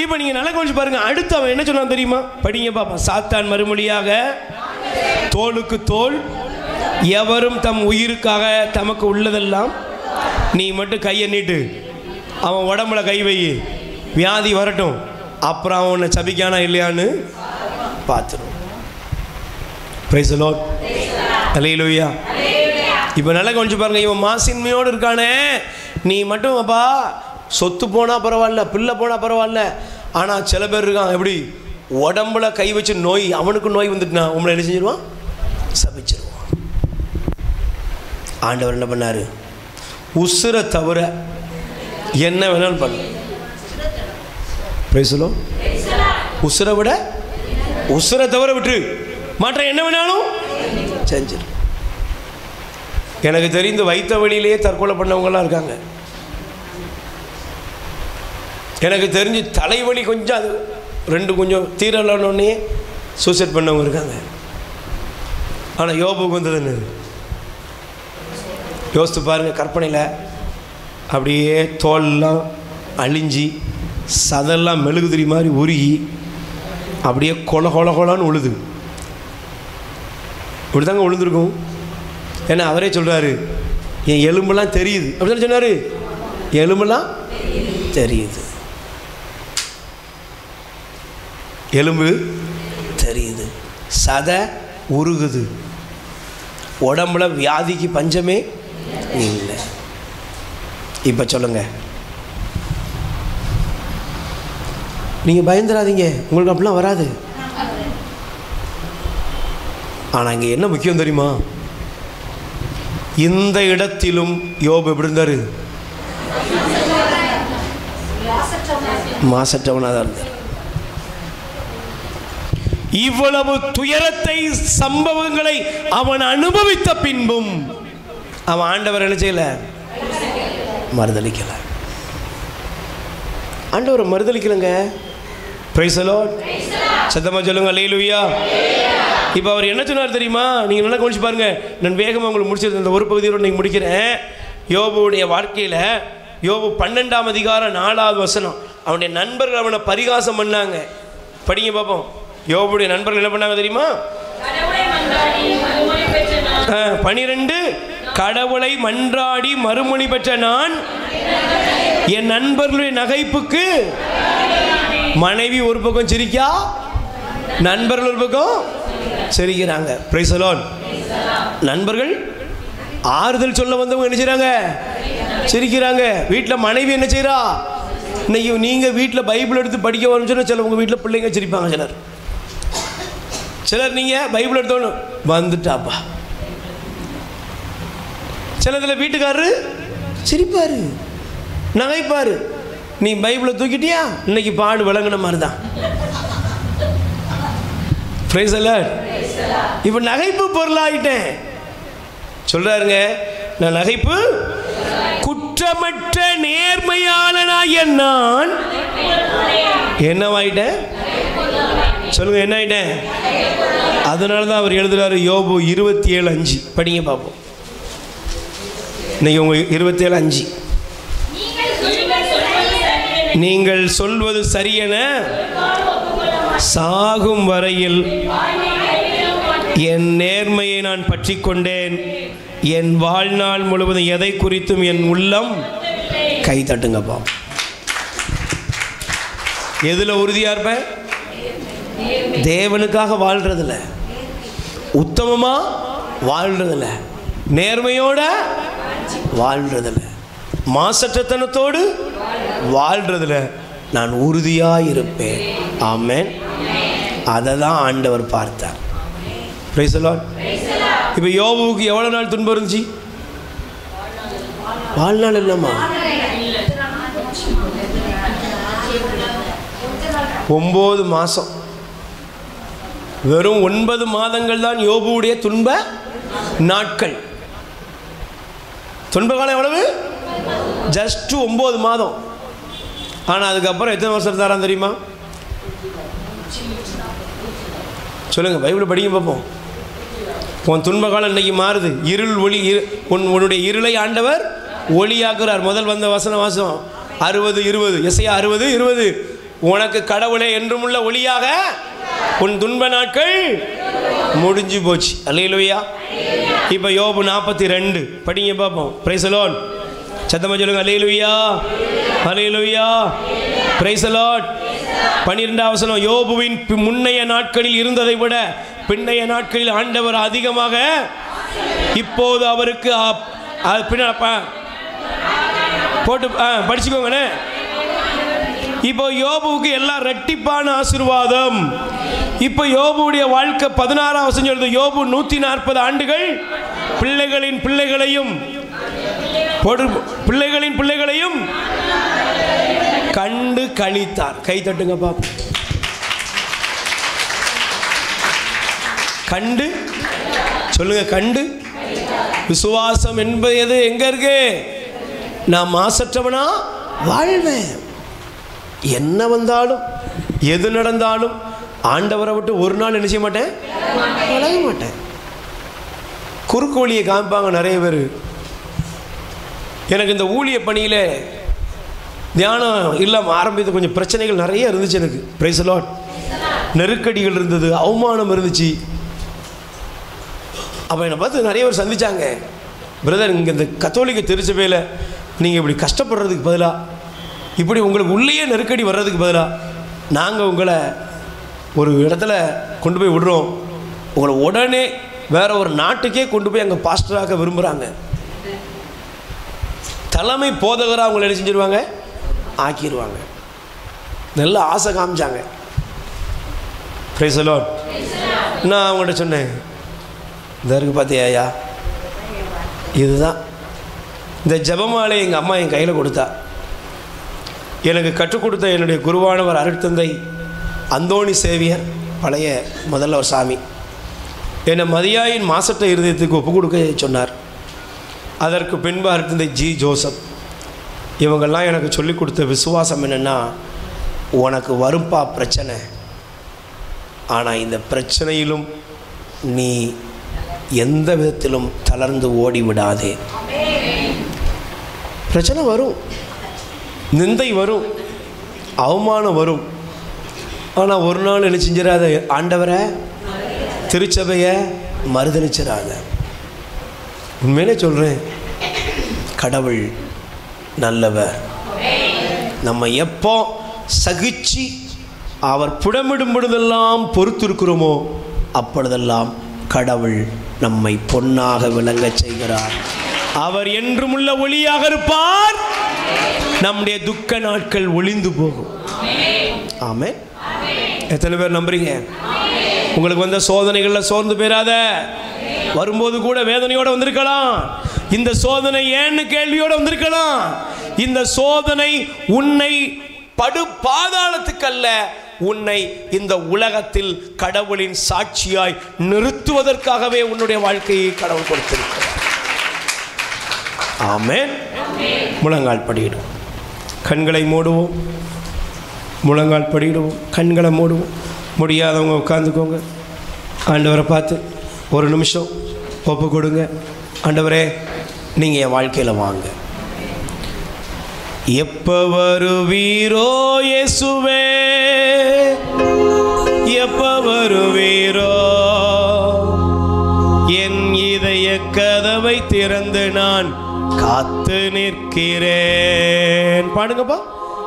S1: இப்போ நீங்கள் நல்லா கொஞ்சம் பாருங்க. அடுத்து அவன் என்ன சொன்னான் தெரியுமா? படிங்க பாப்பா. சாத்தான் மறுமொழியாக, தோளுக்கு தோல், எவரும் தம் உயிருக்காக தமக்கு உள்ளதெல்லாம். நீ மட்டும் கையை நீட்டு, அவன் உடம்புல கை வை, வியாதி வரட்டும், அப்புறம் அவன் உன்னை சபிக்கானா இல்லையான்னு பார்த்துரும். Price the lord. அல்லேலூயா. இப்போ நல்லா கொஞ்சம் பாருங்க. இவன் மாசின்மையோடு இருக்கானே, நீ மட்டும் அப்பா சொத்து போனால் பரவாயில்ல, பிள்ளை போனால் பரவாயில்ல. ஆனால் சில பேர் இருக்கான், எப்படி உடம்புல கை வச்சு நோய், அவனுக்கு நோய் வந்துட்டுனா உங்களை என்ன செஞ்சிருவான்? சபிச்சிருவான். ஆண்டவர் என்ன பண்ணார்? உசுரை தவிர என்ன வேணாலும் பண்ணு. Price the Lord. உசுரை விட, உசுரை தவிர விட்டு மற்ற என்ன வேணாலும் செஞ்சிரு. எனக்கு தெரிந்து வைத்த வழியிலேயே தற்கொலை பண்ணவங்களாம் இருக்காங்க. எனக்கு தெரிஞ்சு தலைவலி கொஞ்சம் அது ரெண்டு கொஞ்சம் தீரலன்னே சூசைட் பண்ணவங்க இருக்காங்க. ஆனால் யோபுக்கு வந்ததுன்னு யோசித்து பாருங்கள். கற்பனையில் அப்படியே தோல்லாம் அழிஞ்சி சதெல்லாம் மெழுகுதிரி மாதிரி உருகி அப்படியே கொலான்னு உழுது. இப்படி தாங்க உழுந்துருக்கும். ஏன்னா அவரே சொல்கிறாரு, என் எலும்பெல்லாம் தெரியுது அப்படி தானே சொன்னார். எலும்பெல்லாம் தெரியுது, எலும்பு தெரியுது, சதை உருகுது, உடம்புல வியாதிக்கு பஞ்சமே இல்லை. இப்போ சொல்லுங்க, நீங்கள் பயந்துடாதீங்க, உங்களுக்கு அப்படிலாம் வராது. ஆனால் இங்கே என்ன முக்கியம் தெரியுமா? இந்த இடத்திலும் யோபு எப்படி இருந்தார்? மாசற்றவனாக தான் இருந்தார். இவ்வளவு துயரத்தை, சம்பவங்களை அவன் அனுபவித்த பின்பும் அவன் ஆண்டவர் என்ன செய்யல? மறுதலிக்கல. ஆண்டவரை மறுதலிக்கலங்க. Price the Lord. சத்தமா சொல்லுங்க அல்லேலூயா. இப்போ அவர் என்ன சொன்னார் தெரியுமா? நீங்கள் நல்லா கவனிச்சு பாருங்க. நான் வேகமாக உங்களுக்கு முடிச்சிருந்தேன், இந்த ஒரு பகுதியோடு நீங்கள் முடிக்கிறேன். யோபுடைய வாழ்க்கையில் யோபு 12ஆம் அதிகாரம் 4வது வசனம். அவனுடைய நண்பர்கள் அவனை பரிகாசம் பண்ணாங்க. படிங்க பார்ப்போம். யோபுடைய நண்பர்கள் என்ன பண்ணாங்க தெரியுமா? 12 கடவுளை மன்றாடி மறுமொழி பெற்ற நான் என் நண்பர்களுடைய நகைப்புக்கு. மனைவி ஒரு பக்கம் சிரிக்கா, நண்பர்கள் ஒரு பக்கம் சிரிக்கிறாங்க. Price the Lord. நண்பர்கள் ஆறுதல் சொல்ல வந்தவங்க என்ன செய்கிறாங்க? சிரிக்கிறாங்க. வீட்டில் மனைவி என்ன செய்கிறா? இன்னைக்கு நீங்கள் வீட்டில் பைபிள் எடுத்து படிக்க வரும்னு சொன்னால் சில உங்கள் வீட்டில் பிள்ளைங்க சிரிப்பாங்க. சிலர் நீங்கள் பைபிள் எடுத்தோன்னு வந்துட்டாப்பா. சிலதில் வீட்டுக்காரரு சிரிப்பார், நகைப்பார். நீ பைபிளை தூக்கிட்டியா, இன்னைக்கு பாடு விளங்கின மாதிரி தான். Price the lord. இப்போ நகைப்பு பொருளாயிட்டேன் சொல்றாருங்க. நான் நகைப்பு குற்றமற்ற நேர்மையாளனாகிய நான் என்னவாயிட்டேன் சொல்லுங்க, என்ன ஆயிட்டேன்? அதனால தான் அவர் எழுதுறாரு யோபு 27:5. படிங்க பார்ப்போம். இன்னைக்கு உங்க 27:5. நீங்கள் சொல்வது சரியென சாகும் வரையில் என் நேர்மையை நான் பற்றி கொண்டேன். என் வாழ்நாள் முழுவதும் எதை குறித்தும் என் உள்ளம் கை தட்டுங்கப்பா. எதில் உறுதியாக இருப்பேன்? தேவனுக்காக வாழ்றதில்ல, உத்தமமா வாழ்றதில்ல, நேர்மையோட வாழ்றதில்ல, மாசற்றத்தனத்தோடு வாழ்றதில்ல நான் உறுதியாயிருப்பேன். ஆமென். அதை தான் ஆண்டவர் பார்த்தார். Price the lord. இப்போ யோபுவுக்கு எவ்வளோ நாள் துன்பம் இருந்துச்சு? வாழ்நாள் இல்லைம்மா, 9 மாதம். வெறும் 9 மாதங்கள் தான் யோபுவுடைய துன்ப நாட்கள். துன்ப காலம் எவ்வளவு? ஜஸ்ட் 9 மாதம். ஆனால் அதுக்கப்புறம் எத்தனை வருஷம் தரான் தெரியுமா? சொல்லுங்கள், பைபிள் படிக்க பார்ப்போம். உன் துன்ப காலம் இன்னைக்கு மாறுது. இருள் ஒளி, உன்னுடைய இருளை ஆண்டவர் ஒளியாக்குறார். முதல் வந்த வாசம் 60:20, எசையா 60:20. உனக்கு கடவுளே என்றுமுள்ள ஒளியாக உன் துன்ப நாட்கள் முடிஞ்சு போச்சு. அல்லேலூயா. இப்போ யோபு 42 படிங்க பார்ப்போம். Price the Lord. சத்தமா சொல்லுங்க, அல்லேலூயா, அல்லேலூயா, பிரைஸ் தி லார்ட். 12ஆம் வசனம், யோபுவின் முன்னைய நாட்களில் இருந்ததை விட பின்னைய நாட்களில் ஆண்டவர் அதிகமாக இப்போது அவருக்கு போட்டு படிச்சுக்கோங்கண்ணே. இப்போ யோபுவுக்கு எல்லாம் ரெட்டிப்பான ஆசீர்வாதம். இப்போ யோபுடைய வாழ்க்கை 16ஆம் வசனம் சொல்லுது, யோபு 140 ஆண்டுகள் பிள்ளைகளின் பிள்ளைகளையும் கண்டு கழித்தார். கை தட்டுங்க பாப்பா. கண்டு சொல்லுங்க, கண்டு. விசுவாசம் என்பது எங்க இருக்கு? நான் மாசற்றவனா வாழ்வேன். என்ன வந்தாலும் எது நடந்தாலும் ஆண்டவரை விட்டு ஒரு நாள் என்ன செய்ய மாட்டேன், விலக மாட்டேன். குறுக்கு வழியை காமிப்பாங்க நிறைய பேர். எனக்கு இந்த ஊழிய பணியில் தியானம் இல்லாமல் ஆரம்பித்த கொஞ்சம் பிரச்சனைகள் நிறைய இருந்துச்சு எனக்கு. Price the Lord. நெருக்கடிகள் இருந்தது, அவமானம் இருந்துச்சு. அப்போ என்னை பார்த்து நிறைய பேர் சந்திச்சாங்க, பிரதர் இங்கே இந்த கத்தோலிக்க திருச்சபையில் நீங்கள் இப்படி கஷ்டப்படுறதுக்கு பதிலாக, இப்படி உங்களுக்கு உள்ளேயே நெருக்கடி வர்றதுக்கு பதிலாக நாங்கள் உங்களை ஒரு இடத்துல கொண்டு போய் விடுறோம், உங்களை உடனே வேற ஒரு நாட்டுக்கே கொண்டு போய் அங்கே பாஸ்டராக விரும்புகிறாங்க. தலைமை போதகராக அவங்களை என்ன செஞ்சிருவாங்க, ஆக்கிடுவாங்க. நல்ல ஆசை காமிச்சாங்க. Price the Lord. நான் அவங்கள்ட்ட சொன்னேன், இதற்கு பார்த்தியா, இதுதான் இந்த ஜெபமாலை எங்கள் அம்மா என் கையில் கொடுத்தா. எனக்கு கற்றுக் கொடுத்த என்னுடைய குருவானவர் அருட்தந்தை அந்தோணி சேவியர், பழைய முதல்வர் சாமி, என்னை மதியாயின் மாசற்ற இருதயத்துக்கு ஒப்பு கொடுக்க சொன்னார். அதற்கு பின்பு அருட்தந்தை ஜி ஜோசப், இவங்கெல்லாம் எனக்கு சொல்லிக் கொடுத்த விசுவாசம் என்னென்னா, உனக்கு வரும்பா பிரச்சனை, ஆனால் இந்த பிரச்சனையிலும் நீ எந்த விதத்திலும் தளர்ந்து ஓடி விடாதே. பிரச்சனை வரும், நிந்தை வரும், அவமானம் வரும், ஆனால் ஒரு நாள் என்ன செஞ்சிடாத, ஆண்டவரை திருச்சபையை மறுதளிச்சிடாத. உண்மையிலே சொல்கிறேன், கடவுள் நல்லவர். நம்ம எப்போ சகிச்சு அவர் புடமிடும் பொழுதெல்லாம் பொறுத்திருக்கிறோமோ அப்பொழுதெல்லாம் கடவுள் நம்மை பொன்னாக விளங்க செய்கிறார். அவர் என்றும் உள்ள ஒளியாக இருப்பார். நம்முடைய துக்க நாட்கள் ஒளிந்து போகும். ஆமென். எத்தனை பேர் நம்புறீங்க? உங்களுக்கு வந்த சோதனைகளில் சோர்ந்து போயிடாத. வரும்போது கூட வேதனையோடு வந்திருக்கலாம். இந்த சோதனை ஏன்னு கேள்வியோடு வந்திருக்கலாம். இந்த சோதனை உன்னை படு பாதாளத்துக்கல்ல, உன்னை இந்த உலகத்தில் கடவுளின் சாட்சியாய் நிறுத்துவதற்காகவே உன்னுடைய வாழ்க்கையை கடவுள் கொடுத்திருக்கிறார். ஆமென். முழங்கால் படியிடுவோம், கண்களை மூடுவோம். முழங்கால் படியிடுவோம், கண்களை மூடுவோம். முடியாதவங்க உட்காந்துக்கோங்க. ஆண்டவரை பார்த்து ஒரு நிமிஷம் ஒப்பு கொடுங்க. ஆண்டவரே, நீங்கள் என் வாழ்க்கையில் வாங்க. எப்ப வருவீரோ இயேசுவே, எப்ப வருவீரோ, என் இதய கதவை திறந்து நான் காத்து நிற்கிறேன். பாடுங்கப்பா.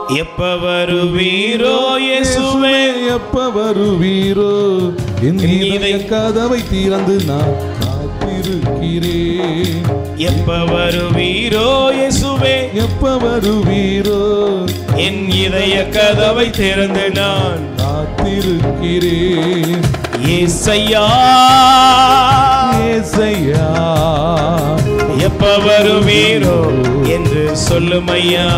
S1: எப்ப வருவீரோ இயேசுவே,
S2: எப்ப வருவீரோ, என் இதய கதவை திறந்து நான் காத்திருக்கிறேன்.
S1: எப்ப வருவீரோ இயேசுவே,
S2: எப்ப வருவீரோ,
S1: என் இதய கதவை திறந்து நான்
S2: காத்திருக்கிறேன்.
S1: ஏசையா
S2: ஏசையா,
S1: எப்ப வருவீரோ என்று சொல்லுமையா.